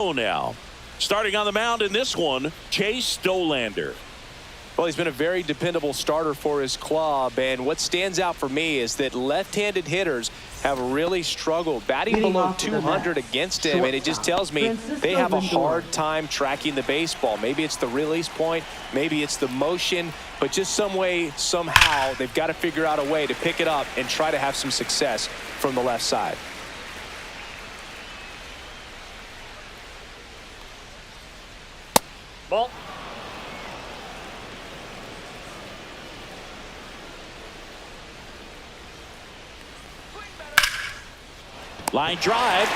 Now, starting on the mound in this one, Chase Dollander. Well, he's been a very dependable starter for his club, and what stands out for me is that left-handed hitters have really struggled batting below 200 against him, and it just tells me they have a hard time tracking the baseball. Maybe it's the release point, maybe it's the motion, but just some way, somehow, they've got to figure out a way to pick it up and try to have some success from the left side. Ball. Line drive.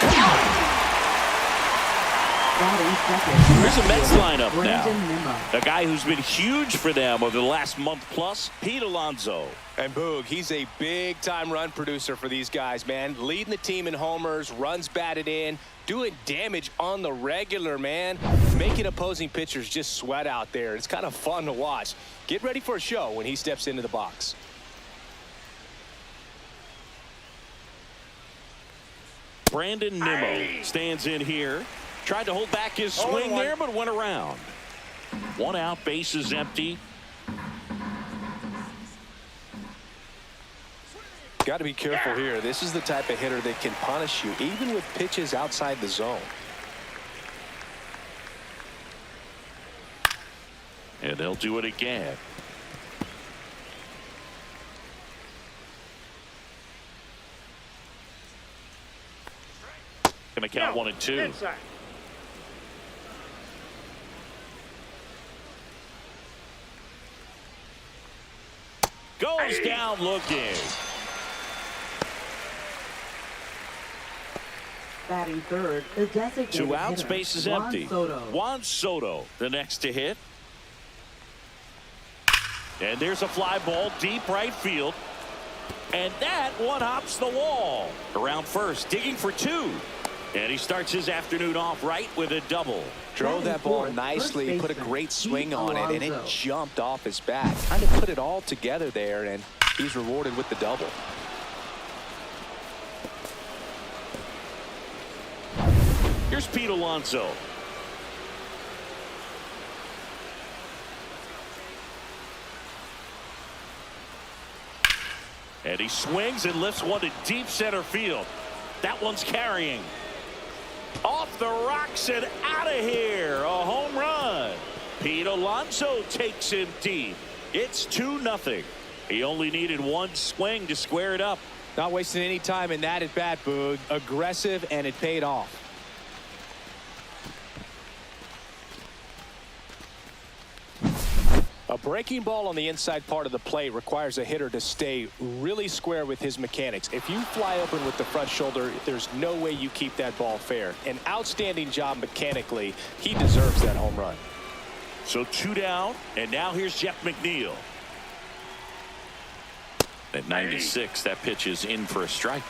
Here's a Mets lineup now. A guy who's been huge for them over the last month plus, Pete Alonso. And Boog, he's a big-time run producer for these guys, man. Leading the team in homers, runs batted in, doing damage on the regular, man. Making opposing pitchers just sweat out there. It's kind of fun to watch. Get ready for a show when he steps into the box. Brandon Nimmo stands in here. Tried to hold back his swing there, but went around. One out, bases empty. Got to be careful here. This is the type of hitter that can punish you, even with pitches outside the zone. And they'll do it again. Gonna count 1 and 2. Inside. Goes down looking. Batting third, the designated 2 outs, hitter, base is Juan empty. Soto. Juan Soto, the next to hit. And there's a fly ball deep right field. And that one hops the wall. Around first, digging for 2. And he starts his afternoon off right with a double. Drove that ball nicely, put a great swing on it, and it jumped off his bat. Trying to put it all together there, and he's rewarded with the double. Here's Pete Alonso. And he swings and lifts one to deep center field. That one's carrying. Off the rocks and out of here. A home run. Pete Alonso takes him deep. It's 2-0. He only needed one swing to square it up. Not wasting any time in that at bat, Boog. Aggressive, and it paid off. A breaking ball on the inside part of the plate requires a hitter to stay really square with his mechanics. If you fly open with the front shoulder, there's no way you keep that ball fair. An outstanding job mechanically. He deserves that home run. So 2 down, and now here's Jeff McNeil. At 96, that pitch is in for a strike.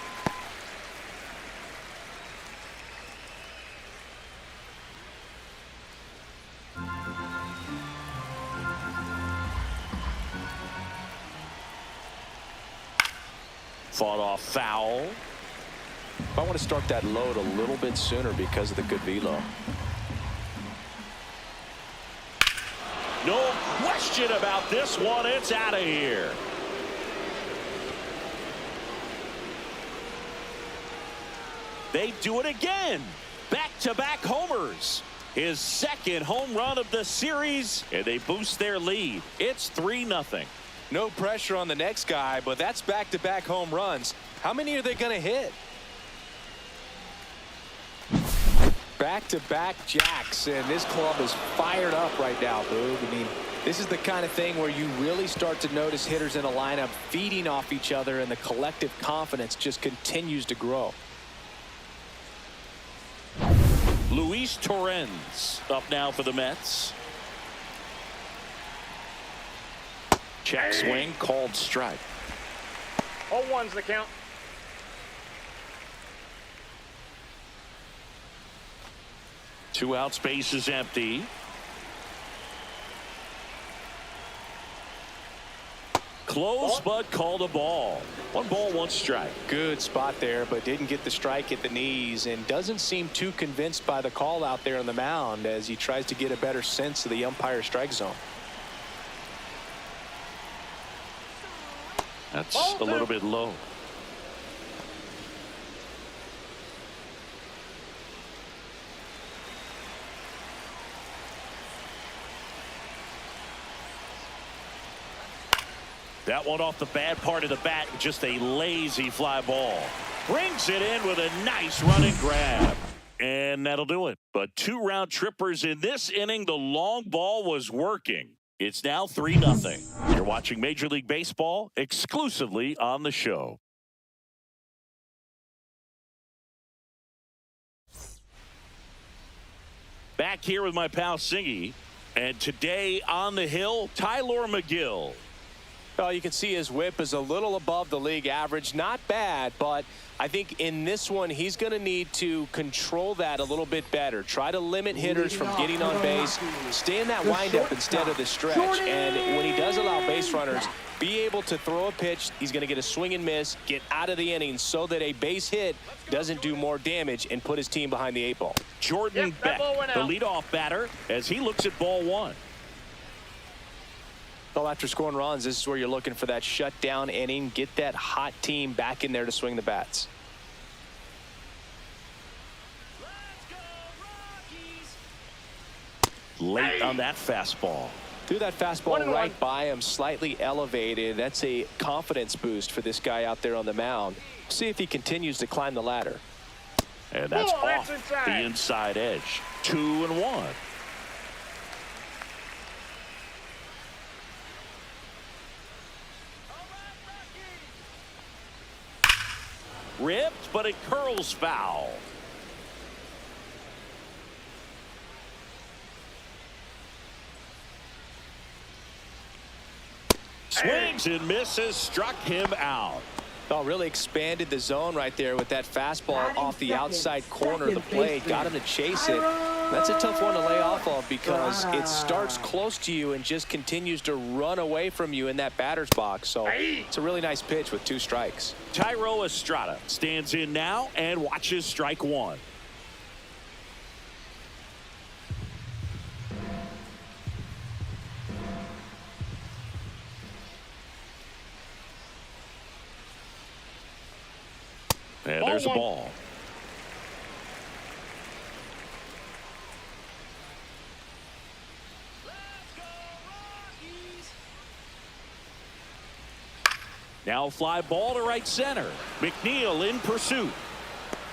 Fought off foul. I want to start that load a little bit sooner because of the good velo. No question about this one. It's out of here. They do it again. Back-to-back homers. His second home run of the series, and they boost their lead. It's 3-0. No pressure on the next guy, but that's back-to-back home runs. How many are they going to hit? Back-to-back jacks, and this club is fired up right now, Boog. I mean, this is the kind of thing where you really start to notice hitters in a lineup feeding off each other, and the collective confidence just continues to grow. Luis Torrens up now for the Mets. Check swing, called strike. 0-1's the count. Two outs, base is empty. Close, but called a ball. 1 ball, 1 strike. Good spot there, but didn't get the strike at the knees and doesn't seem too convinced by the call out there on the mound as he tries to get a better sense of the umpire's strike zone. That's a little bit low. That one off the bad part of the bat, just a lazy fly ball. Brings it in with a nice running grab. And that'll do it. But 2 round trippers in this inning. The long ball was working. It's now 3-0. You're watching Major League Baseball exclusively on the show. Back here with my pal Singy. And today on the hill, Tyler McGill. Well, you can see his whip is a little above the league average. Not bad, but I think in this one, he's going to need to control that a little bit better. Try to limit hitters from getting on base. Stay in that windup instead of the stretch. And when he does allow base runners, be able to throw a pitch. He's going to get a swing and miss, get out of the inning so that a base hit doesn't do more damage and put his team behind the 8 ball. Jordan Beck, the leadoff batter, as he looks at ball 1. Well, after scoring runs, this is where you're looking for that shutdown inning. Get that hot team back in there to swing the bats. Let's go, Rockies. Late on that fastball. Threw that fastball right by him, slightly elevated. That's a confidence boost for this guy out there on the mound. See if he continues to climb the ladder. And that's off the inside edge. 2-1. Ripped, but it curls foul. Swings and misses, struck him out. Oh, really expanded the zone right there with that fastball off the outside corner of the plate. Got him to chase it. That's a tough one to lay off of because it starts close to you and just continues to run away from you in that batter's box. So it's a really nice pitch with 2 strikes. Tyro Estrada stands in now and watches strike 1. And there's a ball. Now fly ball to right center. McNeil in pursuit.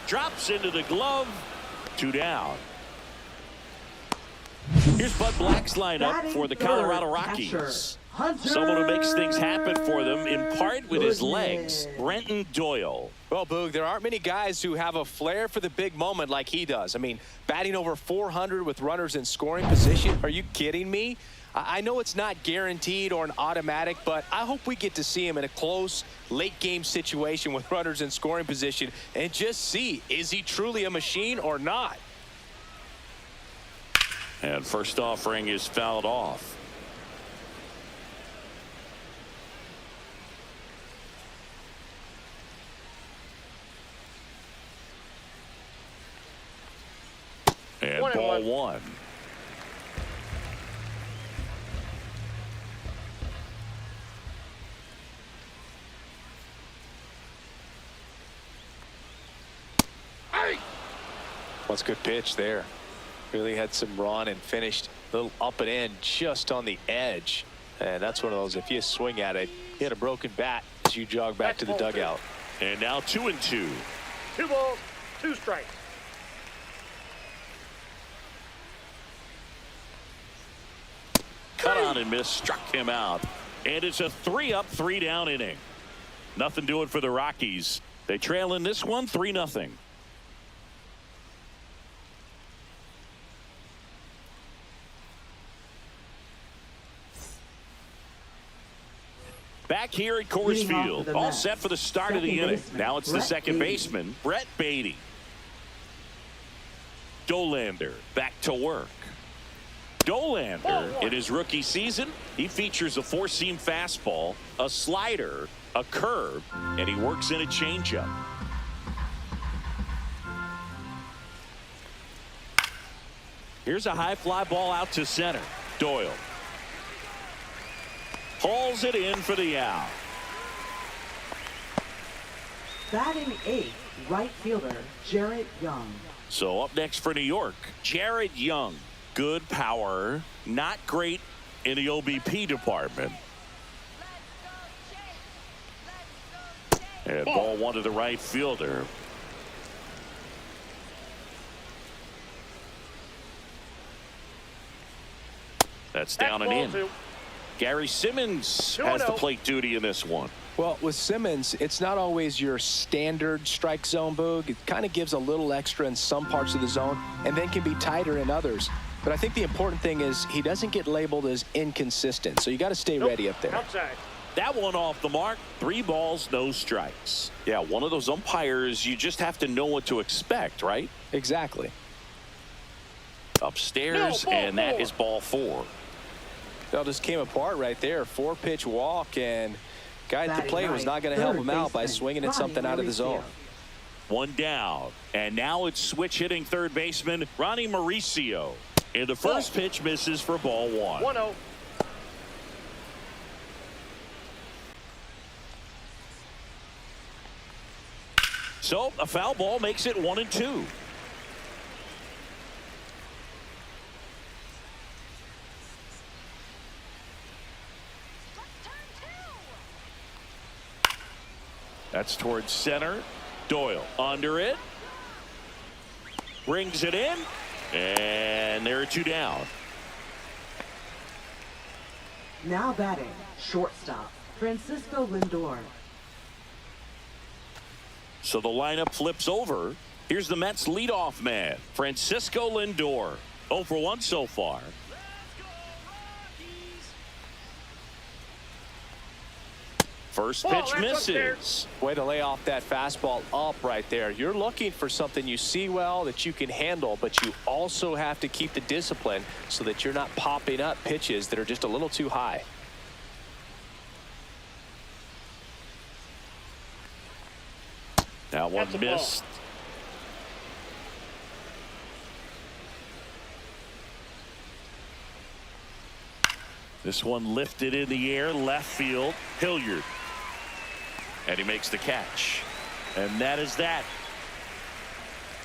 Drops into the glove. 2 down. Here's Bud Black's lineup for the Colorado Rockies. Someone who makes things happen for them, in part with his legs, Brenton Doyle. Well, Boog, there aren't many guys who have a flair for the big moment like he does. I mean, batting over 400 with runners in scoring position. Are you kidding me? I know it's not guaranteed or an automatic, but I hope we get to see him in a close, late-game situation with runners in scoring position and just see, is he truly a machine or not? And first offering is fouled off. And ball 1. What's a good pitch there. Really had some run and finished a little up and in just on the edge. And that's one of those, if you swing at it, hit a broken bat as you jog back to the dugout. And now 2-2. 2 balls, 2 strikes. Cut on and miss, struck him out. And it's a 3-up, 3-down inning. Nothing doing for the Rockies. They trail in this one 3-0. Back here at Coors Field, all set for the start of the inning. Now it's the second baseman, Brett Beatty. Dolander back to work. Dolander, in his rookie season, he features a four-seam fastball, a slider, a curve, and he works in a changeup. Here's a high fly ball out to center. Doyle hauls it in for the out. Batting eighth, right fielder, Jared Young. So up next for New York, Jared Young. Good power, not great in the OBP department. And ball one to the right fielder. That's down and in. Gary Simmons has the plate duty in this one. Well, with Simmons, it's not always your standard strike zone, Boog. It kind of gives a little extra in some parts of the zone and then can be tighter in others. But I think the important thing is he doesn't get labeled as inconsistent, so you got to stay ready up there. Outside. That one off the mark. 3 balls, no strikes. Yeah, one of those umpires, you just have to know what to expect, right? Exactly. Upstairs, and that is ball 4. That just came apart right there. 4-pitch walk, and guy at the plate was not going to help him out by swinging at something out of the zone. 1 down, and now it's switch hitting third baseman Ronnie Mauricio. And the first pitch misses for ball 1. 1-0. So a foul ball makes it 1-2. That's towards center. Doyle under it. Brings it in. And there are 2 down. Now batting, shortstop, Francisco Lindor. So the lineup flips over. Here's the Mets leadoff man, Francisco Lindor. 0 for 1 so far. First pitch misses. Way to lay off that fastball up right there. You're looking for something you see well that you can handle, but you also have to keep the discipline so that you're not popping up pitches that are just a little too high. That one missed. This one lifted in the air, left field, Hilliard. And he makes the catch. And that is that.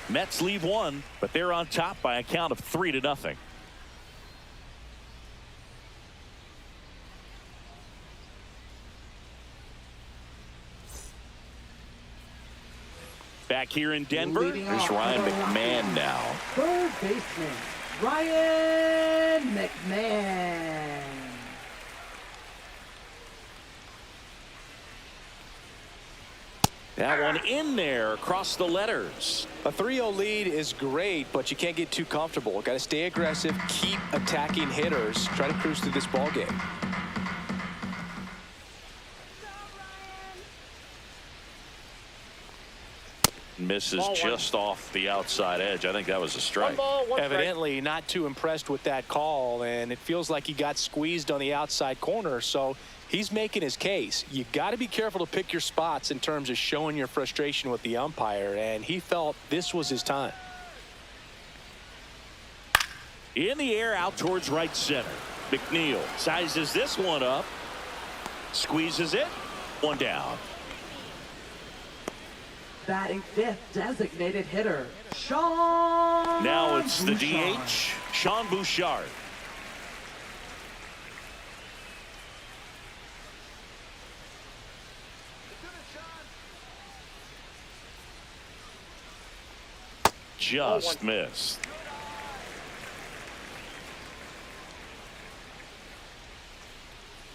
Mets leave 1, but they're on top by a count of 3-0. Back here in Denver, here's Ryan McMahon now. Third baseman, Ryan McMahon. That one in there across the letters. A 3-0 lead is great, but you can't get too comfortable. Got to stay aggressive, keep attacking hitters, try to cruise through this ball game. Misses just off the outside edge. I think that was a strike. 1 ball, 1 Evidently not too impressed with that call, and it feels like he got squeezed on the outside corner, so he's making his case. You got to be careful to pick your spots in terms of showing your frustration with the umpire, and he felt this was his time. In the air out towards right center. McNeil sizes this one up, squeezes it, 1 down. Batting fifth, designated hitter, Sean. Now it's the Bouchard. DH, Sean Bouchard. Just missed.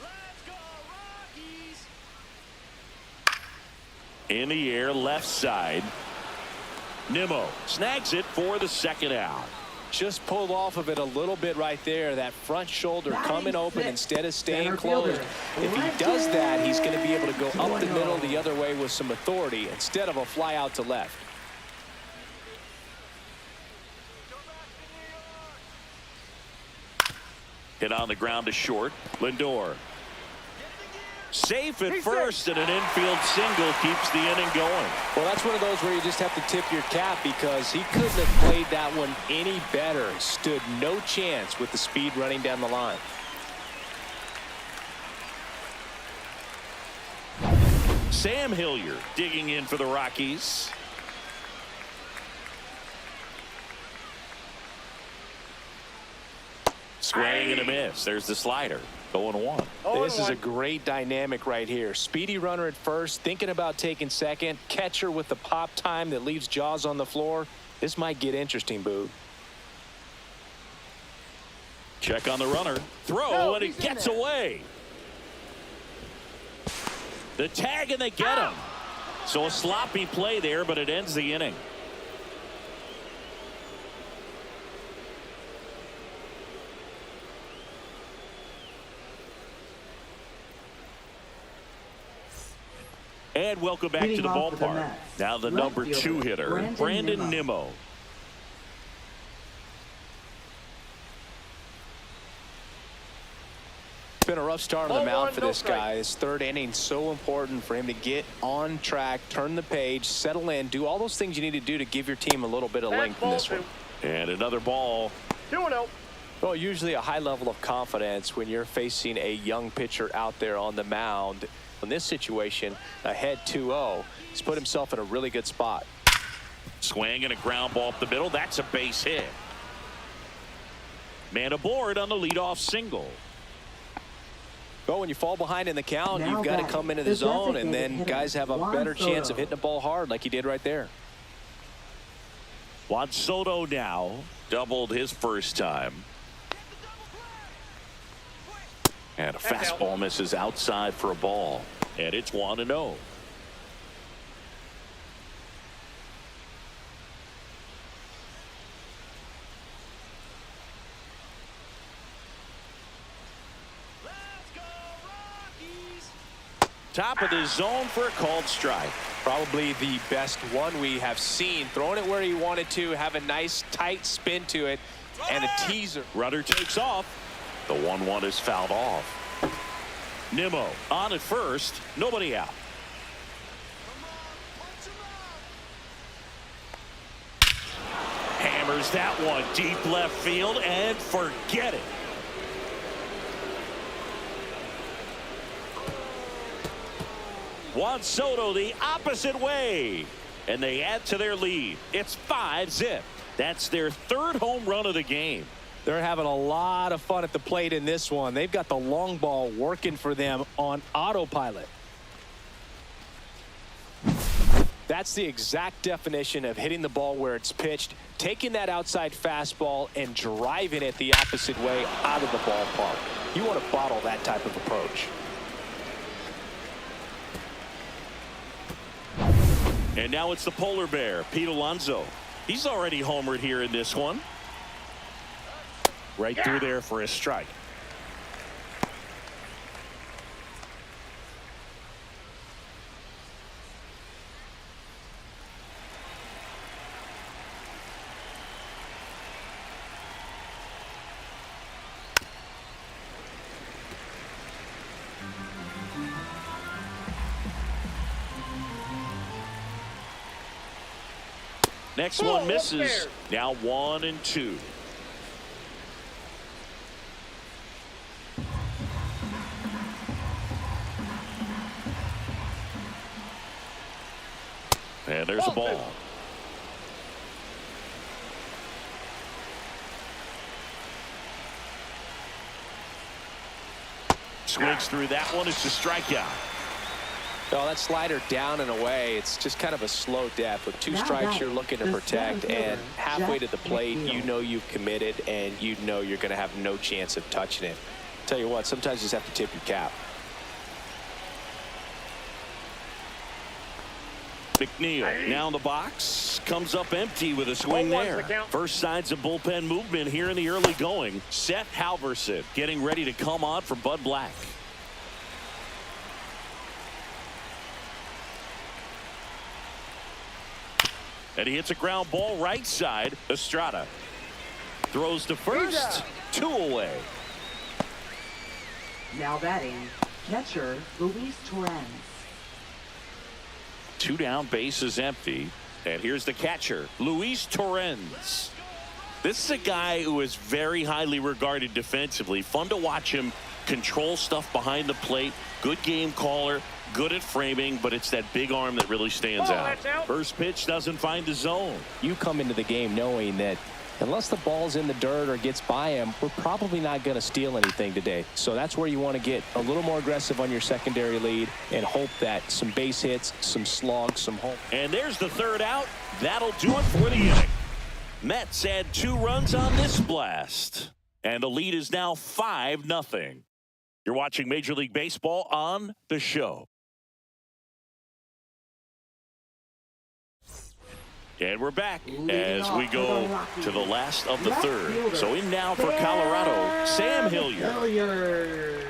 Let's go, Rockies. In the air, left side. Nimmo snags it for the second out. Just pulled off of it a little bit right there. That front shoulder coming open instead of staying closed. If he does that, he's going to be able to go up the middle the other way with some authority instead of a fly out to left. Hit on the ground to short. Lindor. Safe at first, and an infield single keeps the inning going. Well, that's one of those where you just have to tip your cap because he couldn't have played that one any better. Stood no chance with the speed running down the line. Sam Hilliard digging in for the Rockies. Swing and a miss. There's the slider. 0-1. This is a great dynamic right here. Speedy runner at first, thinking about taking second. Catcher with the pop time that leaves Jaws on the floor. This might get interesting, Boo. Check on the runner. Throw, and it gets away. The tag, and they get him. So a sloppy play there, but it ends the inning. And welcome back to the ballpark. Now the number 2 hitter, Brandon Nimmo. It's been a rough start on the mound for this guy. His third inning so important for him to get on track, turn the page, settle in, do all those things you need to do to give your team a little bit of length in this one. And another ball. 2-0. Well, usually a high level of confidence when you're facing a young pitcher out there on the mound. In this situation, ahead 2-0, he's put himself in a really good spot. Swing and a ground ball up the middle. That's a base hit. Man aboard on the leadoff single. Well, when you fall behind in the count, you've got to come into the zone, and then guys have a better chance of hitting the ball hard like he did right there. Juan Soto now doubled his first time. And a fastball misses outside for a ball. And it's 1-0. Top of the zone for a called strike. Probably the best one we have seen. Throwing it where he wanted to, have a nice tight spin to it, and a teaser. Runner takes off. The 1-1 is fouled off. Nimmo on at first. Nobody out. Hammers that one deep left field and forget it. Juan Soto the opposite way. And they add to their lead. It's 5-0. That's their third home run of the game. They're having a lot of fun at the plate in this one. They've got the long ball working for them on autopilot. That's the exact definition of hitting the ball where it's pitched, taking that outside fastball and driving it the opposite way out of the ballpark. You want to bottle that type of approach. And now it's the polar bear, Pete Alonso. He's already homered here in this one. Right through there for a strike. Next one misses. Now 1-2. And there's a ball. Swings through that one. It's a strikeout. Oh, that slider down and away. It's just kind of a slow death. With 2 strikes you're looking to protect, and halfway to the plate you know you've committed and you know you're going to have no chance of touching it. Tell you what, sometimes you just have to tip your cap. McNeil now in the box, comes up empty with a swing there. First signs of bullpen movement here in the early going. Seth Halverson getting ready to come on for Bud Black. And he hits a ground ball right side. Estrada throws to first. 2 away. Now batting, catcher Luis Torrens. 2 down, bases empty. And here's the catcher, Luis Torrens. This is a guy who is very highly regarded defensively. Fun to watch him control stuff behind the plate. Good game caller, good at framing, but it's that big arm that really stands out. First pitch doesn't find the zone. You come into the game knowing that unless the ball's in the dirt or gets by him, we're probably not going to steal anything today. So that's where you want to get a little more aggressive on your secondary lead and hope that some base hits, some slogs, some home. And there's the 3rd out. That'll do it for the inning. Mets add 2 runs on this blast. And the lead is now 5-0. You're watching Major League Baseball on The Show. And we're back as we go to the last of the 3rd. So in now for Colorado, Sam Hilliard.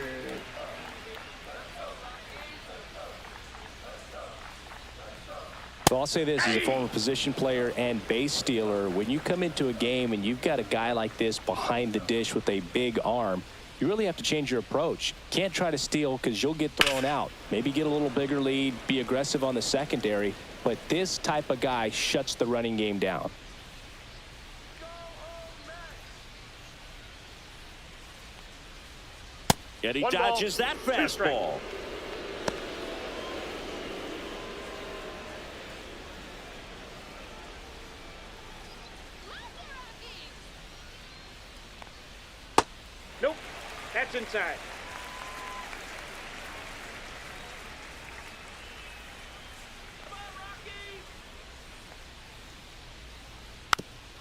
So I'll say this as a former position player and base stealer. When you come into a game and you've got a guy like this behind the dish with a big arm, you really have to change your approach. Can't try to steal because you'll get thrown out. Maybe get a little bigger lead, be aggressive on the secondary. But this type of guy shuts the running game down. And he dodges that fastball. Nope, that's inside.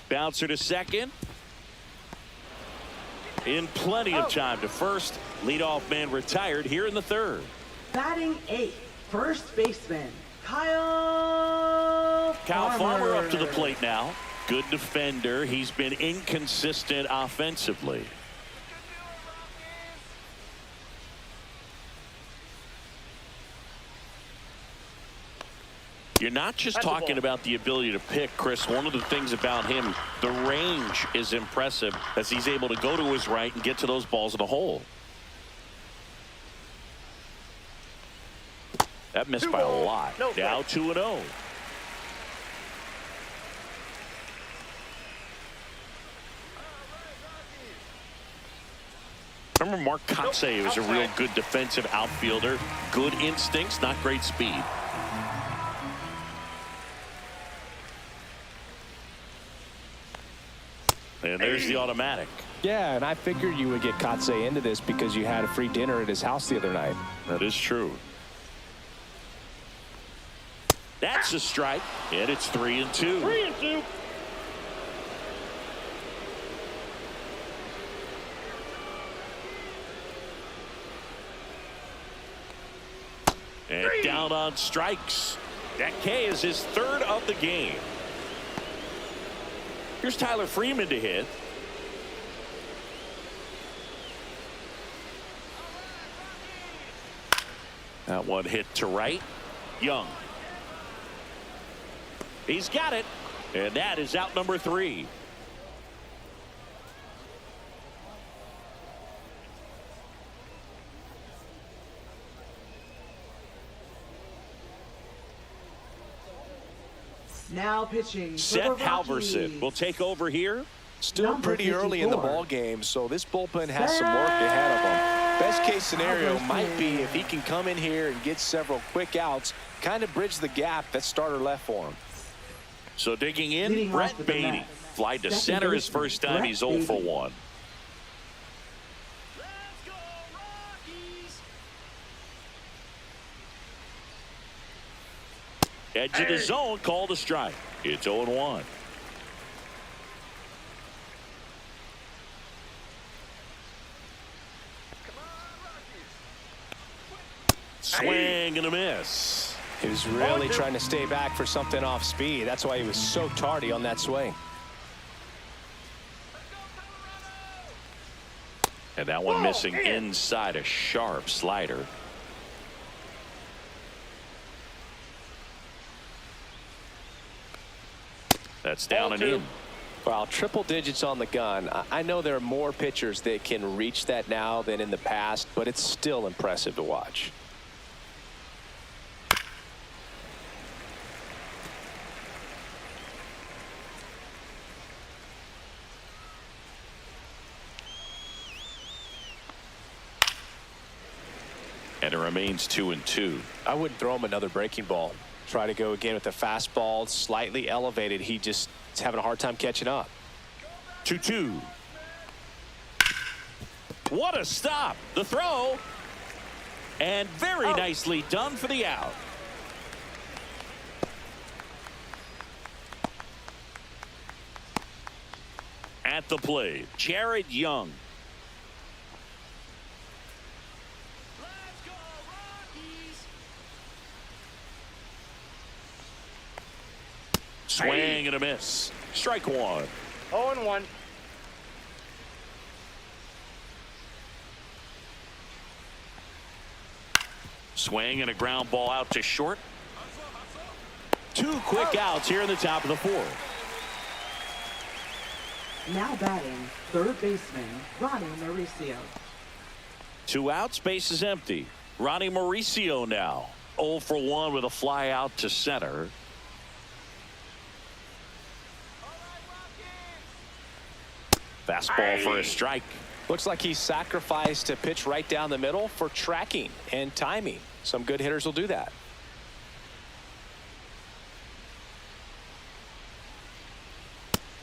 Bouncer to second. In plenty of time to first. Leadoff man retired here in the 3rd. Batting 8th, first baseman Kyle Farmer up to the plate now. Good defender. He's been inconsistent offensively. You're not just talking about the ability to pick, Chris. One of the things about him, the range is impressive as he's able to go to his right and get to those balls in the hole. That missed by a lot. Now 2-0. Remember Mark Kotsay was a real good defensive outfielder. Good instincts, not great speed. And there's the automatic. Yeah, and I figured you would get Kotsay into this because you had a free dinner at his house the other night. That is true. That's a strike, and it's 3-2. 3-2. And down on strikes. That K is his 3rd of the game. Here's Tyler Freeman to hit. That one hit to right. Young. He's got it. And that is out number 3. Now pitching. Seth Halverson will take over here. Still pretty early in the ball game, so this bullpen has some work ahead of him. Best case scenario might be if he can come in here and get several quick outs, kind of bridge the gap that starter left for him. So digging in, Brett Beatty. Fly to center his first time. He's 0 for 1. Let's go, Rockies. Edge of the zone, called a strike. It's 0-1. Swing and a miss. He was really trying to stay back for something off speed. That's why he was so tardy on that swing. And that one missing inside, a sharp slider. That's down and in. Well, triple digits on the gun. I know there are more pitchers that can reach that now than in the past, but it's still impressive to watch. And it remains 2-2. I wouldn't throw him another breaking ball. Try to go again with the fastball, slightly elevated. He just is having a hard time catching up. 2-2. What a stop. The throw. And very nicely done for the out. At the plate, Jared Young. Let's go, Rockies. Swing and a miss. Strike one. 0-1. Swing and a ground ball out to short. Two quick outs here in the top of the fourth. Now batting, third baseman, Ronnie Mauricio. 2 outs, base is empty. Ronnie Mauricio now 0 for 1 with a fly out to center. Fastball for a strike. Looks like he sacrificed a pitch right down the middle for tracking and timing. Some good hitters will do that.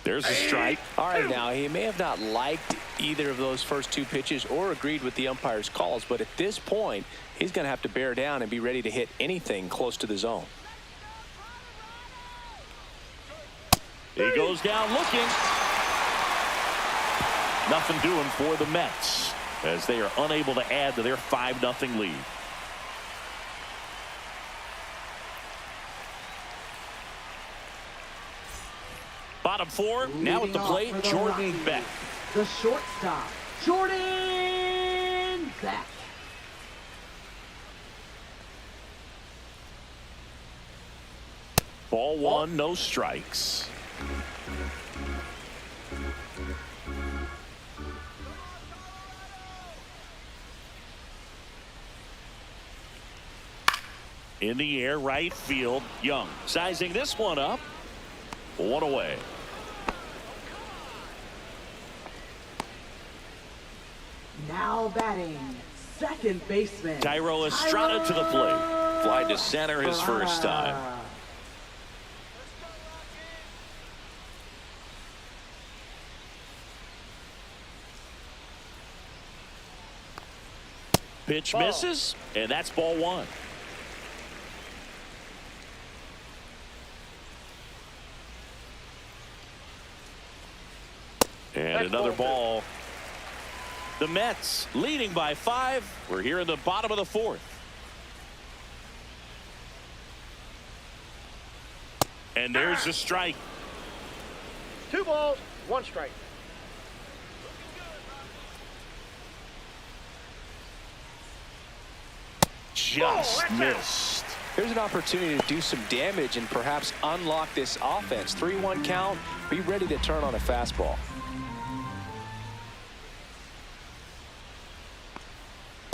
There's a strike. All right, now he may have not liked either of those first 2 pitches or agreed with the umpire's calls, but at this point he's going to have to bear down and be ready to hit anything close to the zone. He goes down looking. Nothing doing for the Mets as they are unable to add to their 5-0 lead. Bottom 4, now at the plate, Jordan Beck. The shortstop, Jordan Beck. Ball 1, no strikes. In the air, right field, Young. Sizing this one up. 1 away. Now batting, second baseman, Tyro Estrada to the plate. Fly to center his first time. Pitch misses, and that's ball 1. And another ball. The Mets leading by 5. We're here in the bottom of the 4th. And there's the strike. 2 balls, 1 strike. Just missed. Here's an opportunity to do some damage and perhaps unlock this offense. 3-1 count. Be ready to turn on a fastball.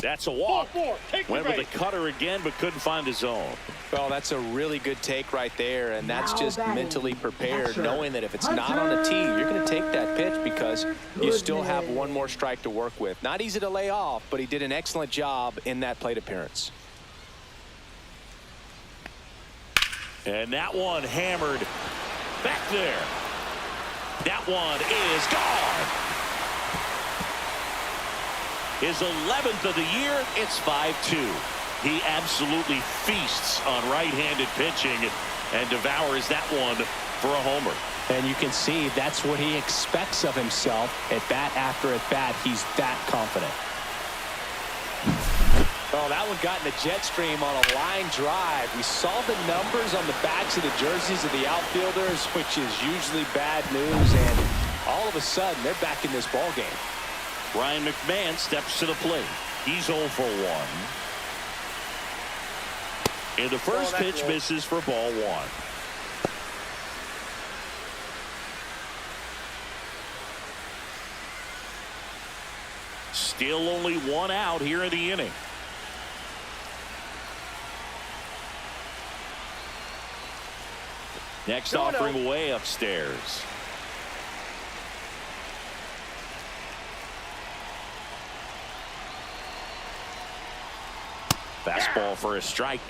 That's a walk. Ball 4. Take Went with the the cutter again, but couldn't find his zone. Well, that's a really good take right there, and that's Now just batting, mentally prepared, catcher, knowing that if it's not on the tee, you're going to take that pitch because you still have one more strike to work with. Not easy to lay off, but he did an excellent job in that plate appearance. And that one hammered back there. That one is gone. His 11th of the year. It's 5-2. He absolutely feasts on right-handed pitching and devours that one for a homer. And you can see that's what he expects of himself at bat after at bat. He's that confident. Oh, that one got in the jet stream on a line drive. We saw the numbers on the backs of the jerseys of the outfielders, which is usually bad news, and all of a sudden they're back in this ball game. Ryan McMahon steps to the plate. He's 0 for 1. And the first pitch misses for ball 1. Still only one out here in the inning. Next offering way upstairs. Fastball for a strike.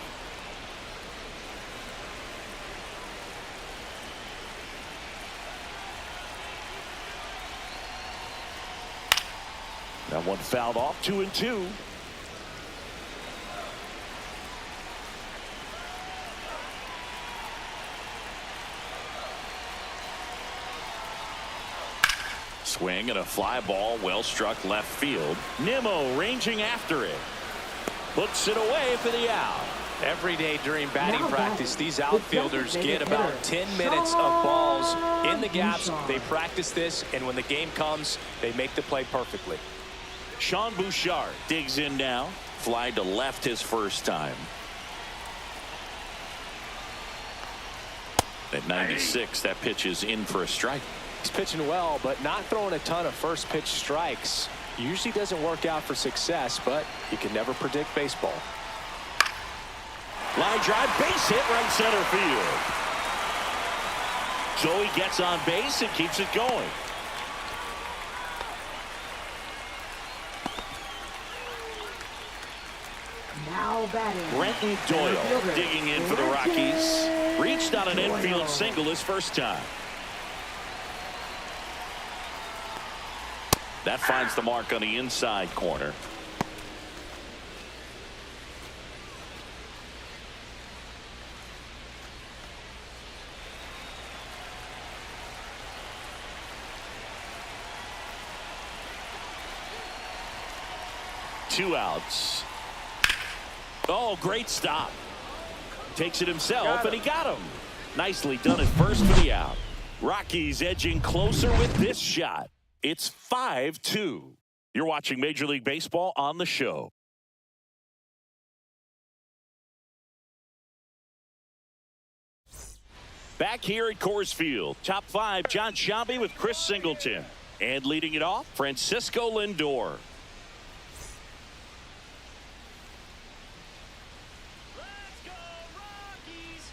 That one fouled off, 2-2. Swing and a fly ball, well struck left field. Nimmo ranging after it. Puts it away for the out. Every day during batting practice, these outfielders get about 10 minutes of balls in the gaps. They practice this, and when the game comes, they make the play perfectly. Sean Bouchard digs in now. Fly to left his first time. At 96, that pitch is in for a strike. He's pitching well, but not throwing a ton of first pitch strikes. Usually doesn't work out for success, but you can never predict baseball. Line drive, base hit, right center field. Joey gets on base and keeps it going. Now batting. Brenton Doyle digging in for the Rockies. Reached on an infield single his first time. That finds the mark on the inside corner. Two outs. Oh, great stop. Takes it himself, and he got him. Nicely done at first for the out. Rockies edging closer with this shot. It's 5-2. You're watching Major League Baseball on the show. Back here at Coors Field, top five, John Sciambi with Chris Singleton. And leading it off, Francisco Lindor. Let's go, Rockies!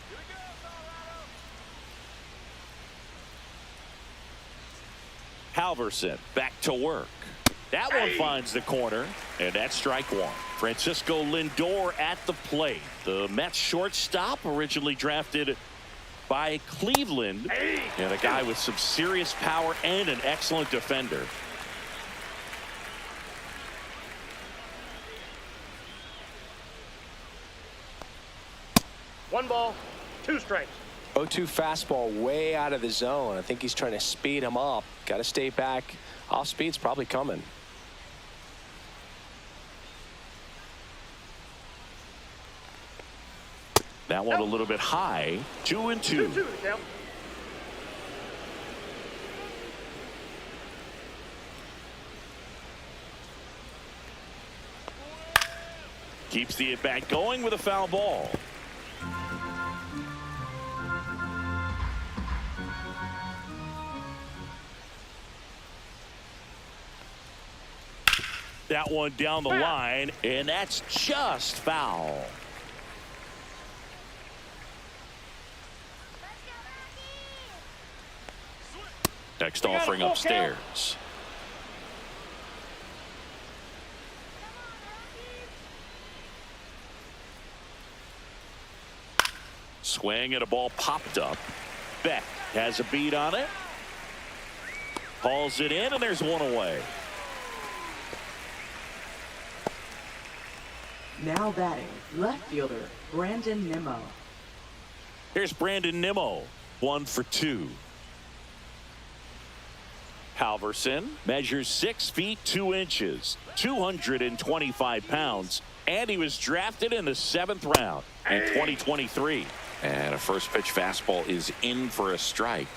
Here we go, Colorado! Halverson back to work. That one finds the corner, and that's strike one. Francisco Lindor at the plate. The Mets shortstop, originally drafted by Cleveland, and a guy with some serious power and an excellent defender. One ball, two strikes. 0-2 fastball way out of the zone. I think he's trying to speed him up. Got to stay back. Off speed's probably coming. That one a little bit high. 2-2. 2-2, Cal. Keeps the at-bat going with a foul ball. That one down the line, and that's just foul. Next offering upstairs. Swing and a ball popped up. Beck has a beat on it. Hauls it in, and there's one away. Now batting, left fielder, Brandon Nimmo. Here's Brandon Nimmo, 1 for 2. Halverson measures 6 feet 2 inches, 225 pounds, and he was drafted in the 7th round in 2023. And a first pitch fastball is in for a strike.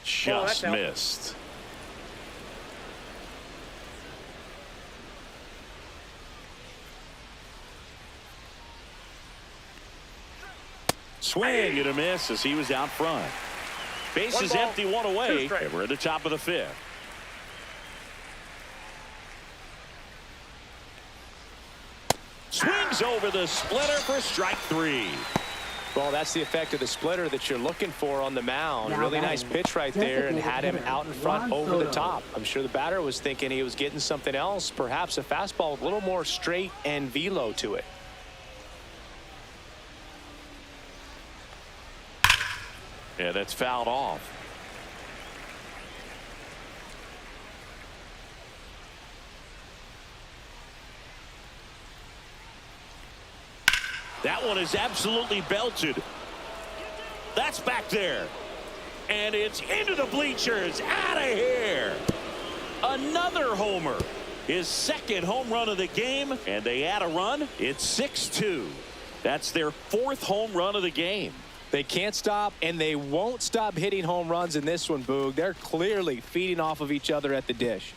Just missed. Swing and a miss as he was out front. Base is empty, one away, and we're at the top of the fifth. Swings over the splitter for strike three. Well, that's the effect of the splitter that you're looking for on the mound. Really nice pitch right there and had him out in front over the top. I'm sure the batter was thinking he was getting something else, perhaps a fastball with a little more straight and velo to it. Yeah, that's fouled off. That one is absolutely belted. That's back there. And it's into the bleachers. Out of here. Another homer. His second home run of the game. And they add a run. It's 6-2. That's their fourth home run of the game. They can't stop, and they won't stop hitting home runs in this one, Boog. They're clearly feeding off of each other at the dish.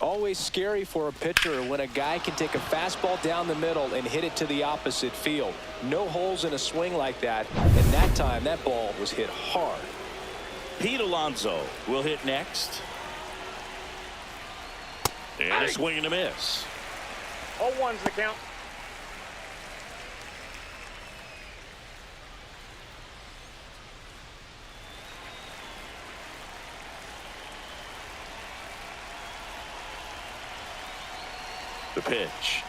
Always scary for a pitcher when a guy can take a fastball down the middle and hit it to the opposite field. No holes in a swing like that, and that time that ball was hit hard. Pete Alonso will hit next. And a swing and a miss. 0-1's the count. The pitch.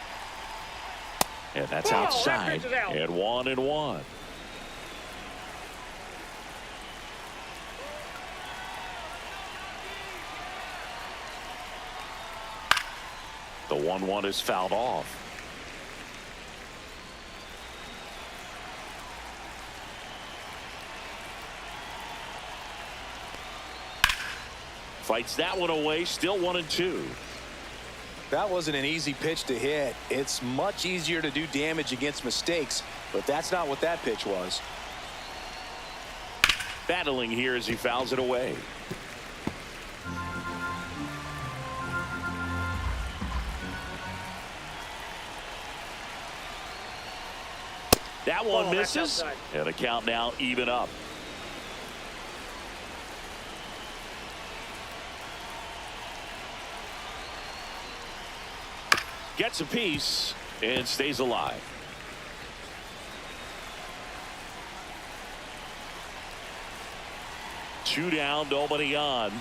And that's outside. And 1-1. The 1-1 is fouled off. Fights that one away. Still 1-2. That wasn't an easy pitch to hit. It's much easier to do damage against mistakes, but that's not what that pitch was. Battling here as he fouls it away. That one misses. And the count now even up. Gets a piece and stays alive. Two down, nobody on.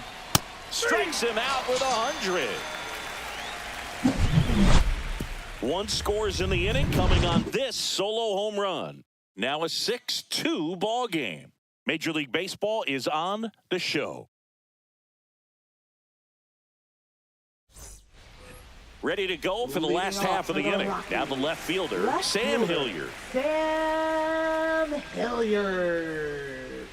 Strikes him out with 100. One scores in the inning coming on this solo home run. Now a 6-2 ball game. Major League Baseball is on the show. Ready to go for the last half of the inning. Now the left fielder, Sam Hilliard. Sam Hilliard.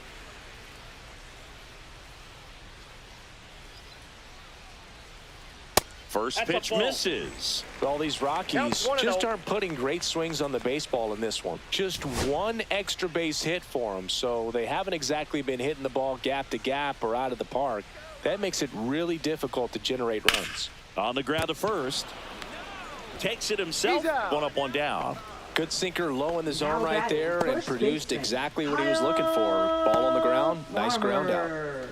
First pitch misses. Well, these Rockies just aren't putting great swings on the baseball in this one. Just one extra base hit for them, so they haven't exactly been hitting the ball gap to gap or out of the park. That makes it really difficult to generate runs. On the ground to first. Takes it himself. One up, one down. Good sinker low in the zone right there and produced exactly what he was looking for. Ball on the ground. Nice ground out.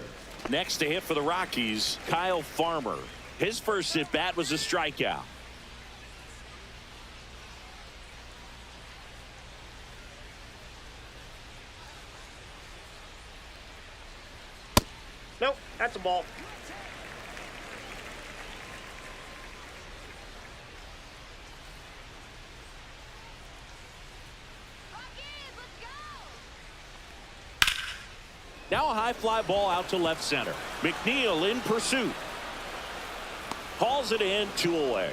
Next to hit for the Rockies, Kyle Farmer. His first at bat was a strikeout. Nope, that's a ball. Now a high fly ball out to left center. McNeil in pursuit. Hauls it in, 2 away.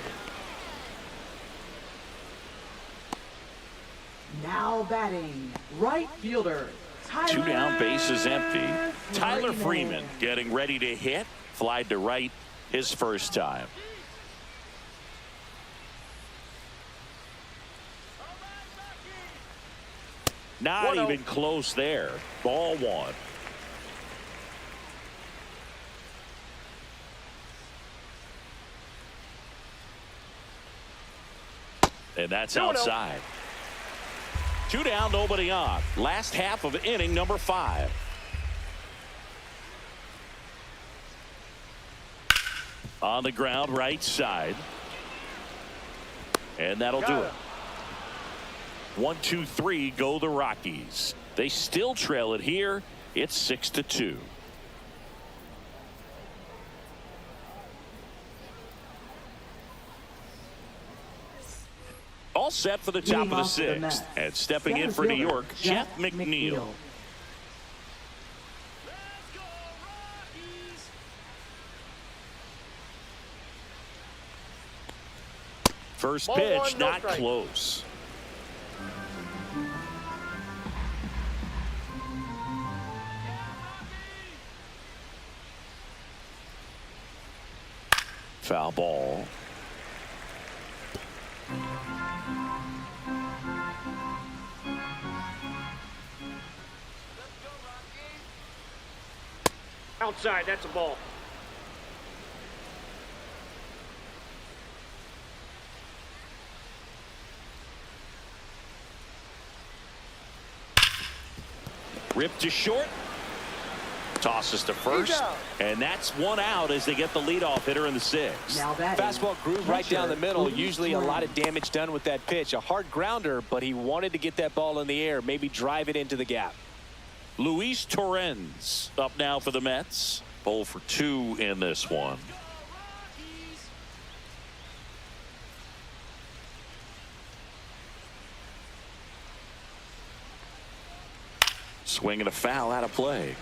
Now batting, right fielder, Tyler 2 down, base is empty. Tyler Freeman. Freeman getting ready to hit. Flied to right his first time. Not even close there. Ball 1. And that's outside. 2 down, nobody on. Last half of inning number 5. On the ground, right side. And that'll do it. 1, 2, 3 go the Rockies. They still trail it here. It's 6-2. All set for the top of the 6th. And stepping in for New York, Jeff McNeil. First pitch, not close. Foul ball. Outside, that's a ball. Ripped to short. Tosses to first. And that's 1 out as they get the leadoff hitter in the 6th. Fastball groove right down the middle. Usually a lot of damage done with that pitch. A hard grounder, but he wanted to get that ball in the air. Maybe drive it into the gap. Luis Torrens up now for the Mets. 0 for 2 in this one. Swing and a foul out of play.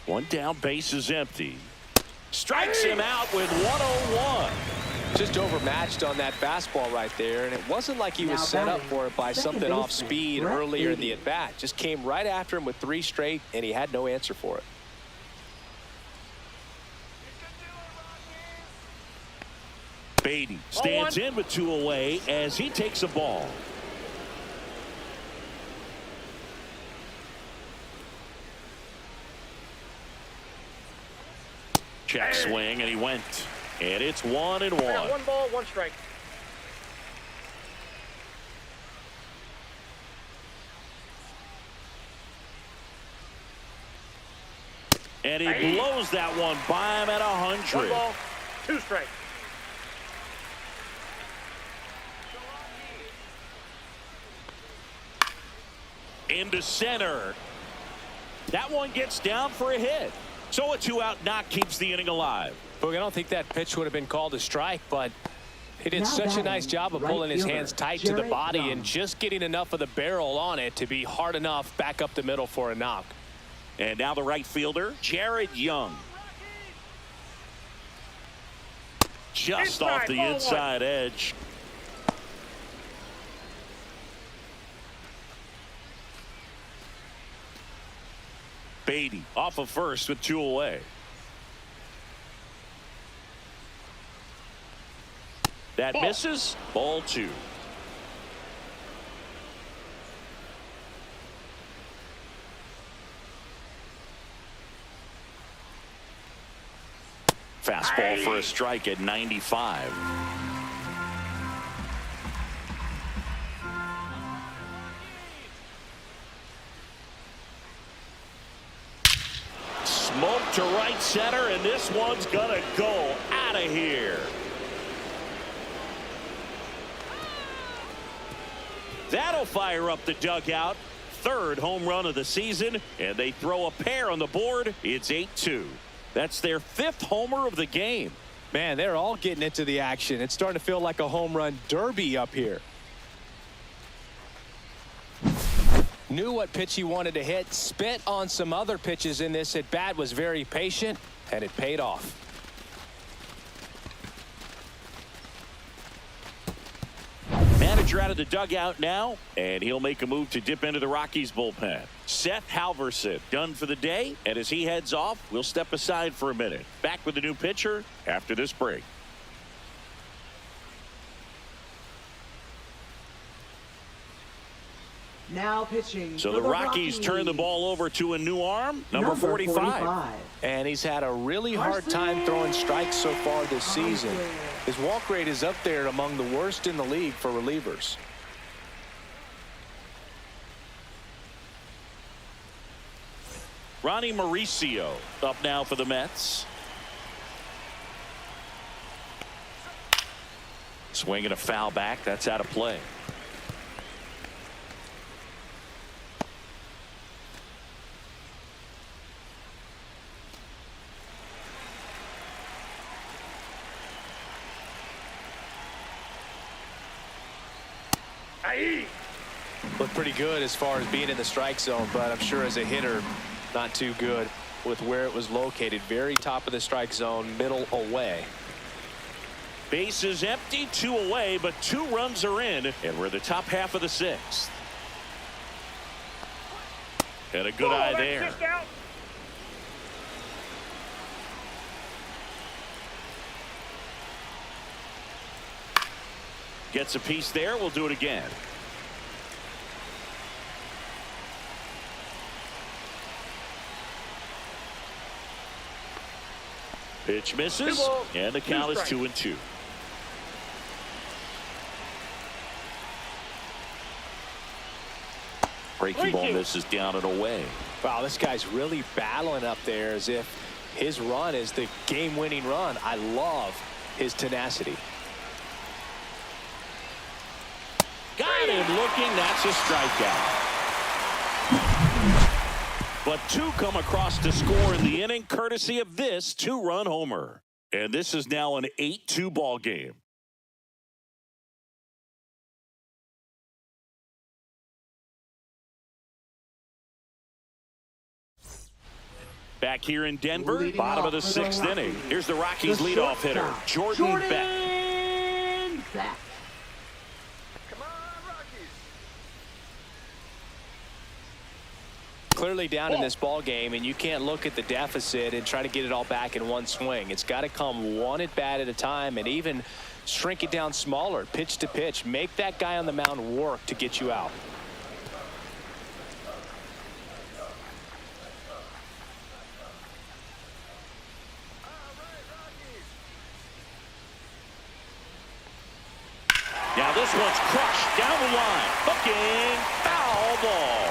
One down, base is empty. Strikes him out with 101. Just overmatched on that fastball right there, and it wasn't like he was set up for it by something off speed earlier in the at-bat. Just came right after him with 3 straight, and he had no answer for it. Beatty stands in with 2 away as he takes a ball. Check swing, and he went. And it's 1-1. 1 ball, 1 strike. And he blows that one by him at 100. 1 ball, 2 strikes. Into center. That one gets down for a hit. So a 2-out knock keeps the inning alive. Boog, I don't think that pitch would have been called a strike, but he did such a nice job of pulling his hands tight to the body and just getting enough of the barrel on it to be hard enough back up the middle for a knock. And now the right fielder, Jared Young. Just off the inside edge. Beatty off of first with 2 away. That misses. Ball 2. Fastball for a strike at 95. Smoke to right center, and this one's gonna go out of here. That'll fire up the dugout. 3rd home run of the season, and they throw a pair on the board. It's 8-2. That's their 5th homer of the game. Man, they're all getting into the action. It's starting to feel like a home run derby up here. Knew what pitch he wanted to hit, spit on some other pitches in this at bat, was very patient, and it paid off. Manager out of the dugout now, and he'll make a move to dip into the Rockies bullpen. Seth Halverson done for the day, and as he heads off, we'll step aside for a minute. Back with the new pitcher after this break. Now pitching. So for the Rockies turn the ball over to a new arm, number 45. 45. And he's had a really hard time throwing strikes so far this season. His walk rate is up there among the worst in the league for relievers. Ronnie Mauricio up now for the Mets. Swinging a foul back. That's out of play. Looked pretty good as far as being in the strike zone, but I'm sure as a hitter, not too good with where it was located. Very top of the strike zone, middle away. Base is empty, 2 away, but 2 runs are in, and we're the top half of the 6th. And a good eye there. Gets a piece there. We'll do it again. Pitch misses, and the count is 2-2. Breaking ball misses down and away. Wow, this guy's really battling up there as if his run is the game-winning run. I love his tenacity. Got him looking. That's a strikeout. But 2 come across to score in the inning, courtesy of this 2-run homer. And this is now an 8-2 ball game. Back here in Denver, bottom of the 6th inning. Here's the Rockies leadoff hitter, Jordan Beck. Clearly down in this ball game, and you can't look at the deficit and try to get it all back in one swing. It's got to come one at bat at a time, and even shrink it down smaller, pitch to pitch. Make that guy on the mound work to get you out. Now this one's crushed down the line. Hooking, foul ball.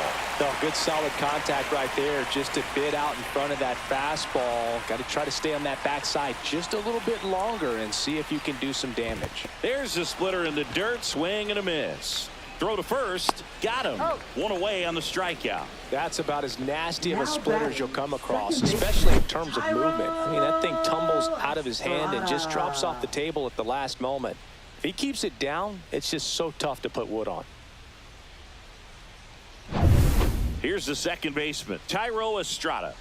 Oh, good solid contact right there, just a bit out in front of that fastball. Got to try to stay on that backside just a little bit longer and see if you can do some damage. There's a splitter in the dirt, swing and a miss. Throw to first, got him. 1 away on the strikeout. That's about as nasty of a splitter as you'll come across, especially in terms of movement. I mean, that thing tumbles out of his hand and just drops off the table at the last moment. If he keeps it down, it's just so tough to put wood on. Here's the second baseman, Tyro Estrada.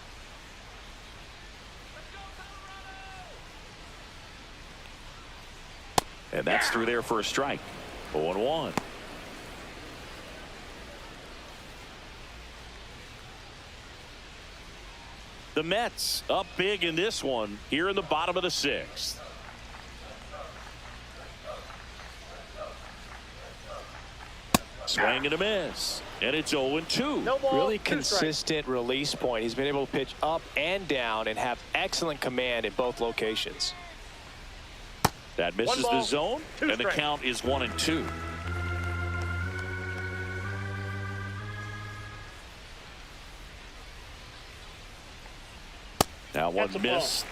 And that's through there for a strike. 0-1. The Mets up big in this one here in the bottom of the 6th. Swing and a miss. And it's 0-2. No ball, Really 2 consistent release point. He's been able to pitch up and down and have excellent command in both locations. That misses the zone, and the count is 1-2. Now one missed.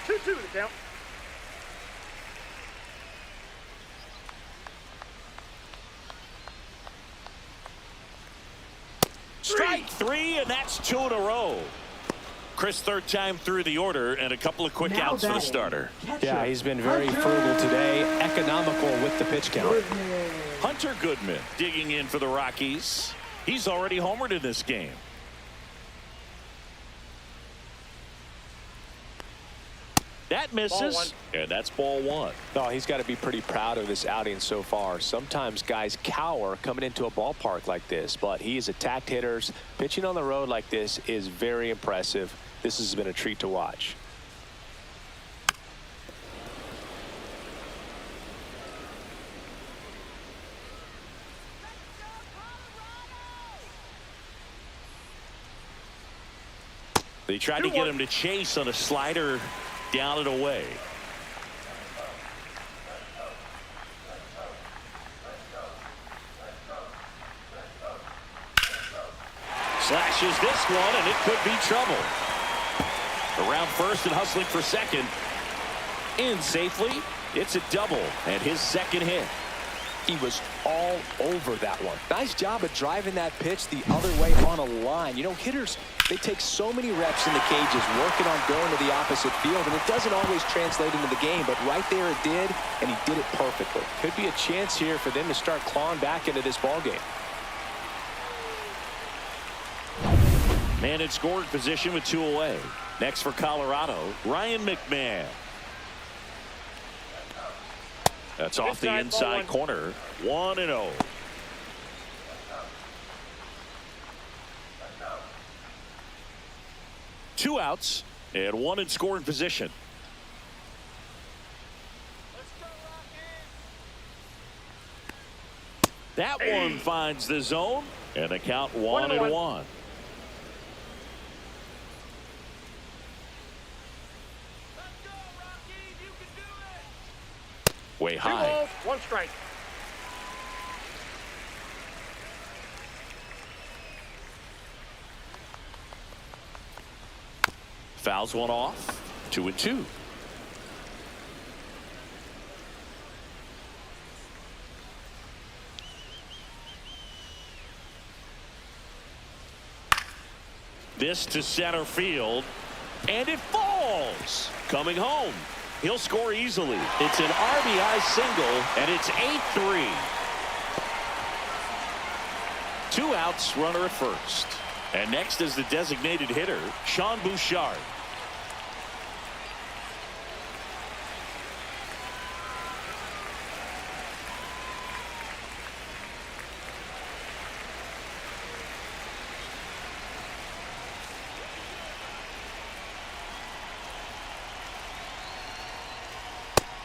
2-2 the count. Strike 3, and that's 2 in a row. Chris, third time through the order, and a couple of quick outs for the starter. Yeah, he's been very frugal today, economical with the pitch count. Hunter Goodman digging in for the Rockies. He's already homered in this game. That misses, and that's ball 1. Oh, he's got to be pretty proud of this outing so far. Sometimes guys cower coming into a ballpark like this, but he's attacked hitters. Pitching on the road like this is very impressive. This has been a treat to watch. They tried to get him to chase on a slider down and away. Slashes this one, and it could be trouble. Around first and hustling for second. In safely. It's a double, and his second hit. He was all over that one. Nice job of driving that pitch the other way on a line. You know, hitters, they take so many reps in the cages working on going to the opposite field, and it doesn't always translate into the game, but right there it did, and he did it perfectly. Could be a chance here for them to start clawing back into this ballgame. Man in scoring position with 2 away. Next for Colorado, Ryan McMahon. That's off the inside corner. 1-0. Two outs and one in scoring position. That one finds the zone and the count 1-1. Way high. 2 balls, 1 strike. Fouls one off. 2-2. This to center field, and it falls. Coming home. He'll score easily. It's an RBI single, and it's 8-3. 2 outs, runner at first. And next is the designated hitter, Sean Bouchard.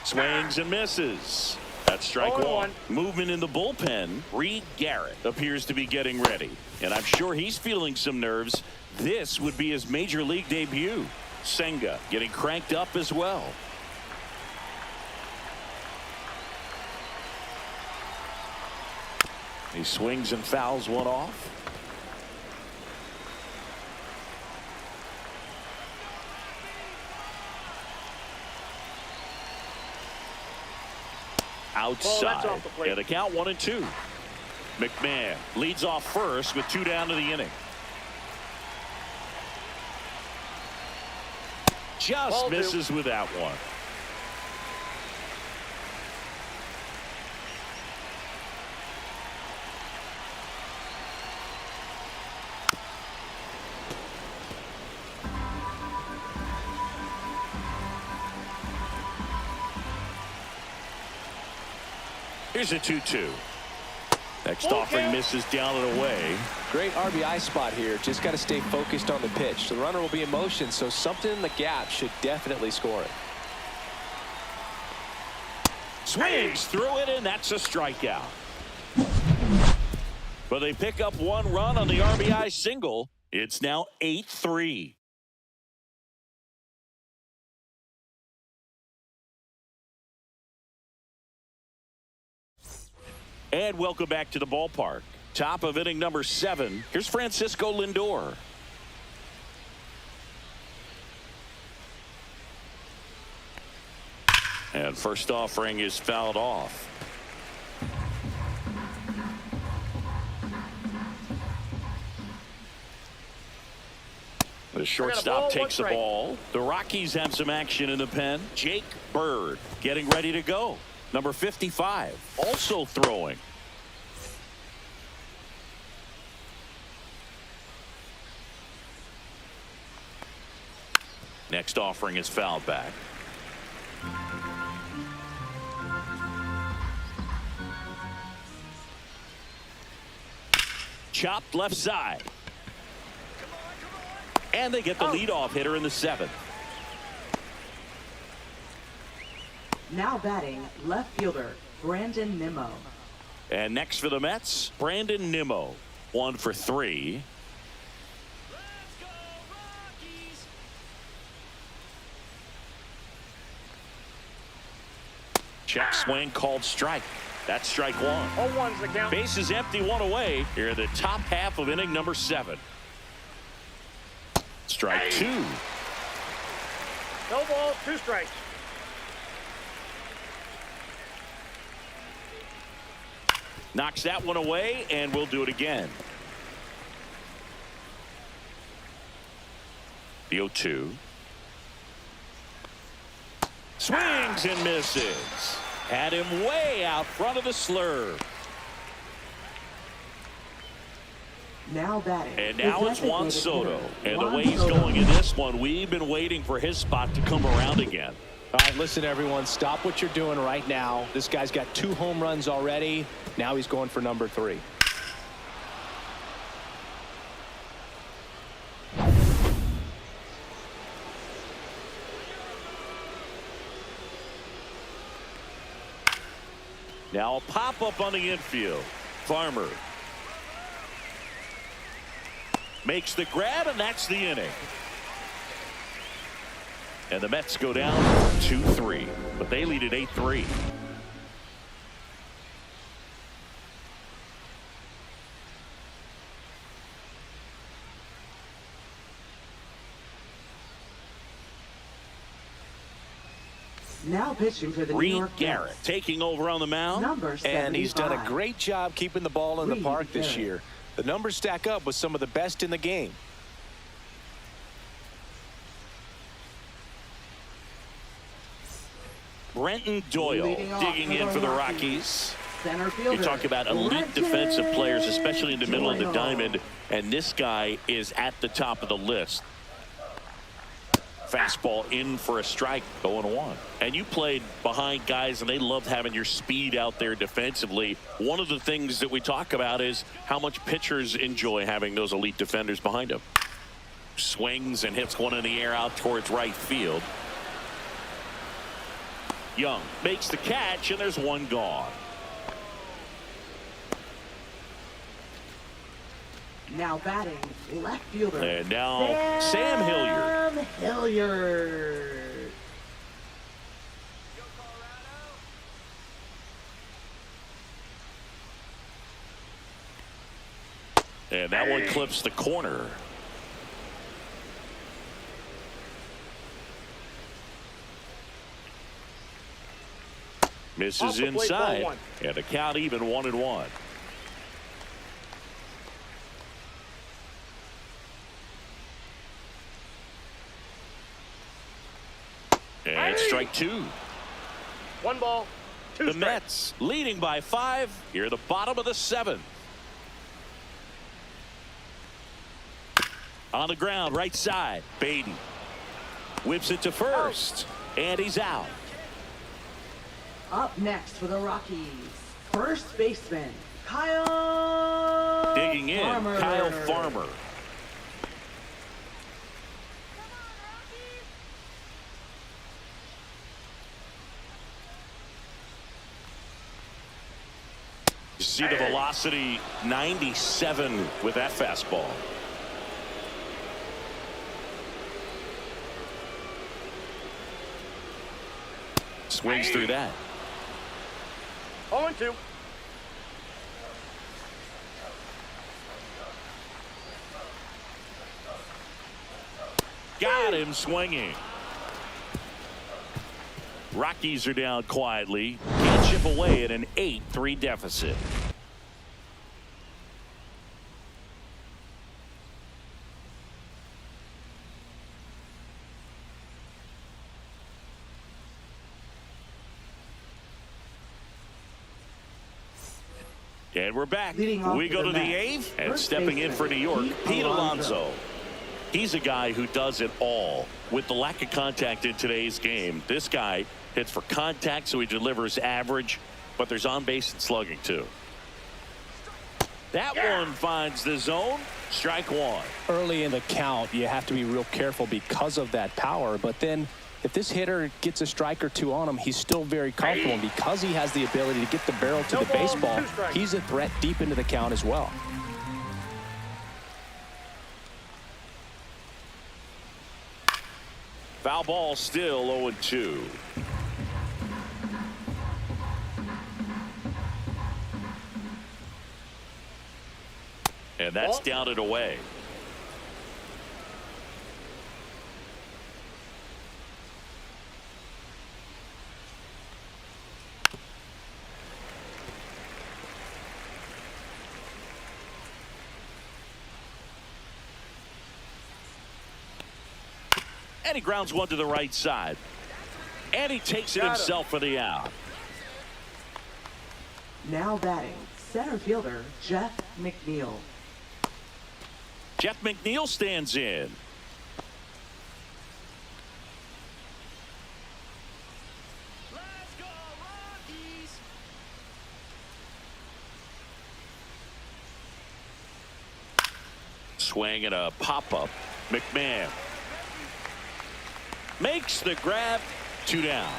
Swings and misses. That's strike 1. Movement in the bullpen. Reed Garrett appears to be getting ready. And I'm sure he's feeling some nerves. This would be his major league debut. Senga getting cranked up as well. He swings and fouls one off. Outside, and the count 1-2. McMahon leads off first with 2 down to the inning. Just misses with that one. Here's a 2-2. Next offering misses down and away. Great RBI spot here. Just got to stay focused on the pitch. The runner will be in motion, so something in the gap should definitely score it. Swings through it, and that's a strikeout. But they pick up 1 run on the RBI single. It's now 8-3. And welcome back to the ballpark. Top of inning number 7. Here's Francisco Lindor. And first offering is fouled off. The shortstop takes the ball. The Rockies have some action in the pen. Jake Bird getting ready to go. Number 55 also throwing. Next offering is fouled back. Chopped left side. And they get the leadoff hitter in the 7th. Now batting, left fielder, Brandon Nimmo. And next for the Mets, Brandon Nimmo. 1 for 3. Let's go, Rockies! Check swing called strike. That's strike one. 0-1's the count. Bases empty, one away. Here in the top half of inning number 7. Strike 2. No balls, 2 strikes. Knocks that one away, and we'll do it again. The 0-2. Swings and misses. Had him way out front of the slurve. Now batting. And now it's Juan Soto. And the way he's going in this one, we've been waiting for his spot to come around again. All right, listen, everyone, stop what you're doing right now. This guy's got 2 home runs already. Now he's going for number 3. Now a pop-up on the infield. Farmer makes the grab, and that's the inning. And the Mets go down 2-3, but they lead at 8-3. Now pitching for the New Reed York Garrett Mets. taking over on the mound. Number 75. And he's done a great job keeping the ball in the Reed park this Garrett. year. The numbers stack up with some of the best in the game. Brenton Doyle Leading off digging in for the Rockies. Center fielder. You talk about elite Brenton defensive players, especially in the middle of the Doyle. diamond, and this guy is at the top of the list. Fastball in for a strike, 0-1. And you played behind guys, and they loved having your speed out there defensively. One of the things that we talk about is how much pitchers enjoy having those elite defenders behind them. Swings and hits one in the air out towards right field. Young makes the catch, and there's one gone. Now batting, left fielder. And now Sam Hilliard. Sam Hilliard. And that one clips the corner. Misses Off the plate, inside. ball 1. And the count even 1-1. And strike 2. 1 ball, 2 The strikes. Mets leading by 5 here at the bottom of the 7th. On the ground, right side. Beatty whips it to first, and he's out. Up next for the Rockies, first baseman, Kyle Digging in, Farmer. Kyle Farmer. You see the velocity, 97 with that fastball. Swings through that. 0-2. Got him swinging. Rockies are down quietly. Can't chip away at an 8-3 deficit. And we're back. Leading off We for go the to the Mets. 8th, and First stepping in baseman, for New York, Pete Pete Alonso. Alonso. He's a guy who does it all. With the lack of contact in today's game, this guy hits for contact, so he delivers average, but there's on base and slugging too. That one finds the zone. Strike 1. Early in the count, you have to be real careful because of that power. But then if this hitter gets a strike or 2 on him, he's still very comfortable. And because he has the ability to get the barrel to No the balls, baseball, 2 strikes. he's a threat deep into the count as well. Foul ball still 0-2. And that's down and away. And he grounds one to the right side. And he takes it himself for the out. Now batting, center fielder Jeff McNeil. Jeff McNeil stands in. Let's go, Rockies! Swing and a pop-up. McMahon makes the grab. 2 down.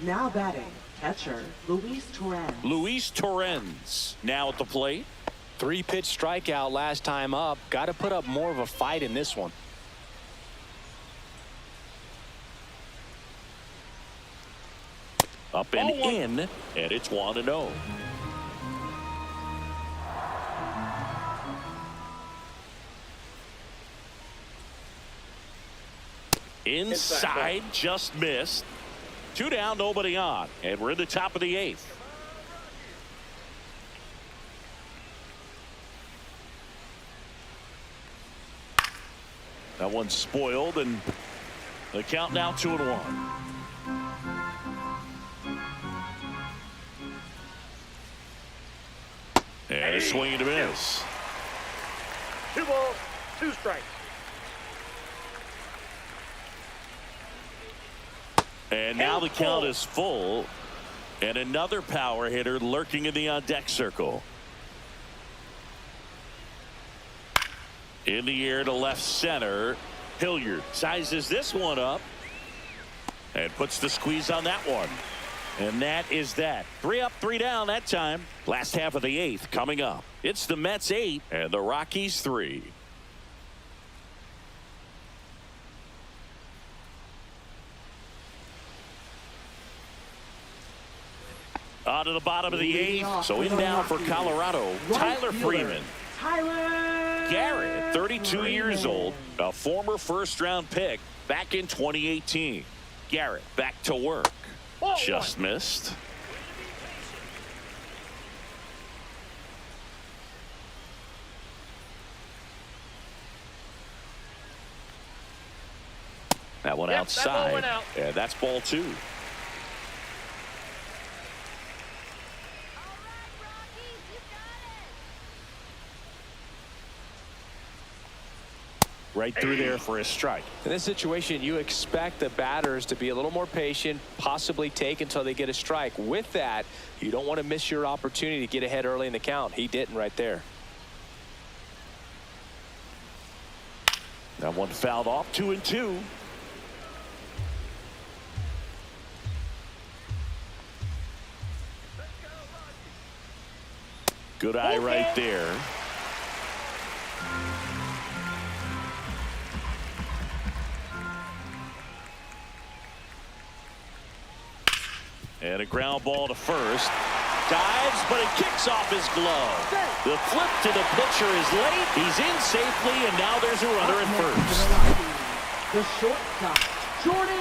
Now batting, catcher Luis Torrens. Luis Torrens now at the plate. 3-pitch strikeout last time up. Got to put up more of a fight in this one. Up and in, and it's 1-0. Inside, just missed. 2 down, nobody on, and we're in the top of the 8th. That one's spoiled, and the count now 2-1. And a swing and a miss. 2 balls, 2 strikes. And now the count is full, and another power hitter lurking in the on-deck circle. In the air to left center. Hilliard sizes this one up and puts the squeeze on that one. And that is that. 3 up, 3 down that time. Last half of the 8th coming up. It's the Mets 8 and the Rockies 3. On to the bottom of the 8th. So in now for Colorado, Tyler Freeman. Garrett, 32 years old, a former first-round pick back in 2018. Garrett back to work. Just missed. That one outside. And that's ball 2. Right through there for a strike. In this situation, you expect the batters to be a little more patient, possibly take until they get a strike. With that, you don't want to miss your opportunity to get ahead early in the count. He didn't right there. That one fouled off. 2-2. Good eye right there. And a ground ball to first. Dives, but it kicks off his glove. The flip to the pitcher is late. He's in safely, and now there's a runner at first. The shortstop, Jordan.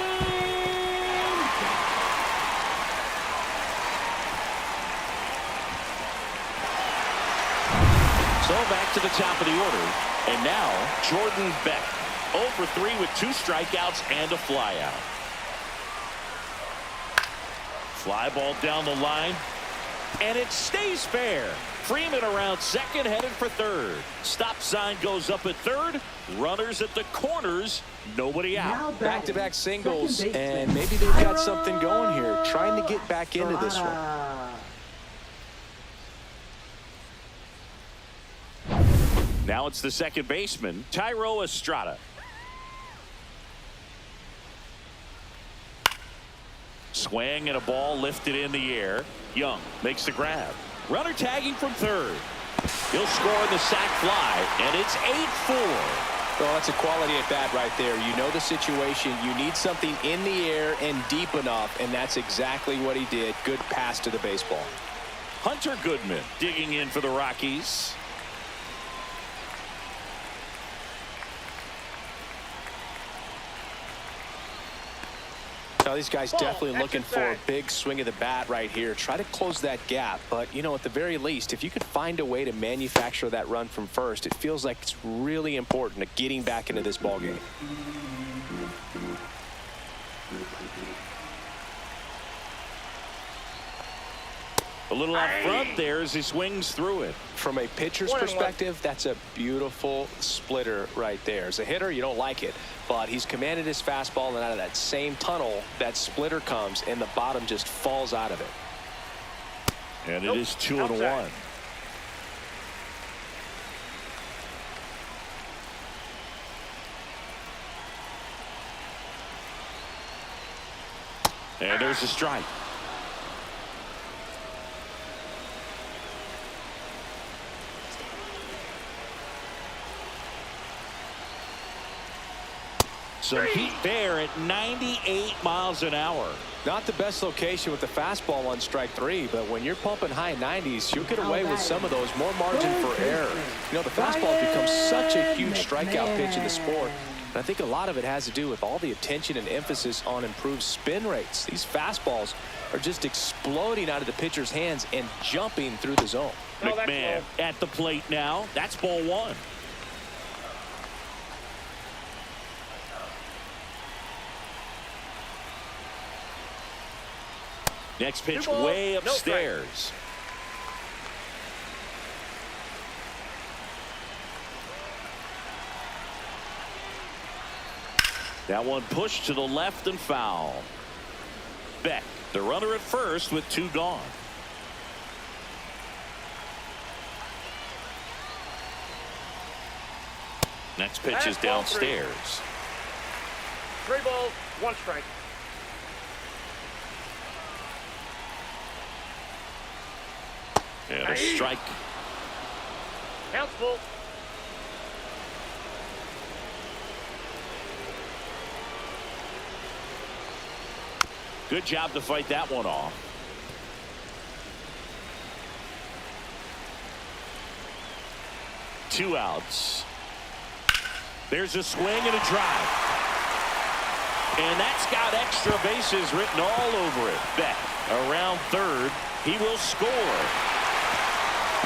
So back to the top of the order. And now Jordan Beck. 0 for 3 with 2 strikeouts and a flyout. Fly ball down the line, and it stays fair. Freeman around second, headed for third. Stop sign goes up at third. Runners at the corners. Nobody out. Back-to-back singles, and maybe they've got something going here, trying to get back into this one. Now it's the second baseman, Tyro Estrada. Swing and a ball lifted in the air. Young makes the grab. Runner tagging from third. He'll score the sac fly, and it's 8-4. Well, that's a quality at bat right there. You know the situation. You need something in the air and deep enough, and that's exactly what he did. Good pass to the baseball. Hunter Goodman digging in for the Rockies. Now, these guys definitely looking for a big swing of the bat right here. Try to close that gap. But, you know, at the very least, if you could find a way to manufacture that run from first, it feels like it's really important to getting back into this ballgame. A little out front there as he swings through it. From a pitcher's perspective, that's a beautiful splitter right there. As a hitter, you don't like it, but he's commanded his fastball, and out of that same tunnel, that splitter comes, and the bottom just falls out of it. And it is 2-1. And there's a strike. Some heat there at 98 miles an hour. Not the best location with the fastball on strike 3, but when you're pumping high 90s, you'll get away with some of those. More margin for error. You know, the fastball has become such a huge strikeout pitch in the sport. And I think a lot of it has to do with all the attention and emphasis on improved spin rates. These fastballs are just exploding out of the pitcher's hands and jumping through the zone. McMahon at the plate now. That's ball 1. Next pitch way upstairs. That one pushed to the left and foul. Beck, the runner at first with 2 gone. Next pitch is downstairs. 3 balls, 1 strike. And a strike. Count's full. Good job to fight that one off. Two outs. There's a swing and a drive. And that's got extra bases written all over it. Beck around third. He will score.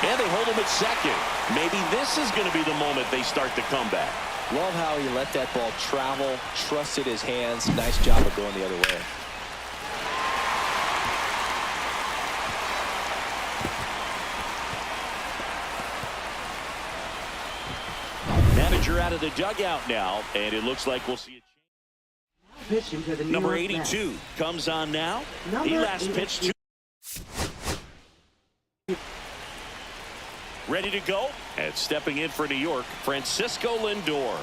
And they hold him at second. Maybe this is going to be the moment they start the comeback. Love how he let that ball travel, trusted his hands. Nice job of going the other way. Manager out of the dugout now, and it looks like we'll see a change. Number 82 comes on now. He last pitched 2. Ready to go, and stepping in for New York, Francisco Lindor.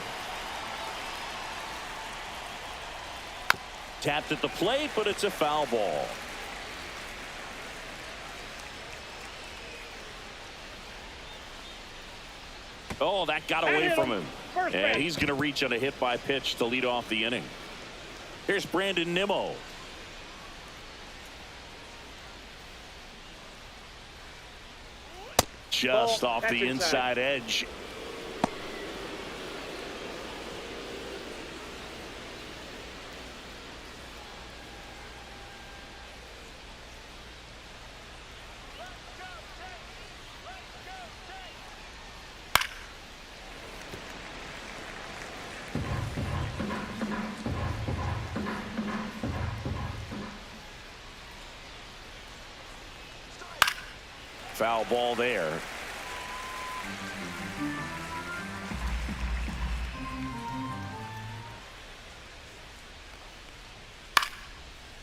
Tapped at the plate, but it's a foul ball. Oh, that got away from him. And he's going to reach on a hit by pitch to lead off the inning. Here's Brandon Nimmo. Just off the inside edge. Foul ball there.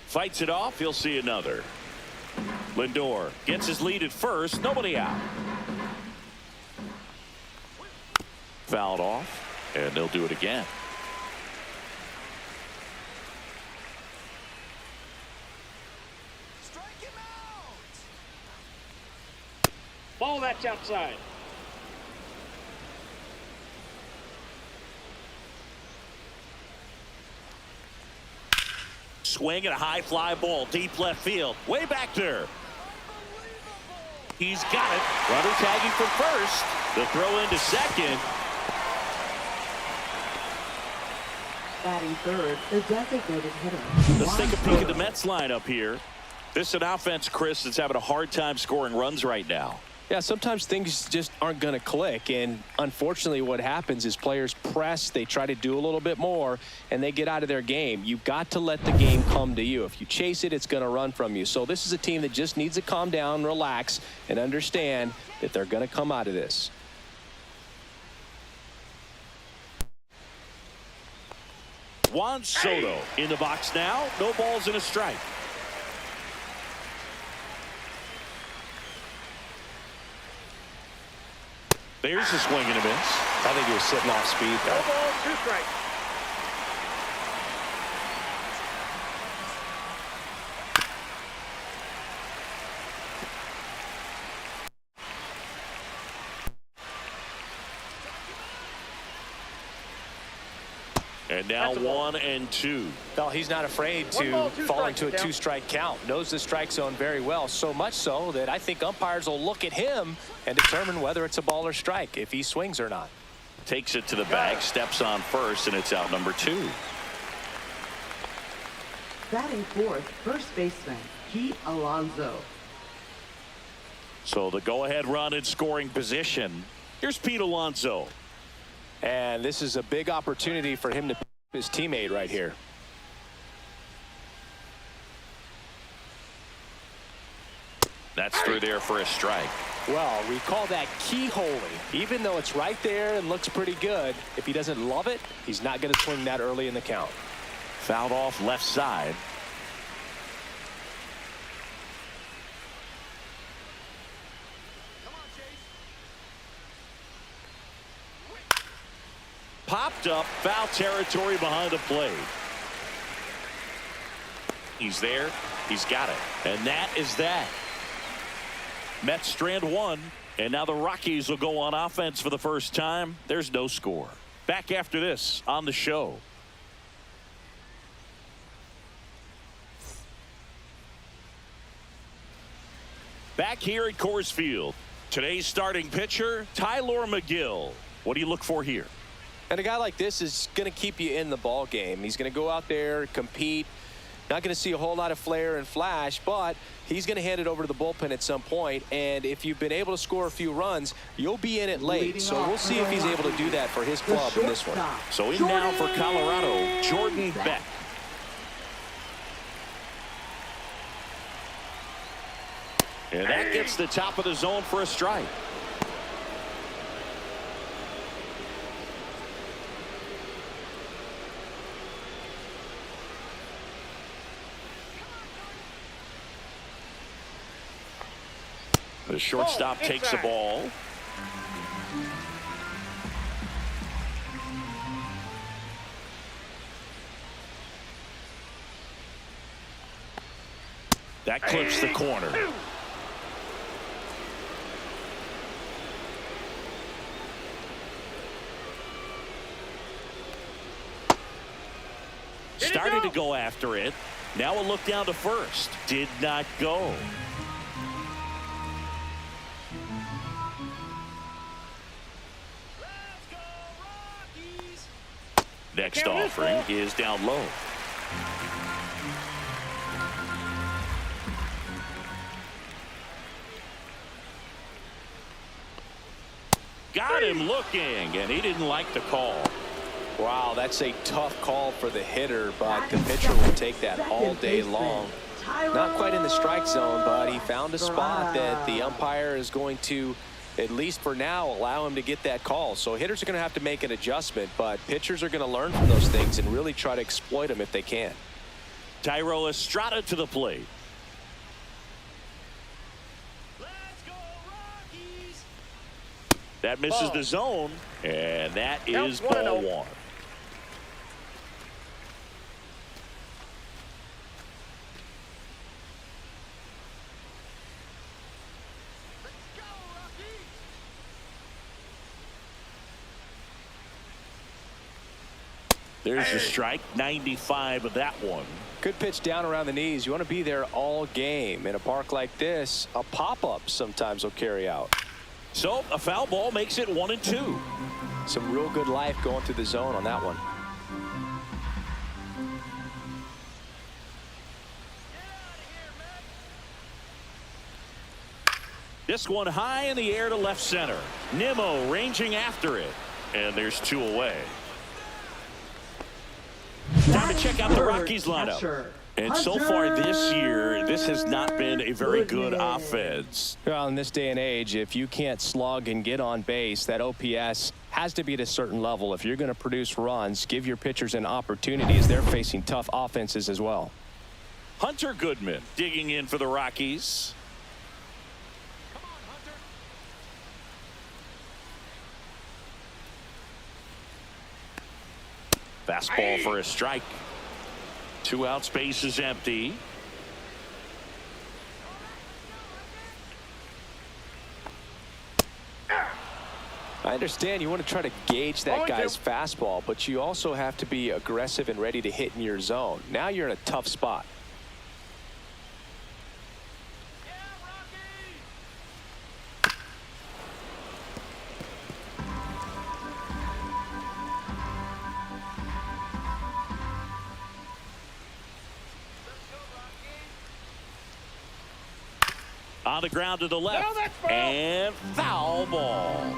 Fights it off. He'll see another. Lindor gets his lead at first. Nobody out. Fouled off, and they'll do it again. Ball, that's outside. Swing and a high fly ball deep left field. Way back there. He's got it. Runner tagging from first. The throw into second. Batting third, the designated hitter. Let's Juan take a peek at Soto. the Mets lineup here. This is an offense, Chris, that's having a hard time scoring runs right now. Yeah, sometimes things just aren't going to click, and unfortunately what happens is players press, they try to do a little bit more, and they get out of their game. You've got to let the game come to you. If you chase it, it's going to run from you. So this is a team that just needs to calm down, relax, and understand that they're going to come out of this. Juan Soto in the box now. No balls and a strike. There's a swing and a miss. I think he was sitting off speed No there. balls, 2 strikes. And now That's a ball. 1 and 2. Well, he's not afraid to 1 ball, 2 fall strikes, into a count. 2-strike count. Knows the strike zone very well, so much so that I think umpires will look at him and determine whether it's a ball or strike, if he swings or not. Takes it to the bag, steps on first, and it's out number 2. Batting fourth, first baseman, Pete Alonso. So the go-ahead run in scoring position. Here's Pete Alonso. And this is a big opportunity for him to pick his teammate right here. That's through there for a strike. Well, we call that keyholing. Even though it's right there and looks pretty good, if he doesn't love it, he's not going to swing that early in the count. Fouled off left side. Popped up, foul territory behind the plate. He's there. He's got it. And that is that. Mets strand 1. And now the Rockies will go on offense for the first time. There's no score. Back after this on the show. Back here at Coors Field. Today's starting pitcher, Tyler McGill. What do you look for here? And a guy like this is going to keep you in the ball game. He's going to go out there, compete. Not going to see a whole lot of flair and flash, but he's going to hand it over to the bullpen at some point. And if you've been able to score a few runs, you'll be in it late. So we'll see if he's able to do that for his club in this one. So in now for Colorado, Jordan Beck. And that gets the top of the zone for a strike. The shortstop takes the ball. That clips the corner. Started to go after it. Now a look down to first. Did not go. Let's go, Rockies! Next offering is down low. Got him looking, and he didn't like the call. Wow, that's a tough call for the hitter, but the pitcher will take that all day long. Not quite in the strike zone, but he found a spot that the umpire is going to, at least for now, allow him to get that call. So hitters are going to have to make an adjustment, but pitchers are going to learn from those things and really try to exploit them if they can. Tyro Estrada to the plate. Let's go, Rockies! That misses the zone, and that is ball 1. Let's go, Rockies! There's the strike, 95 of that one. Good pitch down around the knees. You want to be there all game. In a park like this, a pop-up sometimes will carry out. So a foul ball makes it 1-2. Some real good life going through the zone on that one. This one high in the air to left center. Nimmo ranging after it. And there's 2 away. Time to check out the Rockies lineup. And so far this year, this has not been a very good offense. Well, in this day and age, if you can't slug and get on base, that OPS has to be at a certain level. If you're going to produce runs, give your pitchers an opportunity as they're facing tough offenses as well. Hunter Goodman digging in for the Rockies. Fastball for a strike. 2 outs, base is empty. I understand you want to try to gauge that guy's fastball, but you also have to be aggressive and ready to hit in your zone. Now you're in a tough spot. On the ground to the left. And foul ball.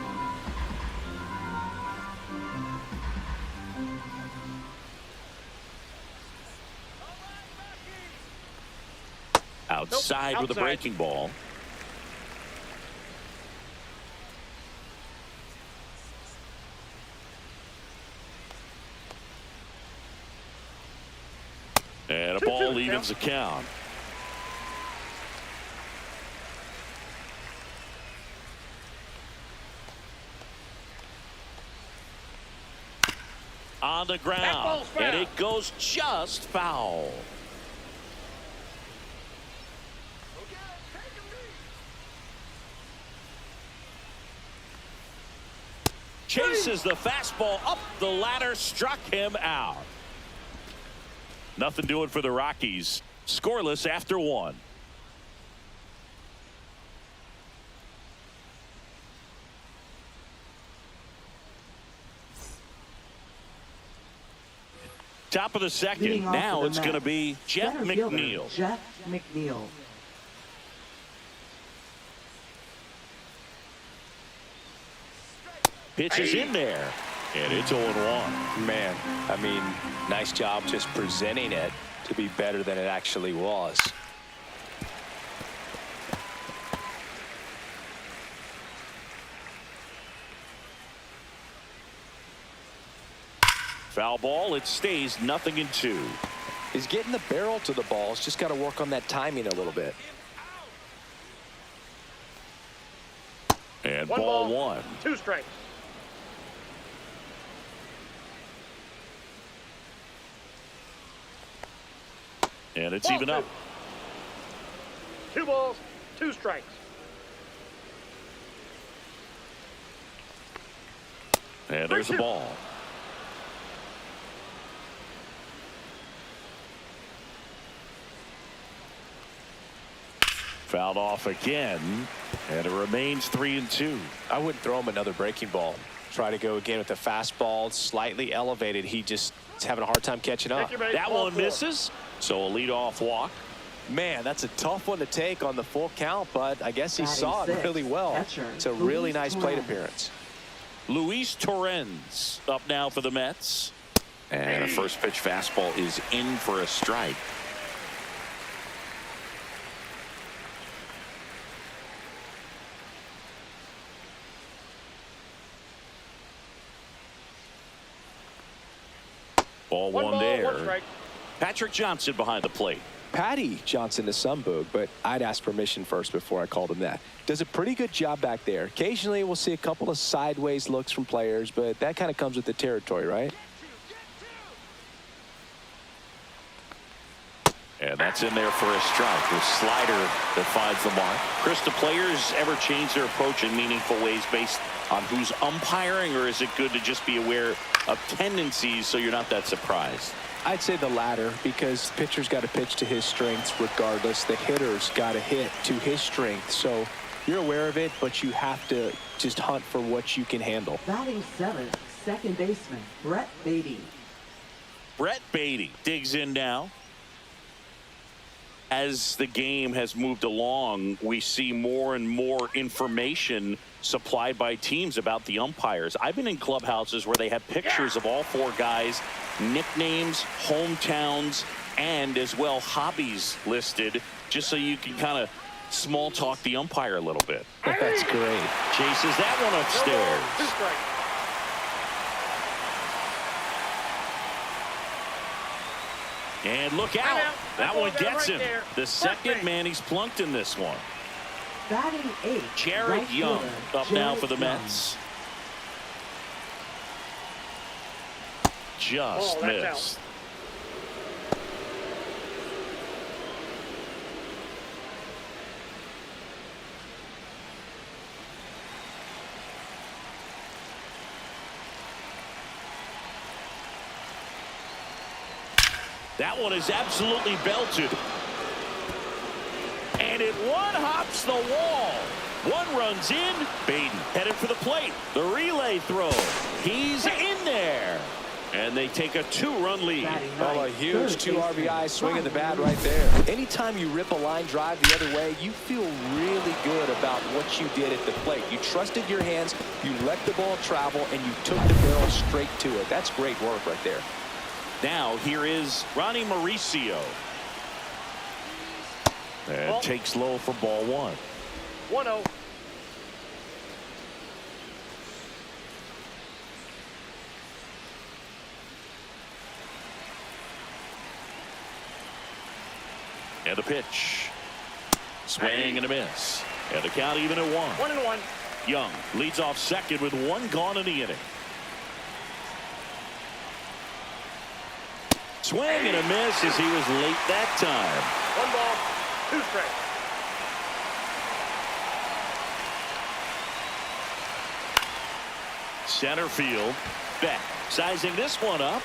Outside with a breaking ball. And a ball evens the count. On the ground, and it goes just foul. Chases the fastball up the ladder, struck him out. Nothing doing for the Rockies. Scoreless after 1. Top of the second. Now it's going to be Jeff McNeil. Jeff McNeil. Pitch is in there. And it's 0-1. Man, I mean, nice job just presenting it to be better than it actually was. Foul ball. It stays 0-2. He's getting the barrel to the ball. He's just got to work on that timing a little bit. And ball 1. 2 strikes. And it's even up. 2 balls, 2 strikes. And there's the ball. Fouled off again, and it remains 3-2. I wouldn't throw him another breaking ball. Try to go again with the fastball, slightly elevated. He just is having a hard time catching up. That one misses, so a leadoff walk. Man, that's a tough one to take on the full count, but I guess he saw it really well. It's a really nice plate appearance. Luis Torrens up now for the Mets. And a first pitch fastball is in for a strike. Ball one there. 1 strike. Patrick Johnson behind the plate. Patty Johnson to Sundberg, but I'd ask permission first before I called him that. Does a pretty good job back there. Occasionally we'll see a couple of sideways looks from players, but that kind of comes with the territory, right? And And that's in there for a strike. The slider that finds the mark. Chris, do players ever change their approach in meaningful ways based on who's umpiring, or is it good to just be aware of tendencies so you're not that surprised? I'd say the latter, because the pitcher's got to pitch to his strengths regardless. The hitter's got to hit to his strength. So you're aware of it, but you have to just hunt for what you can handle. Batting seventh, second baseman, Brett Beatty. Brett Beatty digs in now. As the game has moved along, we see more and more information supplied by teams about the umpires. I've been in clubhouses where they have pictures of all four guys, nicknames, hometowns, and as well hobbies listed, just so you can kind of small talk the umpire a little bit. That's great. Chases that one upstairs. Two strikes. And look out. That one gets him. There. The second man he's plunked in this one. Batting eighth, Jared right Young fielder, up now Jared for the Young. Mets. Just that's missed. That one is absolutely belted. And it one-hops the wall. One runs in. Beatty headed for the plate. The relay throw. He's in there. And they take a two-run lead. Batting Oh, a ninth, huge third 2 baseman, RBI swing of the bat Juan right there. Anytime you rip a line drive the other way, you feel really good about what you did at the plate. You trusted your hands, you let the ball travel, and you took the barrel straight to it. That's great work right there. Now here is Ronnie Mauricio. And takes low for ball one. 1-0. And the pitch. Swing and a miss. And the count even at 1. 1-1. Young leads off second with one gone in the inning. Swing and a miss as he was late that time. 1 ball, 2 strikes. Center field. Beck sizing this one up.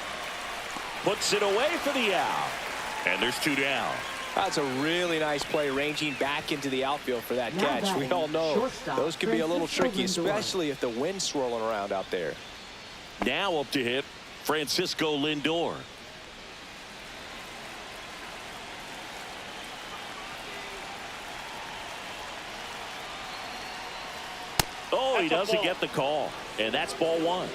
Puts it away for the out. And there's 2 down. That's a really nice play, ranging back into the outfield for that Now catch. We batting, all know shortstop, those can be a little Francisco tricky, Lindor. especially if the wind's swirling around out there. Now up to hit Francisco Lindor. Oh, he That's a doesn't ball. get the call. And that's ball one.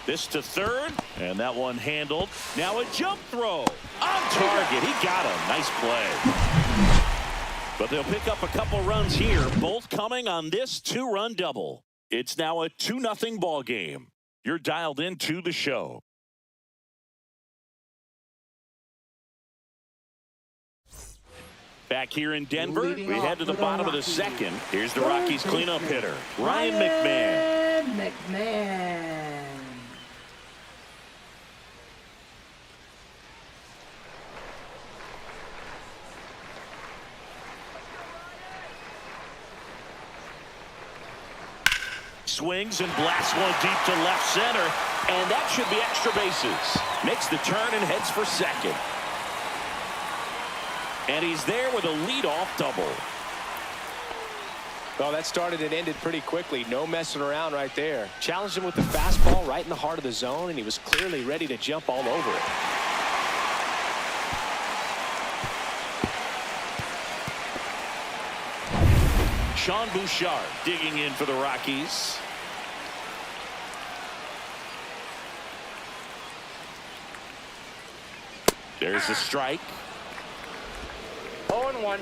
This to third, and that one handled. Now a jump throw on target. He got him. Nice play. But they'll pick up a couple runs here, both coming on this 2-run double. It's now a 2-0 ball game. You're dialed into the show. Back here in Denver, Leading we off head to the for the bottom of the Rockies. second. Here's the Third Rockies cleanup baseman, hitter, Ryan McMahon. Ryan McMahon. Swings and blasts one deep to left center, and that should be extra bases. Makes the turn and heads for second. And he's there with a leadoff double. Well, that started and ended pretty quickly. No messing around right there. Challenged him with the fastball right in the heart of the zone, and he was clearly ready to jump all over it. Sean Bouchard digging in for the Rockies. There's the strike. 0-1.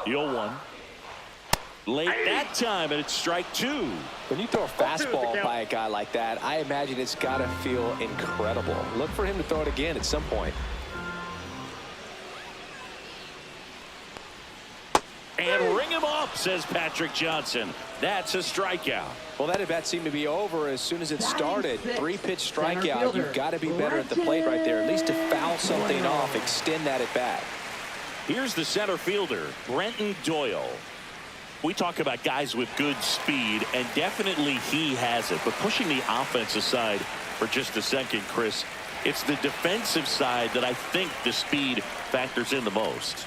The 0-1. Late that time, and it's strike two. When you throw a fastball by a guy like that, I imagine it's got to feel incredible. Look for him to throw it again at some point. And ring him up, says Patrick Johnson. That's a strikeout. Well, that at-bat seemed to be over as soon as it started. 3-pitch strikeout. You've got to be better at the plate right there, at least to foul something off, extend that at-bat. Here's the center fielder, Brenton Doyle. We talk about guys with good speed, and definitely he has it. But pushing the offense aside for just a second, Chris, it's the defensive side that I think the speed factors in the most.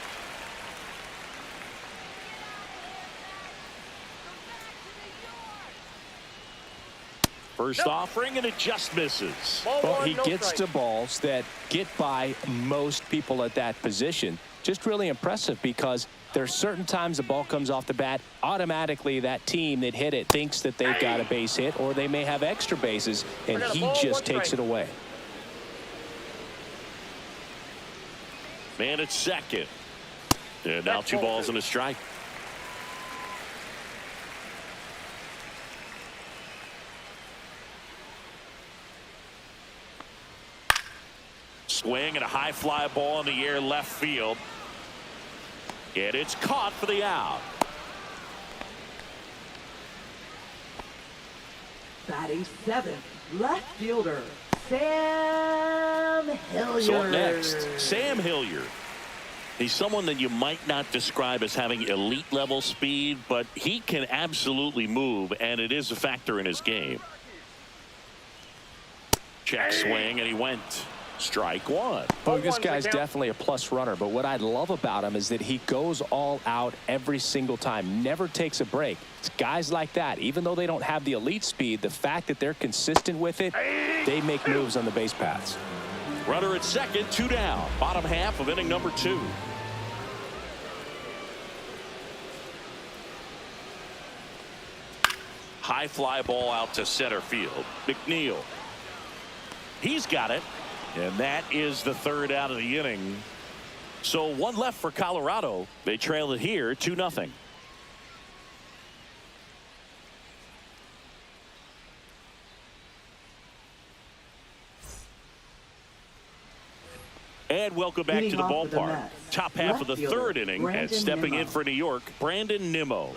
First offering, and it just misses. Well, he gets to balls that get by most people at that position. Just really impressive because there's certain times the ball comes off the bat, automatically that team that hit it thinks that they've got a base hit, or they may have extra bases, and he just takes it away. Man at second. And now 2 balls and a strike. Swing and a high fly ball in the air left field. And it's caught for the out. Batting 7th, left fielder, Sam Hilliard. So up next, Sam Hilliard. He's someone that you might not describe as having elite level speed, but he can absolutely move, and it is a factor in his game. Check swing, and he went. Strike one. Well, this guy's definitely a plus runner, but what I love about him is that he goes all out every single time, never takes a break. It's guys like that, even though they don't have the elite speed, the fact that they're consistent with it, they make moves on the base paths. Runner at second, 2 down. Bottom half of inning number 2. High fly ball out to center field. McNeil. He's got it. And that is the 3rd out of the inning. So 1 left for Colorado. They trail it here 2-0. And welcome back to the ballpark. Top half of the 3rd inning, and stepping in for New York, Brandon Nimmo.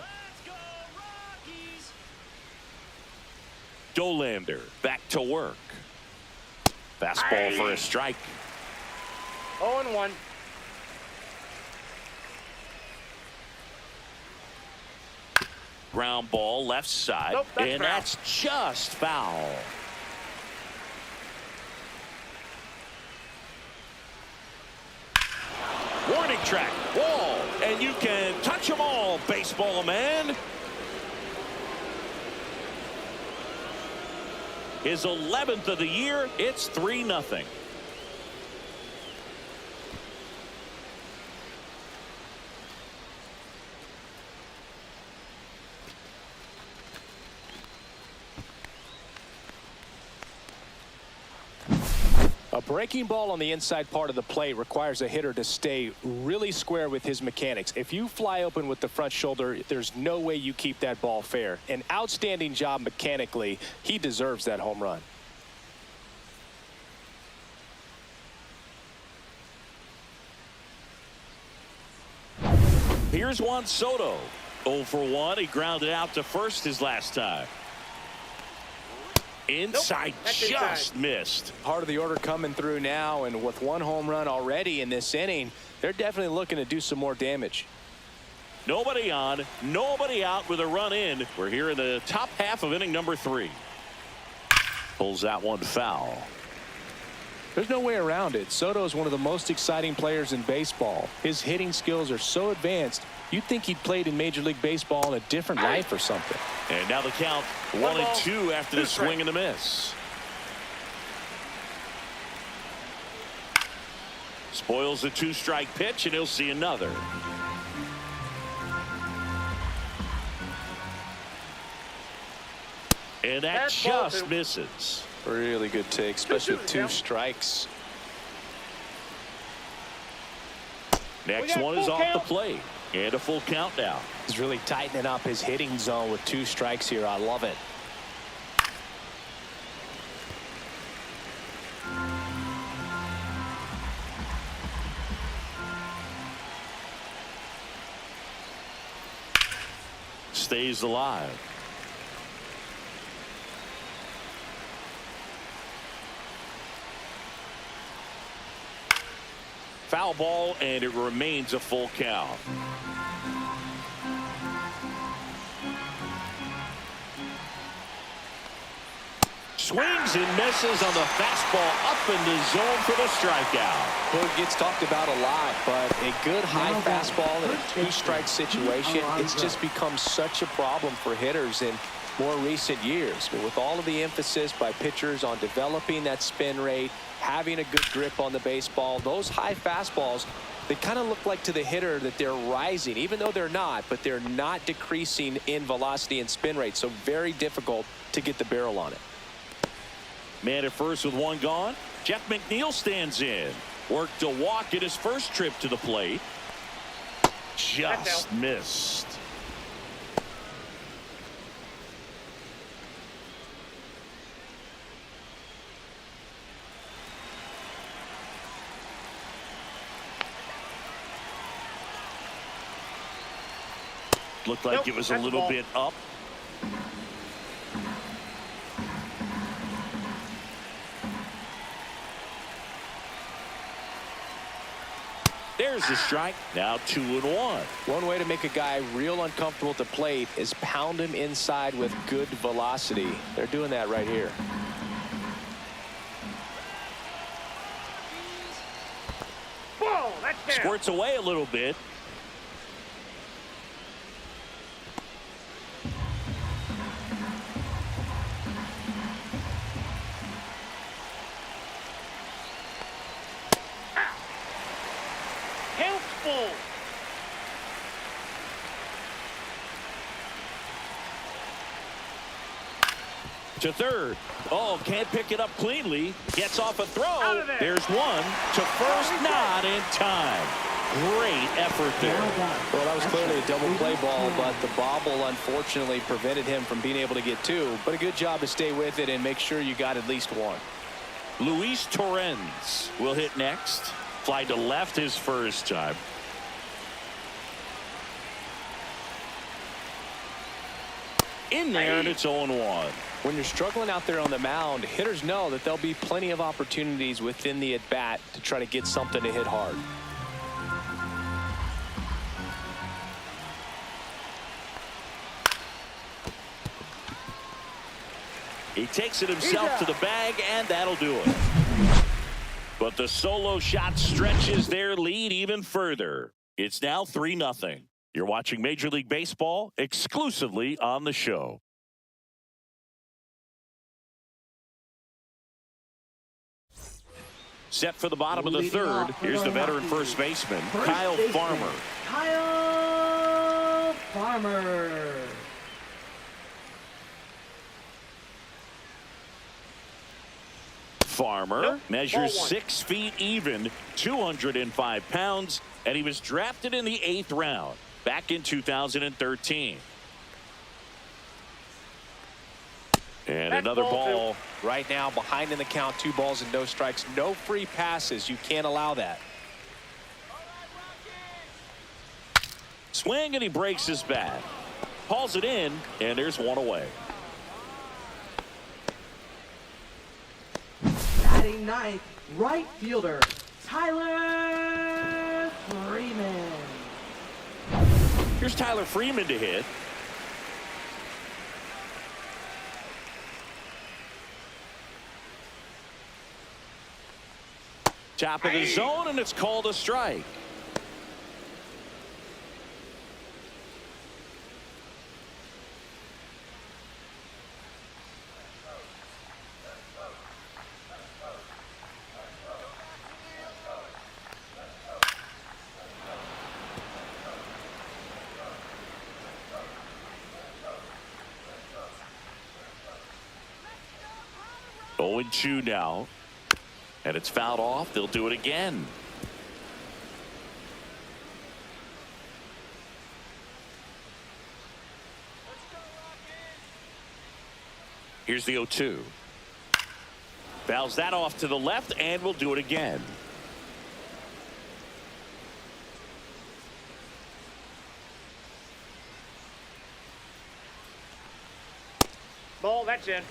Dolander back to work. Fastball for a strike. 0-1. Ground ball left side. Nope, that's and foul. That's just foul. Warning track. Wall. And you can touch them all, baseball man. His 11th of the year. It's 3-0. A breaking ball on the inside part of the plate requires a hitter to stay really square with his mechanics. If you fly open with the front shoulder, there's no way you keep that ball fair. An outstanding job mechanically. He deserves that home run. Here's Juan Soto. 0 for 1. He grounded out to first his last time. Inside, Nope, just missed. Part of the order coming through now, and with 1 home run already in this inning, they're definitely looking to do some more damage. Nobody on, nobody out with a run in. We're here in the top half of inning number 3. Pulls that one foul. There's no way around it. Soto is one of the most exciting players in baseball. His hitting skills are so advanced, you'd think he'd played in Major League Baseball in a different life or something. And now the count 1-2 after the swing and a miss. Spoils the 2-strike pitch, and he'll see another. And that just misses. Really good take, especially with 2 strikes. Next one is off the plate. And a full count now. He's really tightening up his hitting zone with 2 strikes here. I love it. Stays alive. Foul ball, and it remains a full count. Swings and misses on the fastball up in the zone for the strikeout. Well, it gets talked about a lot, but a good high fastball in a 2-strike situation, it's just become such a problem for hitters in more recent years. But with all of the emphasis by pitchers on developing that spin rate, having a good grip on the baseball, those high fastballs, they kind of look like to the hitter that they're rising, even though they're not, but they're not decreasing in velocity and spin rate. So very difficult to get the barrel on it. Man at first with 1 gone. Jeff McNeil stands in. Worked a walk at his first trip to the plate. Just missed. Looked like it was a little bit up. There's the strike. Now 2-1. One way to make a guy real uncomfortable at the plate is pound him inside with good velocity. They're doing that right here. Whoa, that's there. Squirts away a little bit. To third. Oh, can't pick it up cleanly. Gets off a throw. There's one. To first, not in time. Great effort there. Well, that was clearly a double play ball, but the bobble unfortunately prevented him from being able to get 2. But a good job to stay with it and make sure you got at least 1. Luis Torrens will hit next. Fly to left his first time. In there, and it's 0-1. When you're struggling out there on the mound, hitters know that there'll be plenty of opportunities within the at-bat to try to get something to hit hard. He takes it himself to the bag, and that'll do it. But the solo shot stretches their lead even further. It's now 3-0. You're watching Major League Baseball exclusively on the show. Set for the bottom of the third. Here's the veteran first baseman, Kyle Farmer. Kyle Farmer. Farmer measures 6 feet even, 205 pounds, and he was drafted in the 8th round back in 2013. And another ball. Right now, behind in the count, 2 balls and no strikes. No free passes. You can't allow that. Swing, and he breaks his bat. Hauls it in, and there's 1 away. Batting 9th, right fielder, Tyler Freeman. Here's Tyler Freeman to hit. Top of the zone, and it's called a strike. Oh, 0-2 now. And it's fouled off. They'll do it again. Here's the 0-2. Fouls that off to the left, and we'll do it again. Ball, that's in.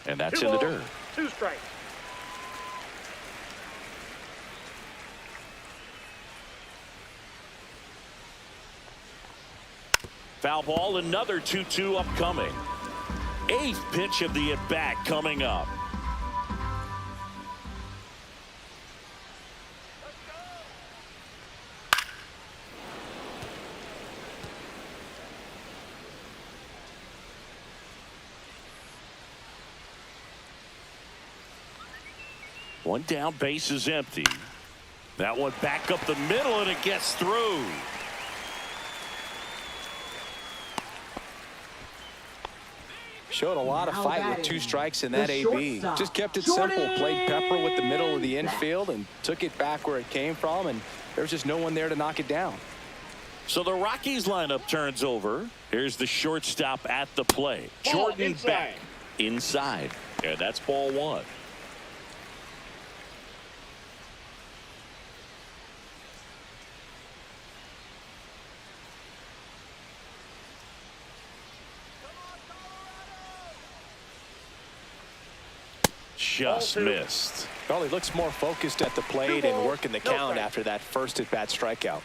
And that's Two in the balls, dirt. 2 strikes. Foul ball, another 2-2 upcoming. 8th pitch of the at-bat coming up. One down, base is empty. That one back up the middle, and it gets through. Showed a lot of Now fight with batting, 2 strikes in the that AB. shortstop, Just kept it Jordan simple. Played Pepper with the middle of the back. infield and took it back where it came from, and there was just no one there to knock it down. So the Rockies lineup turns over. Here's the shortstop at the plate. Ball Jordan inside. Beck inside. And that's ball 1. Just Ball 2. missed. Well, he looks more focused at the plate and working the No count strike. after that first at-bat strikeout.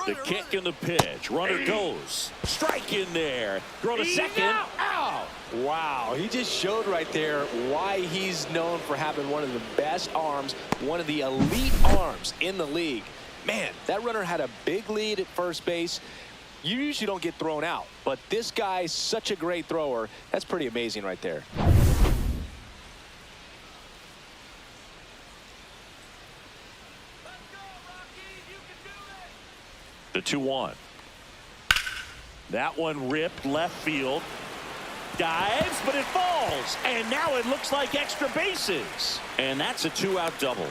The kick and the pitch. Runner goes. Strike in there. Throw to He's second. out. Out. Wow, he just showed right there why he's known for having one of the best arms, one of the elite arms in the league. Man, that runner had a big lead at first base. You usually don't get thrown out, but this guy's such a great thrower. That's pretty amazing right there. The 2-1. That one ripped left field. Dives, but it falls. And now it looks like extra bases. And that's a 2-out double.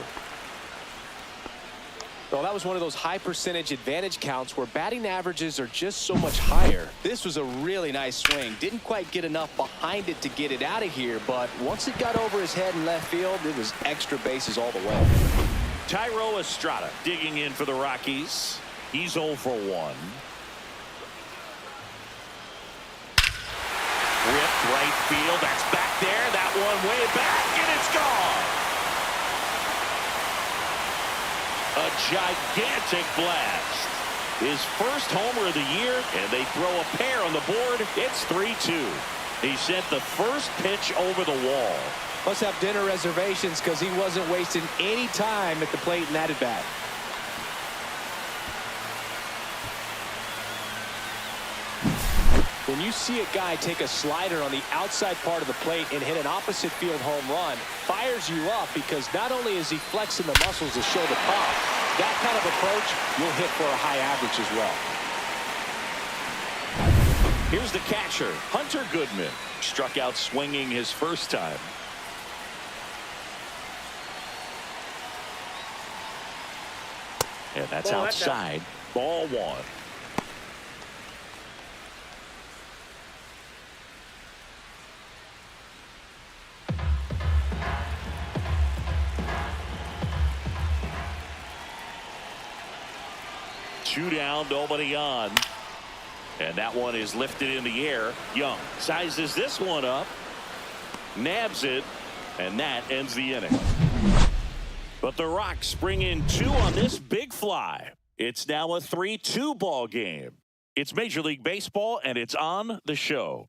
Well, that was one of those high percentage advantage counts where batting averages are just so much higher. This was a really nice swing. Didn't quite get enough behind it to get it out of here, but once it got over his head in left field, it was extra bases all the way. Tyro Estrada digging in for the Rockies. He's 0 for 1. Ripped right field. That's back there. That one way back, and it's gone. A gigantic blast. His first homer of the year, and they throw a pair on the board. It's 3-2. He sent the first pitch over the wall. Must have dinner reservations because he wasn't wasting any time at the plate in that at bat. When you see a guy take a slider on the outside part of the plate and hit an opposite field home run, fires you up because not only is he flexing the muscles to show the pop, that kind of approach will hit for a high average as well. Here's the catcher, Hunter Goodman. Struck out swinging his first time. And that's Ball, that's outside. Ball 1. Two down, nobody on. And that one is lifted in the air. Young sizes this one up, nabs it, and that ends the inning. But the Rocks bring in 2 on this big fly. It's now a 3-2 ball game. It's Major League Baseball, and it's on the show.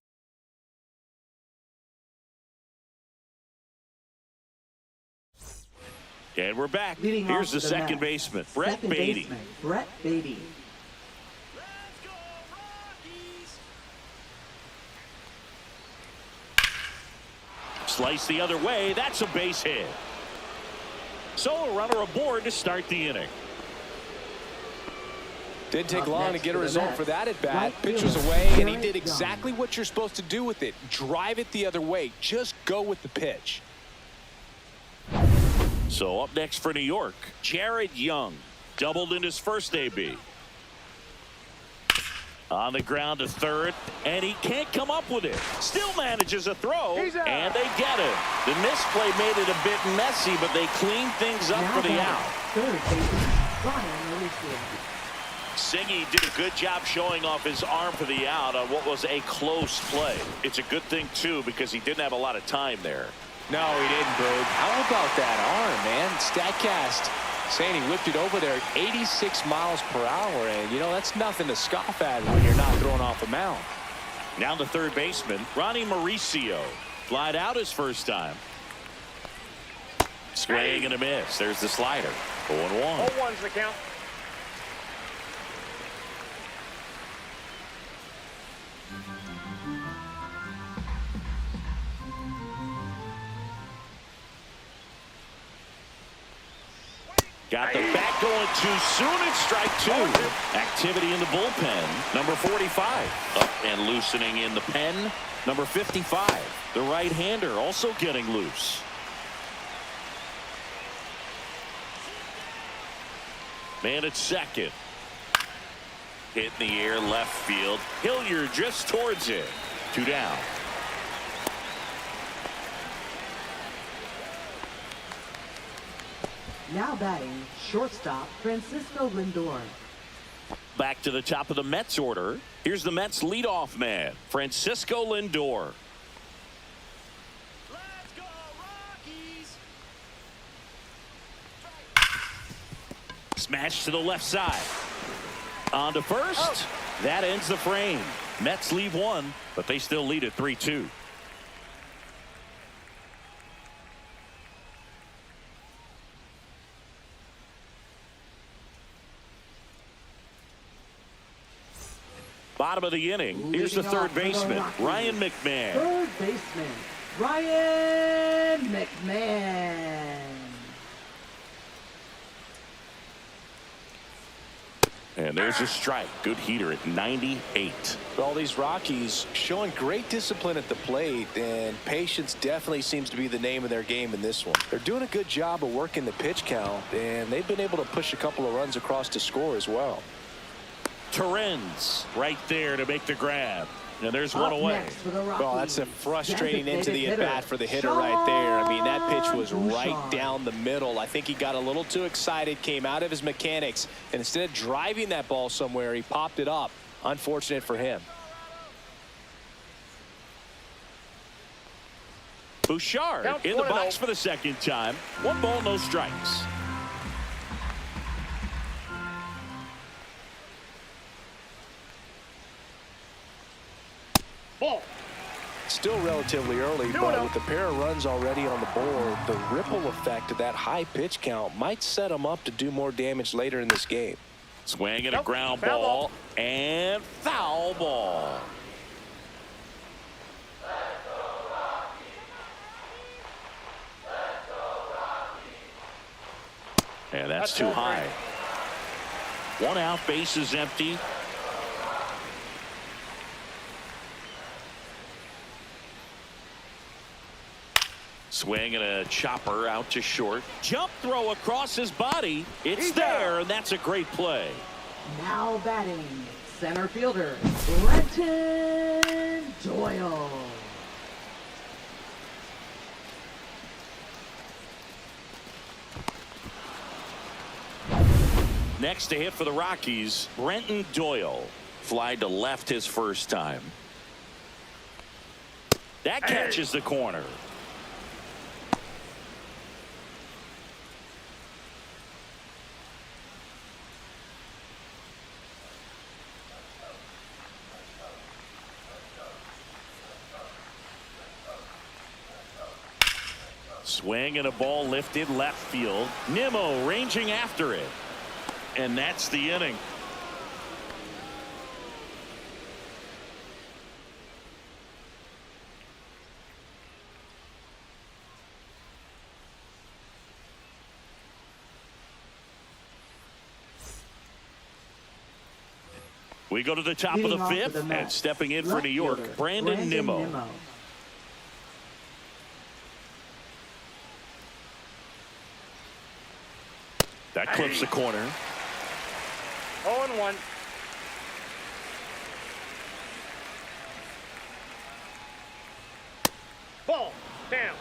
And we're back. Leading Here's off the the second Mets. baseman, Brett Second Beatty. baseman, Brett Beatty. Let's go, Rockies! Slice the other way. That's a base hit. So a runner aboard to start the inning. Didn't take Up long to next get a for the result Mets, for that at bat. right Pitch was fielder, away, and he Jared did Young. exactly what you're supposed to do with it. Drive it the other way. Just go with the pitch. So up next for New York, Jared Young. Doubled in his first AB. On the ground to third, and he can't come up with it. Still manages a throw, and they get it. The misplay made it a bit messy, but they cleaned things up Now for the batting, out. third baseman, Ryan Mauricio. Singy did a good job showing off his arm for the out on what was a close play. It's a good thing, too, because he didn't have a lot of time there. No, he didn't, Boog. How about that arm, man? StatCast saying he whipped it over there at 86 miles per hour, and, you know, that's nothing to scoff at when you're not throwing off a mound. Now the third baseman, Ronnie Mauricio. Flied out his first time. Swing and a miss. There's the slider. 0-1. 0-1's the count. Got the bat going too soon. It's strike two. Activity in the bullpen. Number 45. Up and loosening in the pen. Number 55. The right-hander also getting loose. Man at second. Hit in the air left field. Hilliard just towards it. 2 down. Now batting, shortstop, Francisco Lindor. Back to the top of the Mets order. Here's the Mets leadoff man, Francisco Lindor. Let's go, Rockies! Smash to the left side. On to first. That ends the frame. Mets leave one, but they still lead at 3-2. Bottom of the inning. Here's the Leading third off for the baseman, Rockies. Ryan McMahon. Third baseman, Ryan McMahon. And there's a strike. Good heater at 98. Well, these Rockies showing great discipline at the plate, and patience definitely seems to be the name of their game in this one. They're doing a good job of working the pitch count, and they've been able to push a couple of runs across to score as well. Torrens right there to make the grab. And there's one Up away. next for the Rockies, Oh, that's a frustrating into the designated at-bat hitter, for the hitter right there. I mean, that pitch was Sean right Bouchard. down the middle. I think he got a little too excited, came out of his mechanics, and instead of driving that ball somewhere, he popped it up. Unfortunate for him. Bouchard Count in the 1-0. box for the second time. 1 ball, no strikes. Ball. Still relatively early, but with a pair of runs already on the board, the ripple effect of that high pitch count might set him up to do more damage later in this game. Swing and a Nope, ground foul ball. And foul ball. And that's too high. 1 out, base is empty. Swing and a chopper out to short. Jump throw across his body. It's there, and that's a great play. Now batting, center fielder, Brenton Doyle. Next to hit for the Rockies, Brenton Doyle. Fly to left his first time. That catches the corner. Swing and a ball lifted left field. Nimmo ranging after it. And that's the inning. We go to the top of the Leading off fifth, for the Mets, and stepping in for left New York, fielder, Brandon Nimmo. That clips the corner. 0-1. Ball down.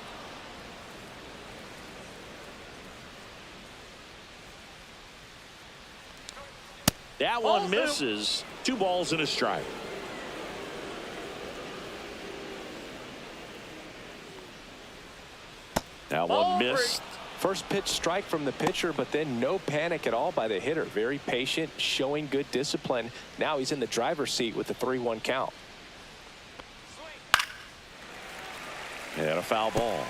That one misses. 2 balls and a strike. That one missed. First pitch strike from the pitcher, but then no panic at all by the hitter. Very patient, showing good discipline. Now he's in the driver's seat with the 3-1 count. And a foul ball.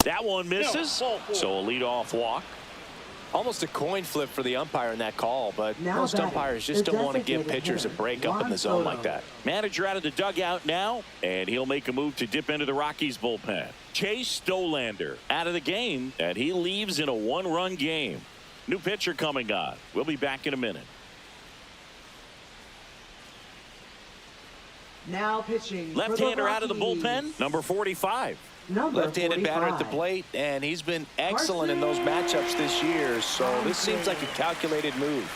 That one misses. So a leadoff walk. Almost a coin flip for the umpire in that call, but Now most batting, umpires just the don't want to give designated pitchers a hitter, break up in Juan the zone Soto. like that. Manager out of the dugout now, and he'll make a move to dip into the Rockies bullpen. Chase Stolander out of the game, and he leaves in a 1-run game. New pitcher coming on. We'll be back in a minute. Now pitching. Left-hander out of the bullpen, number 45. Left-handed batter at the plate, and he's been excellent in those matchups this year, so this seems like a calculated move.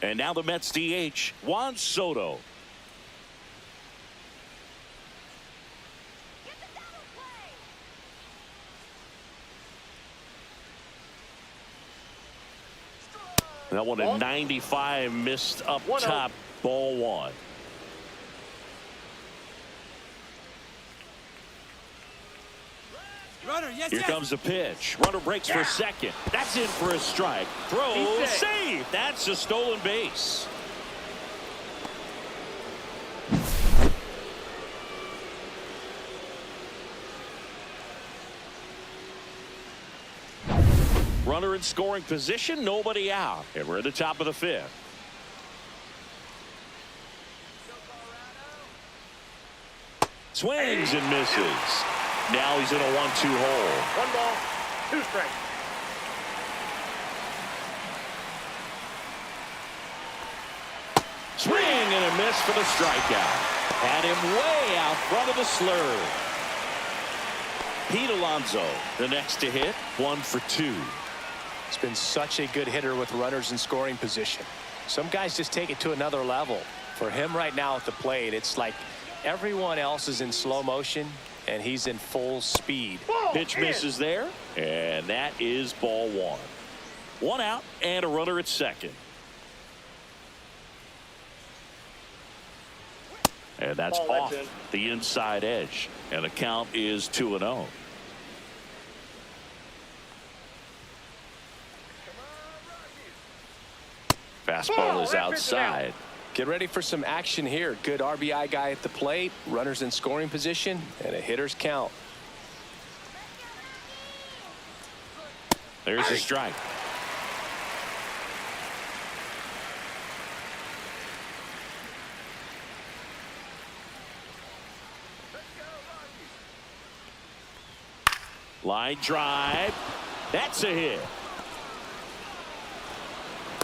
And now the Mets DH, Juan Soto. That one at 95, missed up top, ball 1. Runner, yes, Here comes the pitch. Runner breaks for second. That's in for a strike. Throw, save. That's a stolen base. Runner in scoring position, nobody out. And we're at the top of the fifth. Swings and misses. Now he's in a 1-2 hole. 1 ball, 2 strikes. Swing and a miss for the strikeout. Had him way out front of the slur. Pete Alonso, the next to hit, 1 for 2. He's been such a good hitter with runners in scoring position. Some guys just take it to another level. For him right now at the plate, it's like everyone else is in slow motion, and he's in full speed. Pitch misses there, and that is ball 1. 1 out and a runner at second. And that's off the inside edge, and the count is 2-0. Fastball is outside. Get ready for some action here. Good RBI guy at the plate, runners in scoring position, and a hitter's count. There's a strike. Line drive. That's a hit.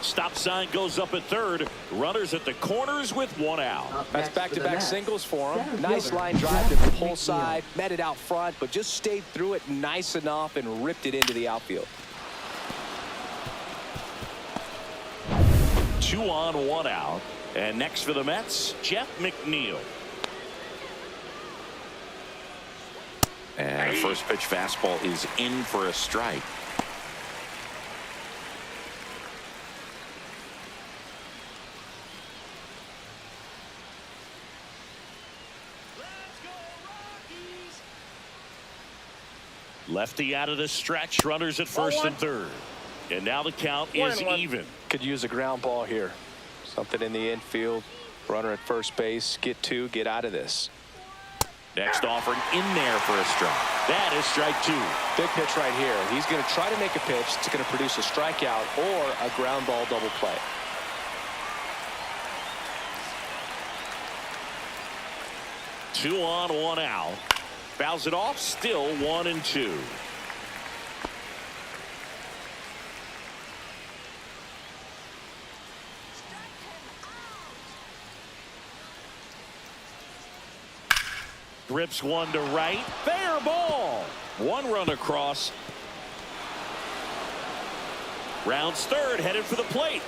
Stop sign goes up at third. Runners at the corners with 1 out. That's back-to-back singles for him. Center Nice fielder, line drive to Jeff the pull McNeil. side, met it out front, but just stayed through it nice enough and ripped it into the outfield. 2 on, 1 out. And next for the Mets, Jeff McNeil. And first pitch fastball is in for a strike. Let's go, Rockies! Lefty out of the stretch. Runners at first and third. And now the count is even. Could use a ground ball here. Something in the infield. Runner at first base. Get 2. Get out of this. Next offering in there for a strike. That is strike 2. Big pitch right here. He's going to try to make a pitch that's going to produce a strikeout or a ground ball double play. 2 on, 1 out. Fouls it off, still 1-2. Rips one to right. Fair ball. 1 run across. Rounds third, headed for the plate.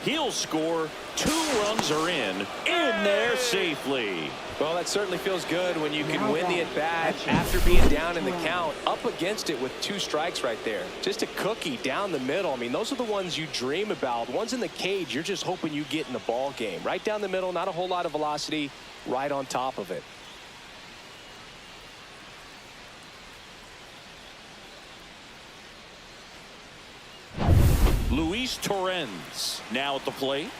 He'll score. 2 runs are in there safely. Well, that certainly feels good when you can win the at-bat after being down in the count, up against it with 2 strikes right there. Just a cookie down the middle. I mean, those are the ones you dream about. Ones in the cage, you're just hoping you get in the ball game. Right down the middle, not a whole lot of velocity, right on top of it. Luis Torrens now at the plate.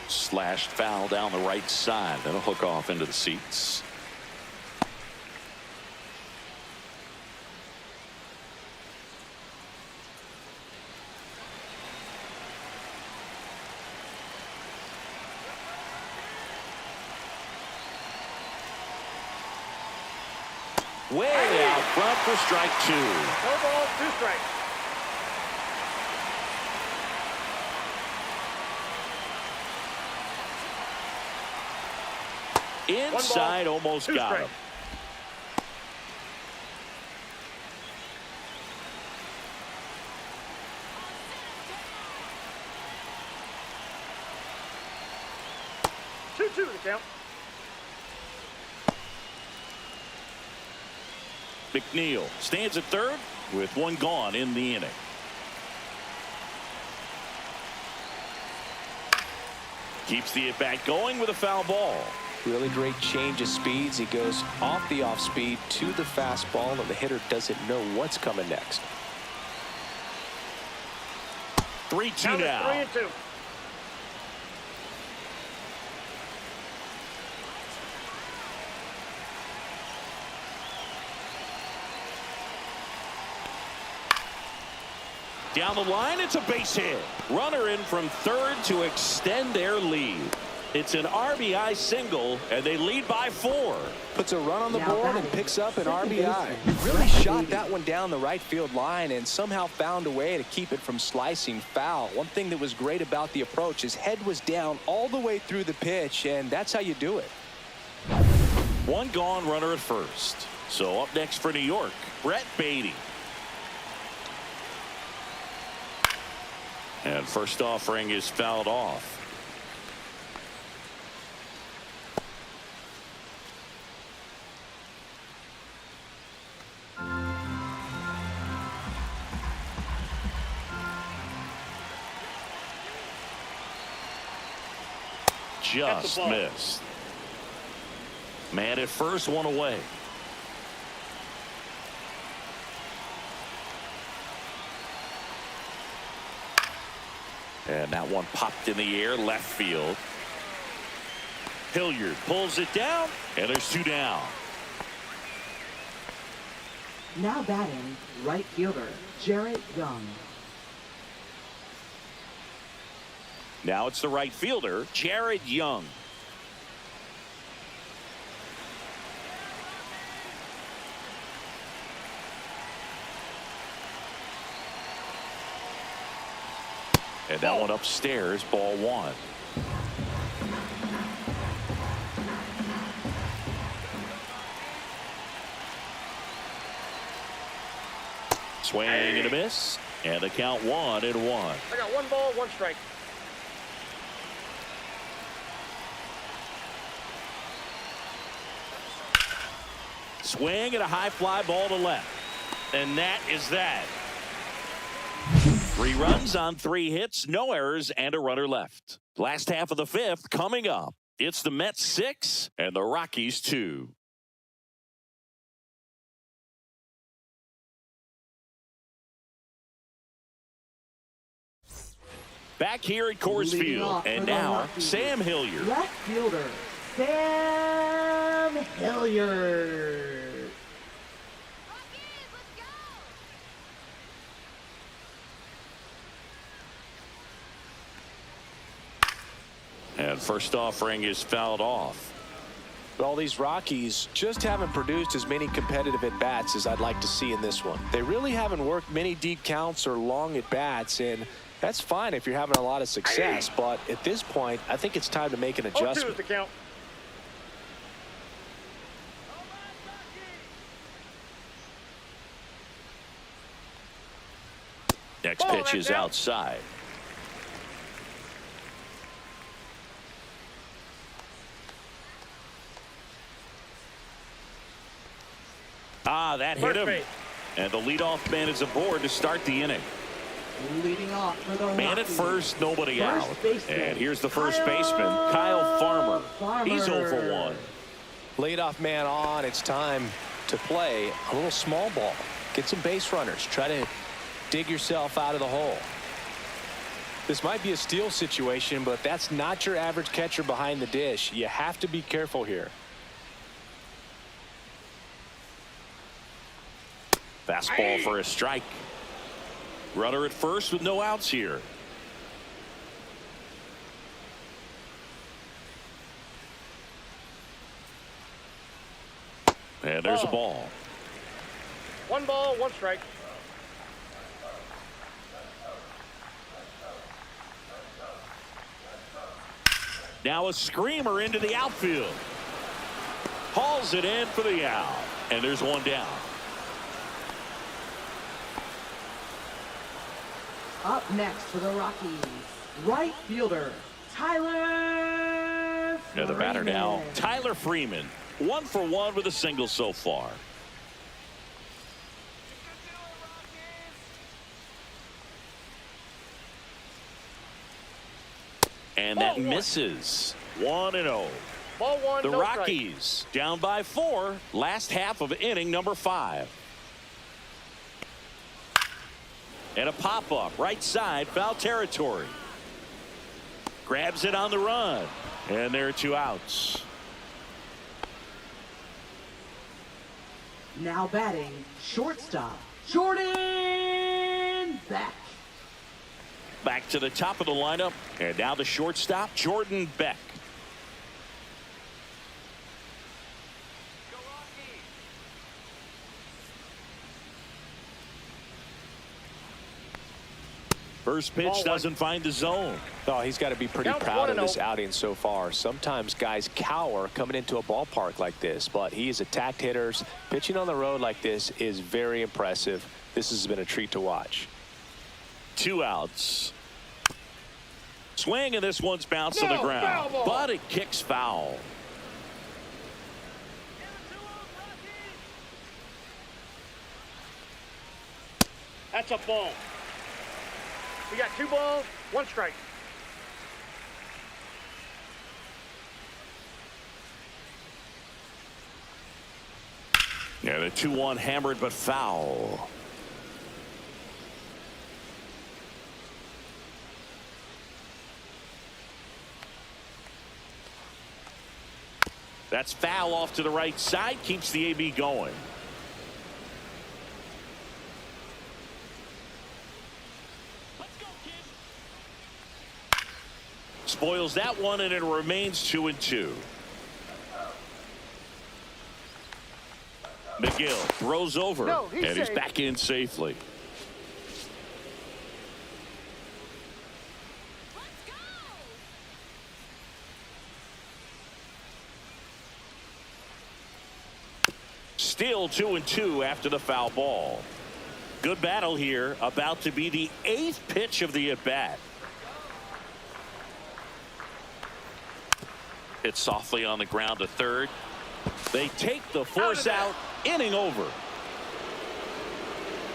Slashed foul down the right side. That'll hook off into the seats. Way out front for strike 2. No ball, 2 strikes. Inside, almost got him. Two the count. McNeil stands at third with 1 gone in the inning. Keeps the at-bat going with a foul ball. Really great change of speeds. He goes off the off speed to the fastball, and the hitter doesn't know what's coming next. 3-2 now. 3-2. Down the line, it's a base hit. Runner in from third to extend their lead. It's an RBI single, and they lead by 4. Puts a run on the board and picks up an RBI. Really Right shot field. that one down the right field line and somehow found a way to keep it from slicing foul. One thing that was great about the approach, his head was down all the way through the pitch, and that's how you do it. 1 gone, runner at first. So up next for New York, Brett Beatty. And first offering is fouled off. Just missed. Man at first, 1 away. And that one popped in the air, left field. Hilliard pulls it down, and there's 2 down. Now batting, right fielder, Jarrett Young. Now it's the right fielder, Jared Young. And that one upstairs, ball 1. Swing and a miss, and the count 1-1. I got 1 ball, 1 strike. Swing and a high fly ball to left. And that is that. 3 runs on 3 hits, no errors, and a runner left. Last half of the 5th coming up. It's the Mets 6 and the Rockies 2. Back here at Coors Leading Field, off and for the now Rockies, Sam Hilliard. Left fielder, Sam Hilliard. And first offering is fouled off. Well, these Rockies just haven't produced as many competitive at-bats as I'd like to see in this one. They really haven't worked many deep counts or long at-bats, and that's fine if you're having a lot of success. But at this point, I think it's time to make an 0-2 adjustment. is the count. Next pitch is outside. That hit him. And the leadoff man is aboard to start the inning. Leading off for the Man at Rockies. first, nobody First out. baseman, And here's the first baseman, Kyle Farmer. He's 0 for 1. Leadoff man on. It's time to play a little small ball. Get some base runners. Try to dig yourself out of the hole. This might be a steal situation, but that's not your average catcher behind the dish. You have to be careful here. Fastball for a strike. Runner at first with no outs here. And there's a ball. 1 ball, 1 strike. Now a screamer into the outfield. Hauls it in for the out. And there's 1 down. Up next for the Rockies, right fielder, Tyler And the batter now, Freeman. Tyler Freeman. 1 for 1 with a single so far. And that misses. 1-0. Ball 1, The no strike. Rockies down by 4. Last half of inning number 5. And a pop-up right side, foul territory. Grabs it on the run. And there are 2 outs. Now batting, shortstop, Jordan Beck. Back to the top of the lineup. And now the shortstop, Jordan Beck. First pitch doesn't find the zone. Oh, he's got to be pretty Count proud of 1-0. this outing so far. Sometimes guys cower coming into a ballpark like this, but he has attacked hitters. Pitching on the road like this is very impressive. This has been a treat to watch. 2 outs. Swing, and this one's bounced to the No, ground. foul ball. But it kicks foul. That's a ball. We got 2 balls, 1 strike. Yeah, the 2-1 hammered but foul. That's foul off to the right side, keeps the AB going. Spoils that one, and it remains 2-2. McGill throws over, No, he's and he's safe. back in safely. Still 2-2 after the foul ball. Good battle here, about to be the 8th pitch of the at-bat. Hit softly on the ground to third. They take the force out. Inning over.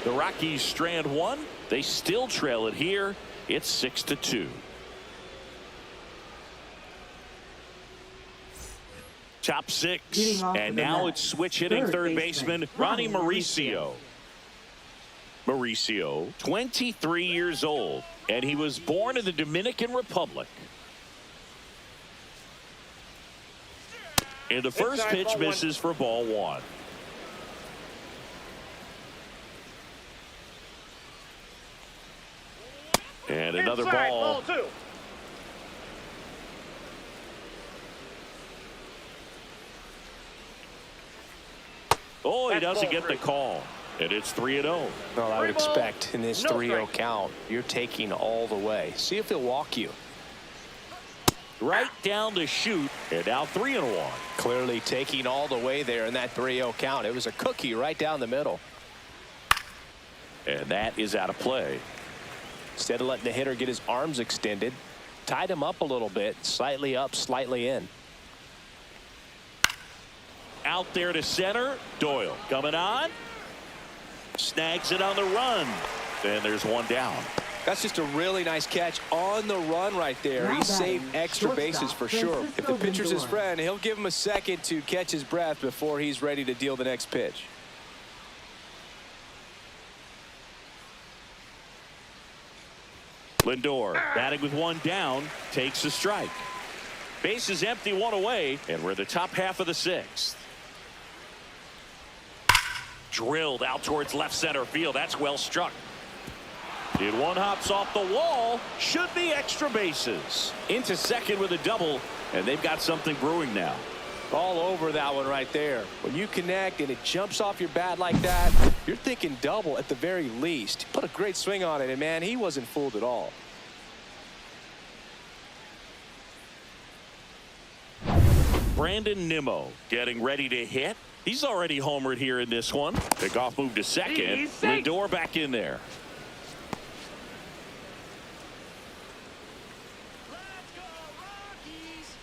The Rockies strand 1. They still trail it here. It's 6-2. Top 6. Leading off And for the now Mets, it's switch hitting third baseman Ronnie Ronnie Mauricio. Mauricio, 23 years old, and he was born in the Dominican Republic. And the first Inside, pitch ball 1. misses for ball 1. And another Inside, ball. ball 2. Oh, he That's doesn't ball get the three. call. And it's 3-0. Well, I would 3 ball, expect in this no 3-0 strike. count, you're taking all the way. See if he'll walk you. Right down to shoot. And now 3-1. Clearly taking all the way there in that 3-0 count. It was a cookie right down the middle. And that is out of play. Instead of letting the hitter get his arms extended, tied him up a little bit, slightly up, slightly in. Out there to center. Doyle coming on. Snags it on the run. And there's one down. That's just a really nice catch on the run right there. Now He saved batting, extra shortstop, bases for sure. If the Francisco pitcher's his Lindor. friend, he'll give him a second to catch his breath before he's ready to deal the next pitch. Lindor batting with one down, takes a strike. Bases empty, one away, and we're the top half of the sixth. Drilled out towards left center field. That's well struck. And one hops off the wall. Should be extra bases. Into second with a double, and they've got something brewing now. All over that one right there. When you connect and it jumps off your bat like that, you're thinking double at the very least. Put a great swing on it, and man, he wasn't fooled at all. Brandon Nimmo getting ready to hit. He's already homered here in this one. Pickoff move to second. Easy. Lindor back in there. Let's go, Rockies.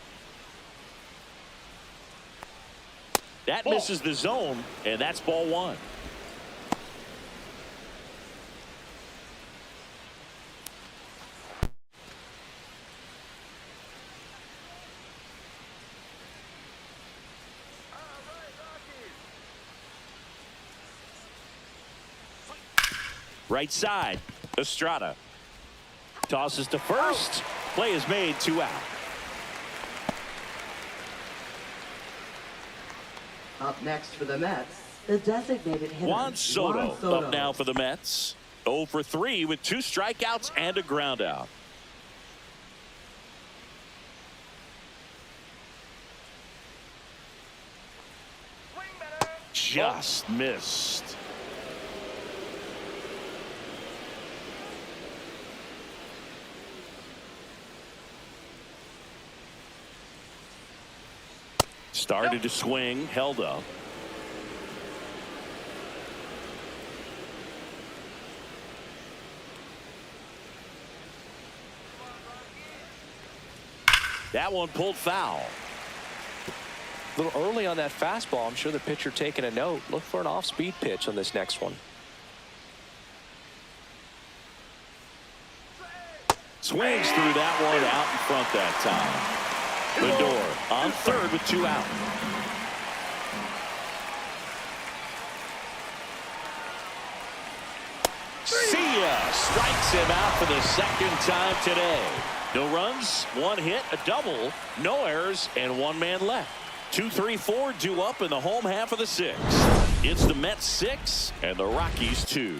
That misses the zone, and that's ball one. Right side, Estrada. Tosses to first. Play is made, 2 out. Up next for the Mets, the designated hitter, Juan Soto up now for the Mets. 0 for 3 with 2 strikeouts and a ground out. Just missed. Started to swing, held up. That one pulled foul. A little early on that fastball. I'm sure the pitcher taking a note. Look for an off-speed pitch on this next one. Swings through that one out in front that time. Lindor on third with 2 out. See ya. Strikes him out for the second time today. No runs, 1 hit, a double, no errors, and 1 man left. 2, 3, 4 due up in the home half of the 6th. It's the Mets 6 and the Rockies 2.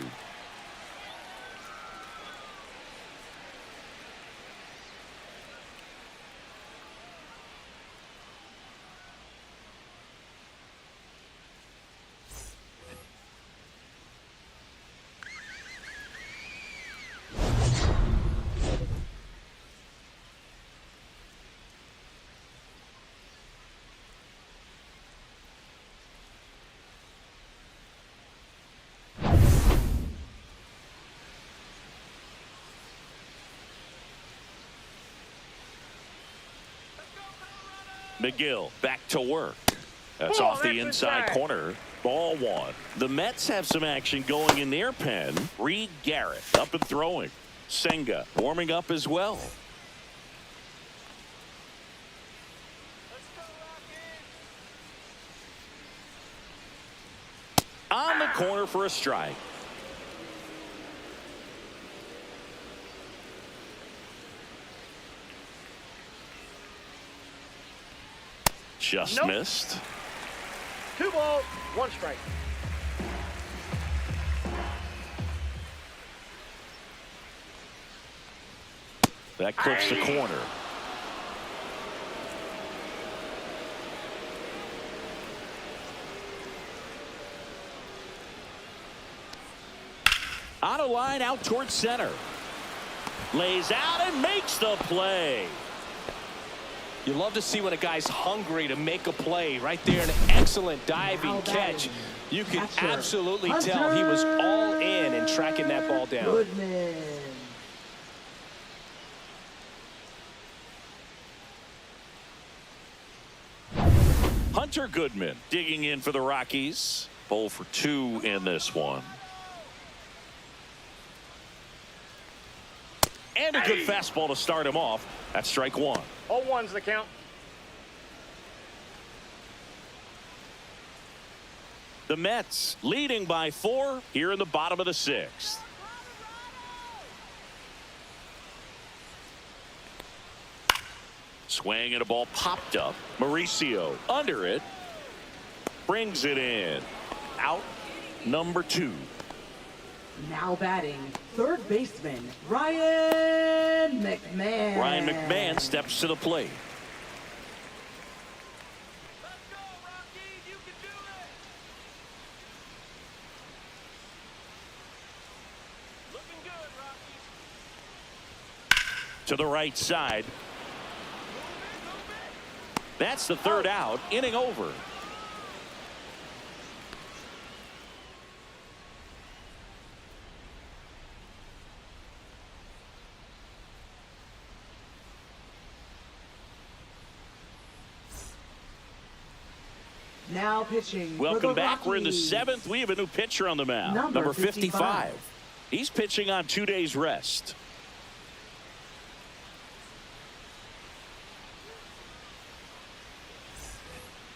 McGill back to work. That's off the inside corner. Ball 1. The Mets have some action going in their pen. Reed Garrett up and throwing. Senga warming up as well. On the corner for a strike. Just missed. 2 balls, 1 strike. That clips the corner. On a line out towards center. Lays out and makes the play. You love to see when a guy's hungry to make a play. Right there, an excellent diving catch. You can absolutely tell he was all in tracking that ball down. Goodman. Hunter Goodman digging in for the Rockies. 0 for 2 in this one. And a good fastball to start him off. That's strike one. 0-1's the count. The Mets leading by 4 here in the bottom of the 6th. Swing and a ball popped up. Mauricio under it. Brings it in. Out number 2. Now batting, third baseman, Ryan McMahon. Ryan McMahon steps to the plate. Let's go, Rockies. You can do it. Looking good, Rockies. To the right side. That's the third out. Inning over. Now pitching. Welcome back. We're in the 7th. We have a new pitcher on the mound. Number 55. He's pitching on 2 days rest.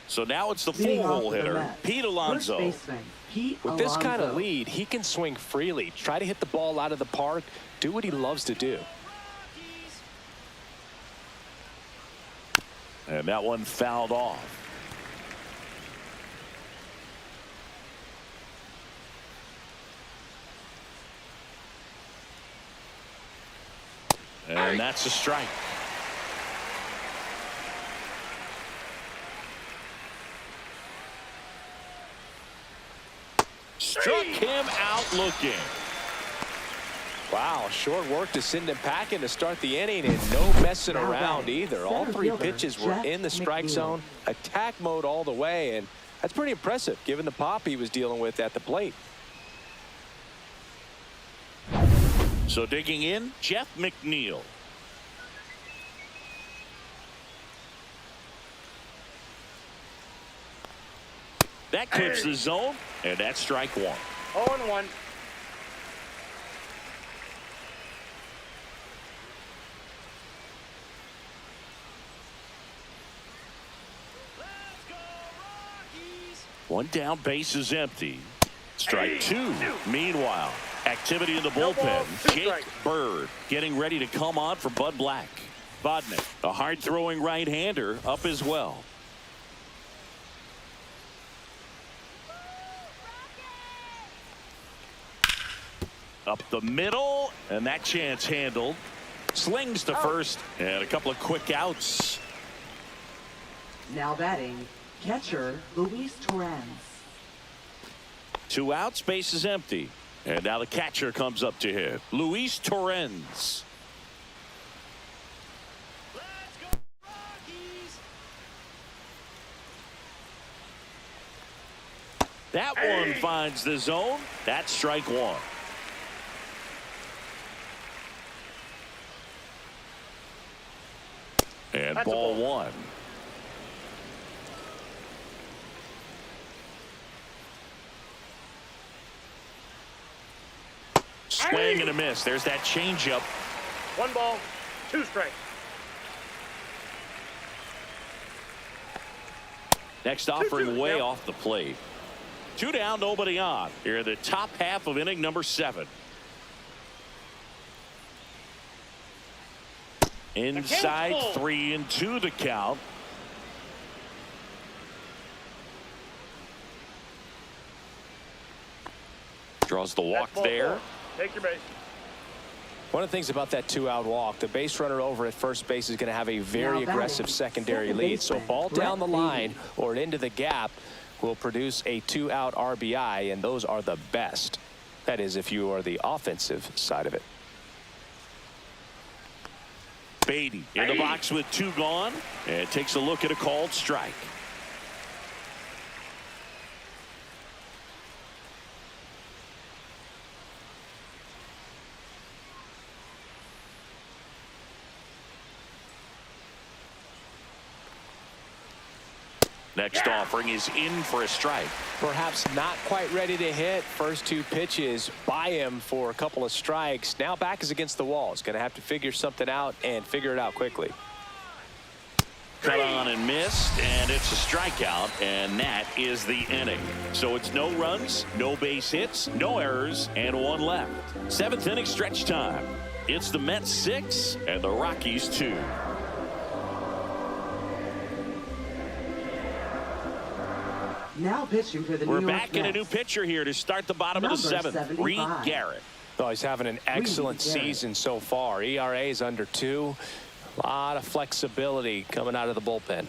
So now it's the full-hole hitter, Pete Alonso. With this kind of lead, he can swing freely, try to hit the ball out of the park, do what he loves to do. And that one fouled off. And that's a strike. Struck him out looking. Wow, short work to send him packing to start the inning, and no messing around either. All 3 pitches were in the strike zone, attack mode all the way, and that's pretty impressive given the pop he was dealing with at the plate. So digging in, Jeff McNeil. That clips the zone, and that's strike one. 0-1. Let's go, Rockies. One down, base is empty. Strike 2. Meanwhile, activity in the bullpen. Jake Bird getting ready to come on for Bud Black. Vodnik, a hard-throwing right-hander, up as well. Up the middle, and that chance handled. Slings to first, and a couple of quick outs. Now batting, catcher Luis Torrens. 2 outs, base is empty. And now the catcher comes up to hit. Luis Torrens. Let's go, Rockies. That one finds the zone. That's strike 1. And That's ball a ball. 1. Swing and a miss. There's that changeup. 1 ball, 2 strikes. Next offering way off the plate. 2 down, nobody on. Here in the top half of inning number 7. Inside 3-2 the count. Draws the walk there. Take your base. One of the things about that 2-out walk, the base runner over at first base is going to have a very aggressive secondary lead. So ball down the line or into the gap will produce a 2-out RBI, and those are the best. That is, if you are the offensive side of it. Beatty in the box with 2 gone, and takes a look at a called strike. Next offering is in for a strike. Perhaps not quite ready to hit. First 2 pitches by him for a couple of strikes. Now back is against the wall. He's going to have to figure something out and figure it out quickly. Cut on and missed, and it's a strikeout, and that is the inning. So it's no runs, no base hits, no errors, and 1 left. 7th inning stretch time. It's the Mets 6 and the Rockies 2. Now pitching for the New We're York back in a new Mets. pitcher here to start the bottom of the 7th. 75. Reed Garrett. Oh, he's having an excellent season so far. ERA is under 2. A lot of flexibility coming out of the bullpen.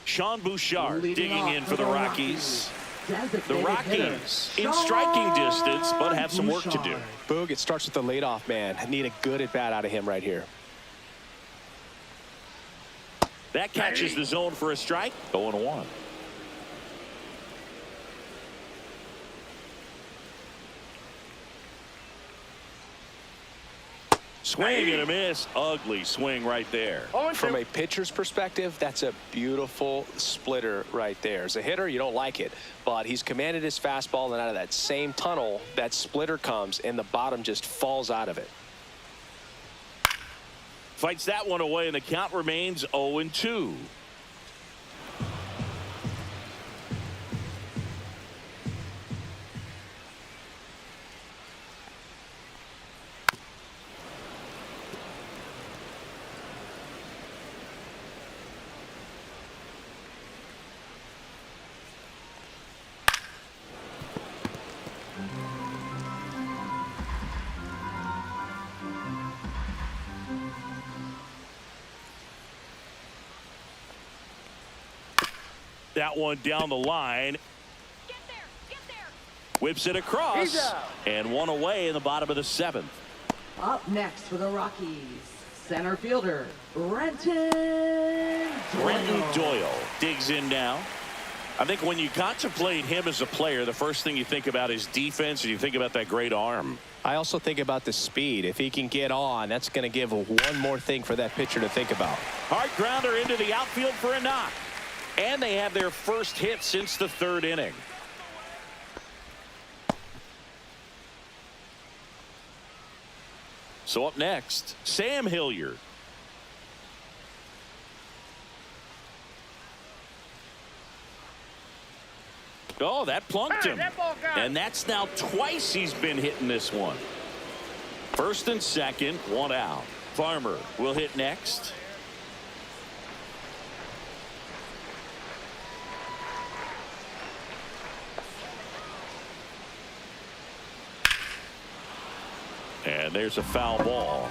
Sean Bouchard Leading digging off in for the Rockies. Designated The Rockies in striking distance, but have some work to do. Boog, it starts with the leadoff man. I need a good at-bat out of him right here. That catches the zone for a strike. 0-1. Swing and a miss. Ugly swing right there. From a pitcher's perspective, that's a beautiful splitter right there. As a hitter, you don't like it, but he's commanded his fastball, and out of that same tunnel, that splitter comes, and the bottom just falls out of it. Fights that one away, and the count remains 0-2. That one down the line. Get there! Get there! Whips it across. And 1 away in the bottom of the 7th. Up next for the Rockies, center fielder, Brenton Doyle digs in now. I think when you contemplate him as a player, the first thing you think about is defense, and you think about that great arm. I also think about the speed. If he can get on, that's going to give one more thing for that pitcher to think about. Hard grounder into the outfield for a knock. And they have their first hit since the 3rd inning. So up next, Sam Hilliard. Oh, that plunked him. And that's now twice he's been hitting this one. 1st and 2nd, 1 out. Farmer will hit next. And there's a foul ball.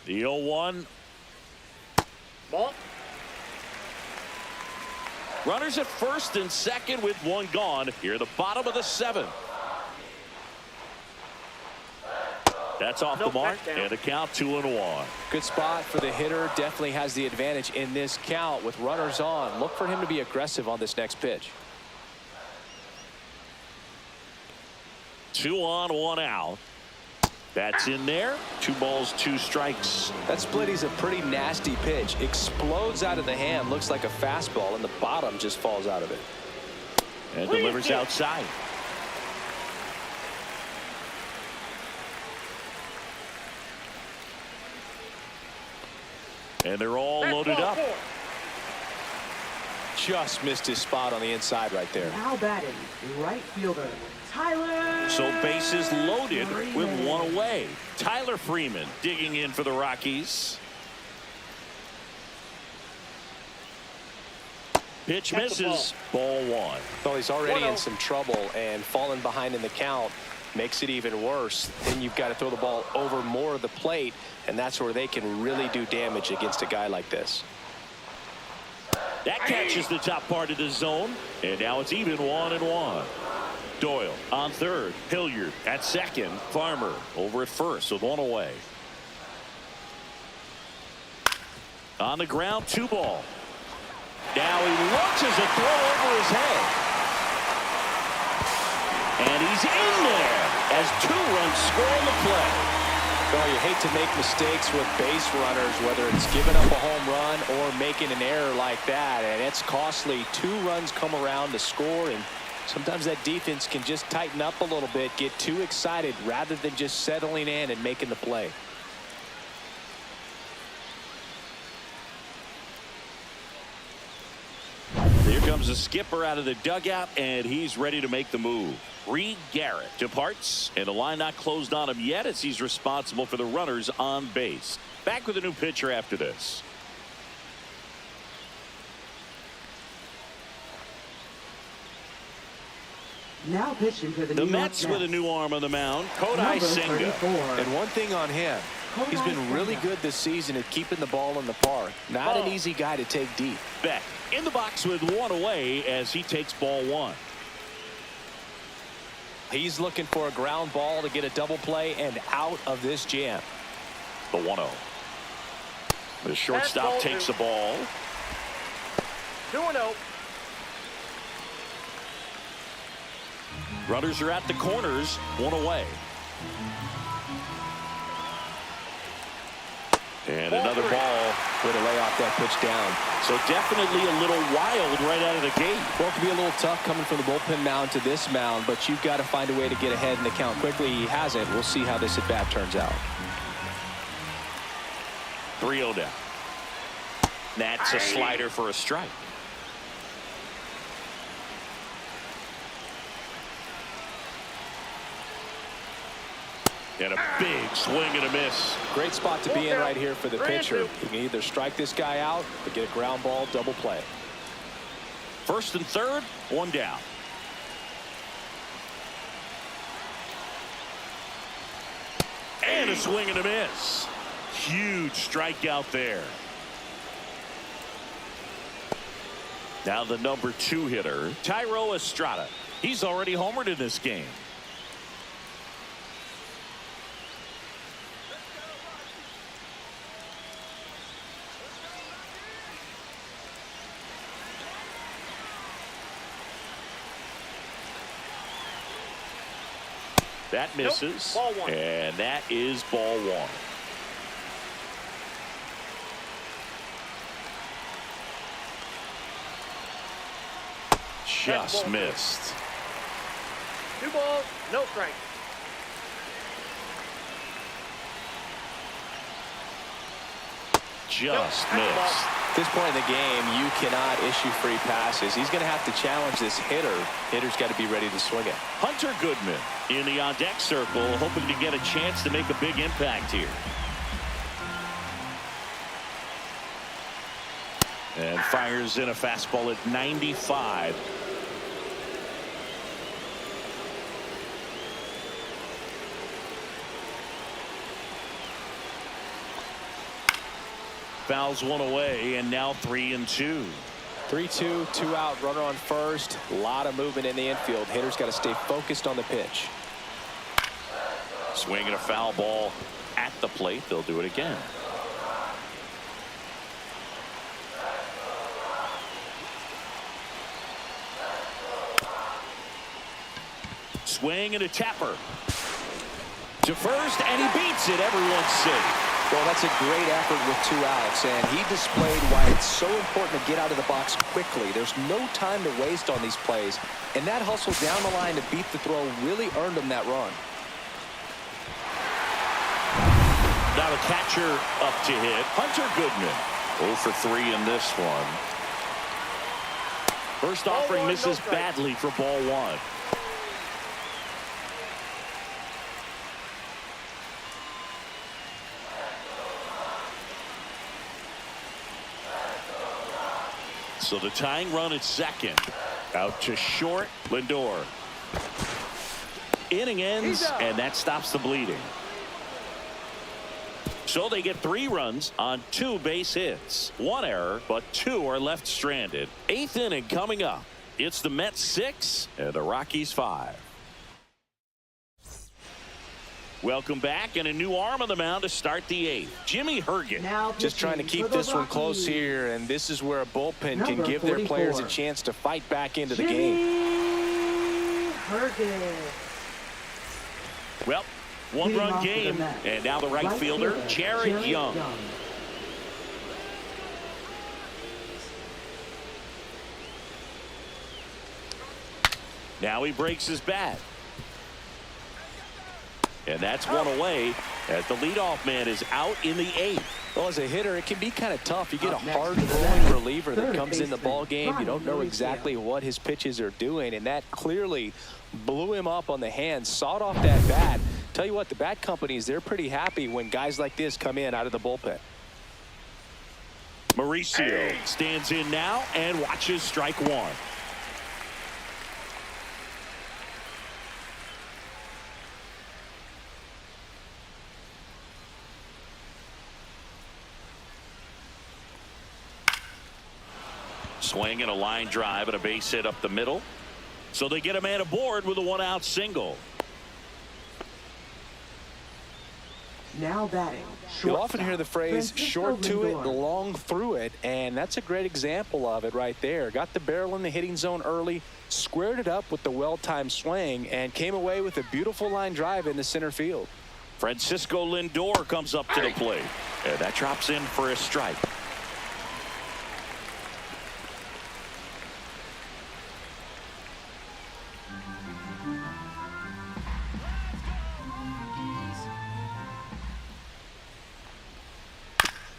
The 0-1. Ball. Runners at 1st and 2nd with 1 gone. Here, the bottom of the 7th. That's off the mark, and the count 2-1. Good spot for the hitter. Definitely has the advantage in this count with runners on. Look for him to be aggressive on this next pitch. 2 on, 1 out. That's in there. 2 balls, 2 strikes. That split is a pretty nasty pitch. Explodes out of the hand. Looks like a fastball, and the bottom just falls out of it. And delivers outside. And they're all loaded up. Just missed his spot on the inside right there. Now batting, right fielder, Tyler. So bases loaded Freeman. with 1 away. Tyler Freeman digging in for the Rockies. Pitch misses. Ball 1. Well, he's already in some trouble, and falling behind in the count makes it even worse. Then you've got to throw the ball over more of the plate, and that's where they can really do damage against a guy like this. That catches the top part of the zone, and now it's even 1-1. Doyle on third. Hilliard at second. Farmer over at first with one away. On the ground, 2 ball. Now he launches a throw over his head. And he's in there as 2 runs score on the play. Well, you hate to make mistakes with base runners, whether it's giving up a home run or making an error like that, and it's costly. 2 runs come around to score, and sometimes that defense can just tighten up a little bit, get too excited rather than just settling in and making the play. Here comes the skipper out of the dugout, and he's ready to make the move. Reed Garrett departs, and the line not closed on him yet as he's responsible for the runners on base. Back with a new pitcher after this. Now pitching for the The New York Mets with a new arm on the mound, Kodai Number Senga. 34. And one thing on him, he's been really good this season at keeping the ball in the park. Not an easy guy to take deep. Beck in the box with 1 away as he takes ball 1. He's looking for a ground ball to get a double play and out of this jam. The 1-0. The shortstop takes the ball. 2-0. Runners are at the corners, 1 away. And another ball. Way to lay off that pitch down. So definitely a little wild right out of the gate. Well, it could be a little tough coming from the bullpen mound to this mound, but you've got to find a way to get ahead in the count quickly. He hasn't. We'll see how this at bat turns out. 3-0 down. That's a slider for a strike. And a big swing and a miss. Great spot to be in right here for the pitcher. He can either strike this guy out or get a ground ball double play. First and third, 1 down. And a swing and a miss. Huge strikeout there. Now the number 2 hitter, Thairo Estrada. He's already homered in this game. That misses. Nope. Ball 1. And that is ball 1. Just missed. 2 balls, no strike. Just missed. At this point in the game, you cannot issue free passes. He's going to have to challenge this hitter. Hitter's got to be ready to swing it. Hunter Goodman in the on-deck circle, hoping to get a chance to make a big impact here. And fires in a fastball at 95. Fouls 1 away, and now 3-2. 3-2, 2 out, runner on first. A lot of movement in the infield. Hitter's got to stay focused on the pitch. Swinging a foul ball at the plate. They'll do it again. Swing and a tapper to first, and he beats it. Everyone's safe. Well, that's a great effort with 2 outs, and he displayed why it's so important to get out of the box quickly. There's no time to waste on these plays, and that hustle down the line to beat the throw really earned him that run. Now the catcher up to hit. Hunter Goodman 0 for 3 in this one. First offering misses badly for ball 1. So the tying run at second. Out to short. Lindor. Inning ends, and that stops the bleeding. So they get 3 runs on 2 base hits. 1 error, but 2 are left stranded. 8th inning coming up. It's the Mets 6 and the Rockies 5. Welcome back, and a new arm on the mound to start the 8th. Jimmy Herget. Just trying to keep this one close here, and this is where a bullpen can give their players a chance to fight back into the game. Herget. Well, 1-run game, and now the right fielder, Jared Young. Now he breaks his bat. And that's 1 away as the leadoff man is out in the 8th. Well, as a hitter, it can be kind of tough. You get a hard-throwing reliever that comes in the ball game. You don't know exactly what his pitches are doing, and that clearly blew him up on the hands, sawed off that bat. Tell you what, the bat companies, they're pretty happy when guys like this come in out of the bullpen. Mauricio stands in now and watches strike 1. Swing and a line drive and a base hit up the middle. So they get a man aboard with a 1-out single. Now batting. You'll often hear the phrase short to it, long through it, and that's a great example of it right there. Got the barrel in the hitting zone early, squared it up with the well-timed swing, and came away with a beautiful line drive in the center field. Francisco Lindor comes up to the plate, and that drops in for a strike.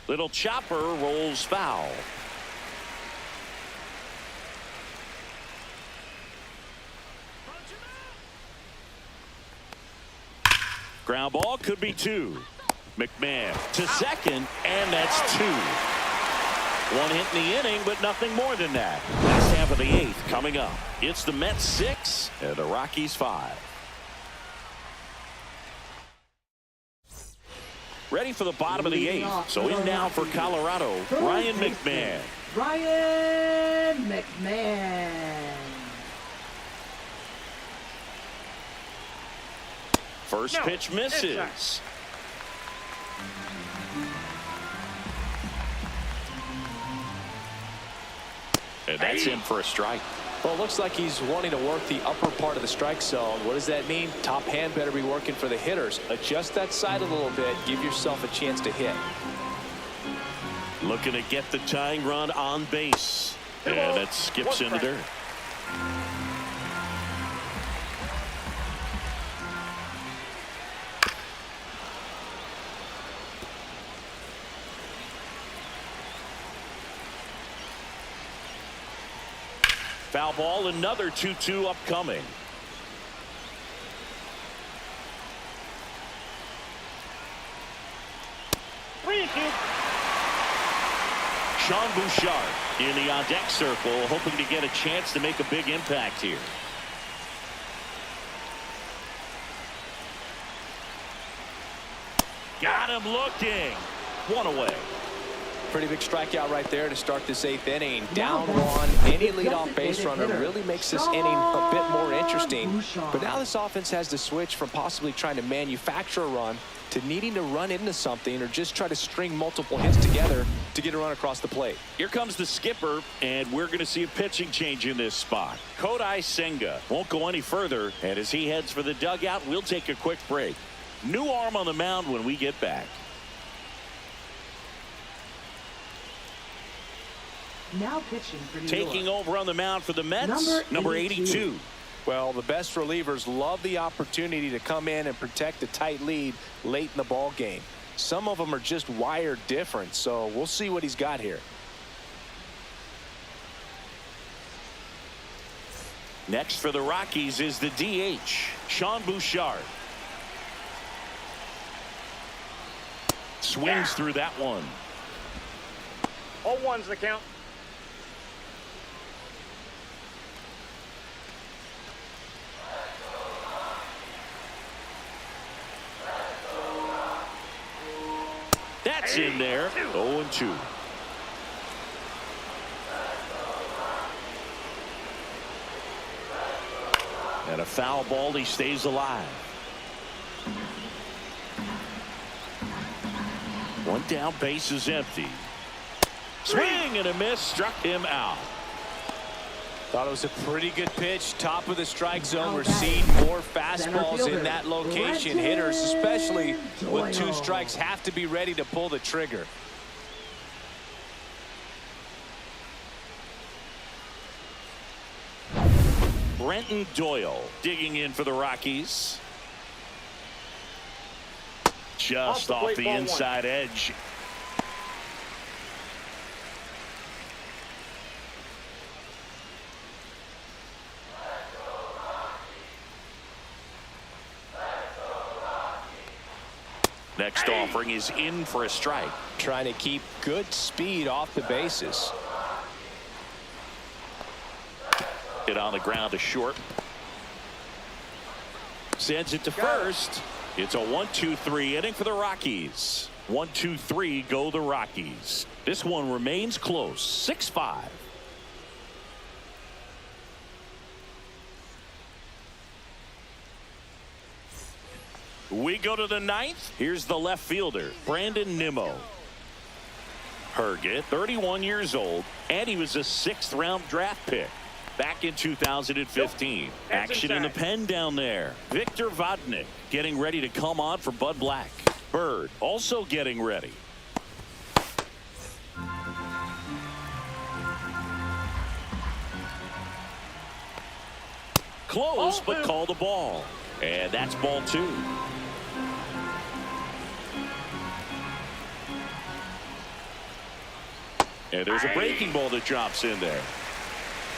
Little chopper rolls foul. Ground ball could be 2. McMahon to second, and that's 2. 1 hit in the inning, but nothing more than that. Last half of the 8th coming up. It's the Mets 6 and the Rockies 5. Ready for the bottom of the 8th. So in now for Colorado, Ryan McMahon. Ryan McMahon. First pitch misses. And that's in for a strike. Well, it looks like he's wanting to work the upper part of the strike zone. What does that mean? Top hand better be working for the hitters. Adjust that side a little bit. Give yourself a chance to hit. Looking to get the tying run on base. And it skips into dirt. Foul ball, another 2-2 upcoming. Sean Bouchard in the on-deck circle, hoping to get a chance to make a big impact here. Got him looking. 1 away. Pretty big strikeout right there to start this 8th inning. Down 1, any leadoff base runner really makes this inning a bit more interesting. But now this offense has to switch from possibly trying to manufacture a run to needing to run into something or just try to string multiple hits together to get a run across the plate. Here comes the skipper, and we're going to see a pitching change in this spot. Kodai Senga won't go any further, and as he heads for the dugout, we'll take a quick break. New arm on the mound when we get back. Now pitching for New Taking York. over on the mound for the Mets, number 82. Well, the best relievers love the opportunity to come in and protect a tight lead late in the ball game. Some of them are just wired different, so we'll see what he's got here. Next for the Rockies is the DH, Sean Bouchard. Swings through that one. All ones the count. That's in there. 0-2. And a foul ball. He stays alive. One down, base is empty. Swing and a miss, struck him out. Thought it was a pretty good pitch. Top of the strike zone. We're seeing more fastballs in that location. Hitters, especially with 2 strikes, have to be ready to pull the trigger. Brenton Doyle digging in for the Rockies. Just off the inside edge. Next offering is in for a strike. Trying to keep good speed off the bases. Hit on the ground to short. Sends it to first. It's a 1-2-3 inning for the Rockies. 1-2-3 go the Rockies. This one remains close. 6-5. We go to the 9th. Here's the left fielder, Brandon Nimmo. Herget, 31 years old, and he was a 6th round draft pick back in 2015. Action in the pen down there. Victor Vodnik getting ready to come on for Bud Black. Bird also getting ready. Close, but called a ball. And that's ball 2. And there's a breaking ball that drops in there.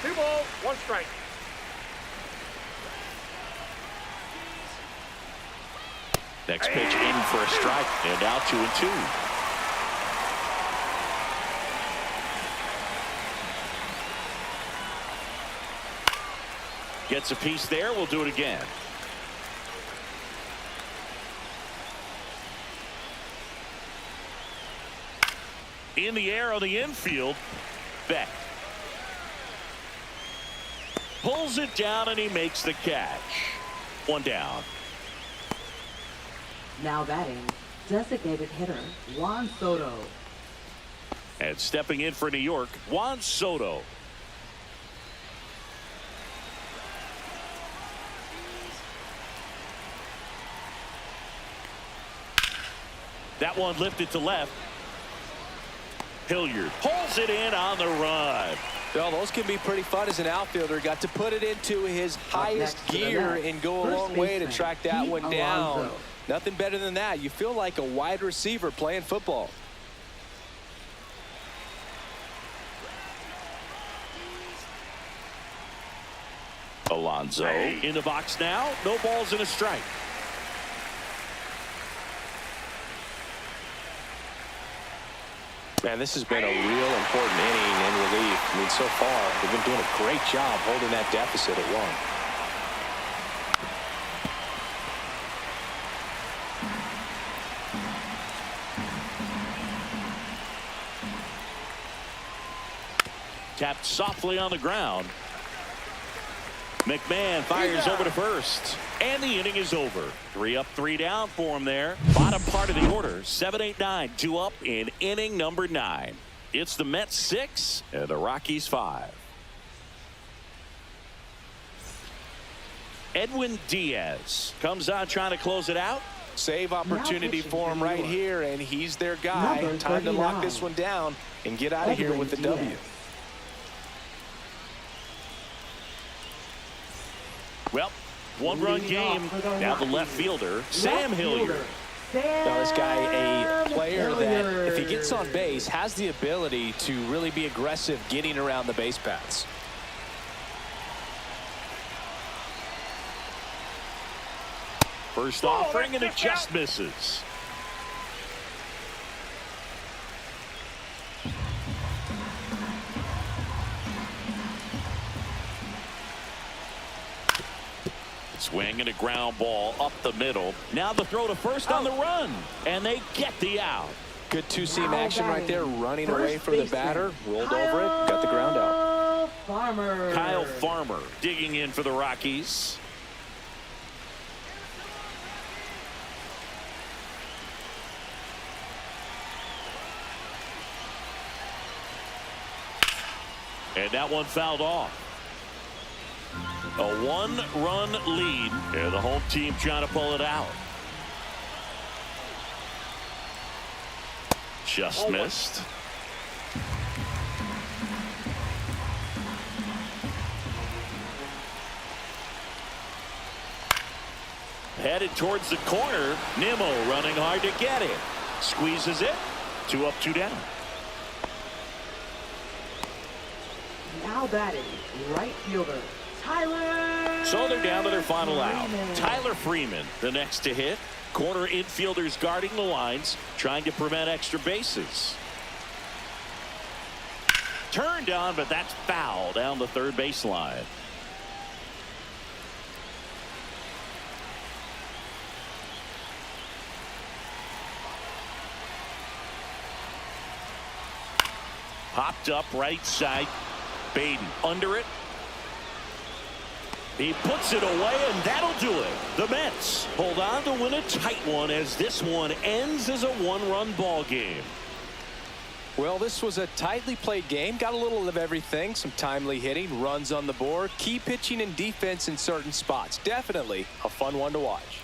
2 balls, 1 strike. Next pitch in for a strike, and now 2-2. Gets a piece there. We'll do it again. In the air on the infield, Beck pulls it down and he makes the catch. 1 down. Now batting, designated hitter Juan Soto. And stepping in for New York, Juan Soto. That one lifted to left. Hilliard pulls it in on the run. Well, those can be pretty fun as an outfielder. Got to put it into his highest gear and go a long way to track that one down. Nothing better than that. You feel like a wide receiver playing football. Alonso in the box now. No balls and a strike. Man, this has been a real important inning in relief. I mean, so far, they've been doing a great job holding that deficit at 1. Tapped softly on the ground. McMahon fires over to first. And the inning is over. 3 up, 3 down for him there. Bottom part of the order. 7, 8, 9. 2 up in inning number 9. It's the Mets 6 and the Rockies 5. Edwin Diaz comes on trying to close it out. Save opportunity for him right here, and he's their guy. Time to lock this one down and get out of here with the W. Well, 1-run game. Now the left fielder, Sam Hilliard. Now this guy, a player that if he gets on base has the ability to really be aggressive getting around the base paths. First offering and it just misses. Swing and a ground ball up the middle. Now the throw to first on the run. And they get the out. Good two-seam action right there, running away from the batter, rolled over it, got the ground out. Kyle Farmer digging in for the Rockies. And that one fouled off. A one-run lead, and the home team trying to pull it out. Just missed. Headed towards the corner. Nimmo running hard to get it. Squeezes it. 2 up, 2 down. Now batting, right fielder, Tyler. So they're down to their final out. Tyler Freeman, the next to hit. Corner infielders guarding the lines, trying to prevent extra bases. Turned on, but that's foul down the third baseline. Popped up right side. Baden under it. He puts it away, and that'll do it. The Mets hold on to win a tight one as this one ends as a one-run ball game. Well, this was a tightly played game. Got a little of everything. Some timely hitting, runs on the board, key pitching and defense in certain spots. Definitely a fun one to watch.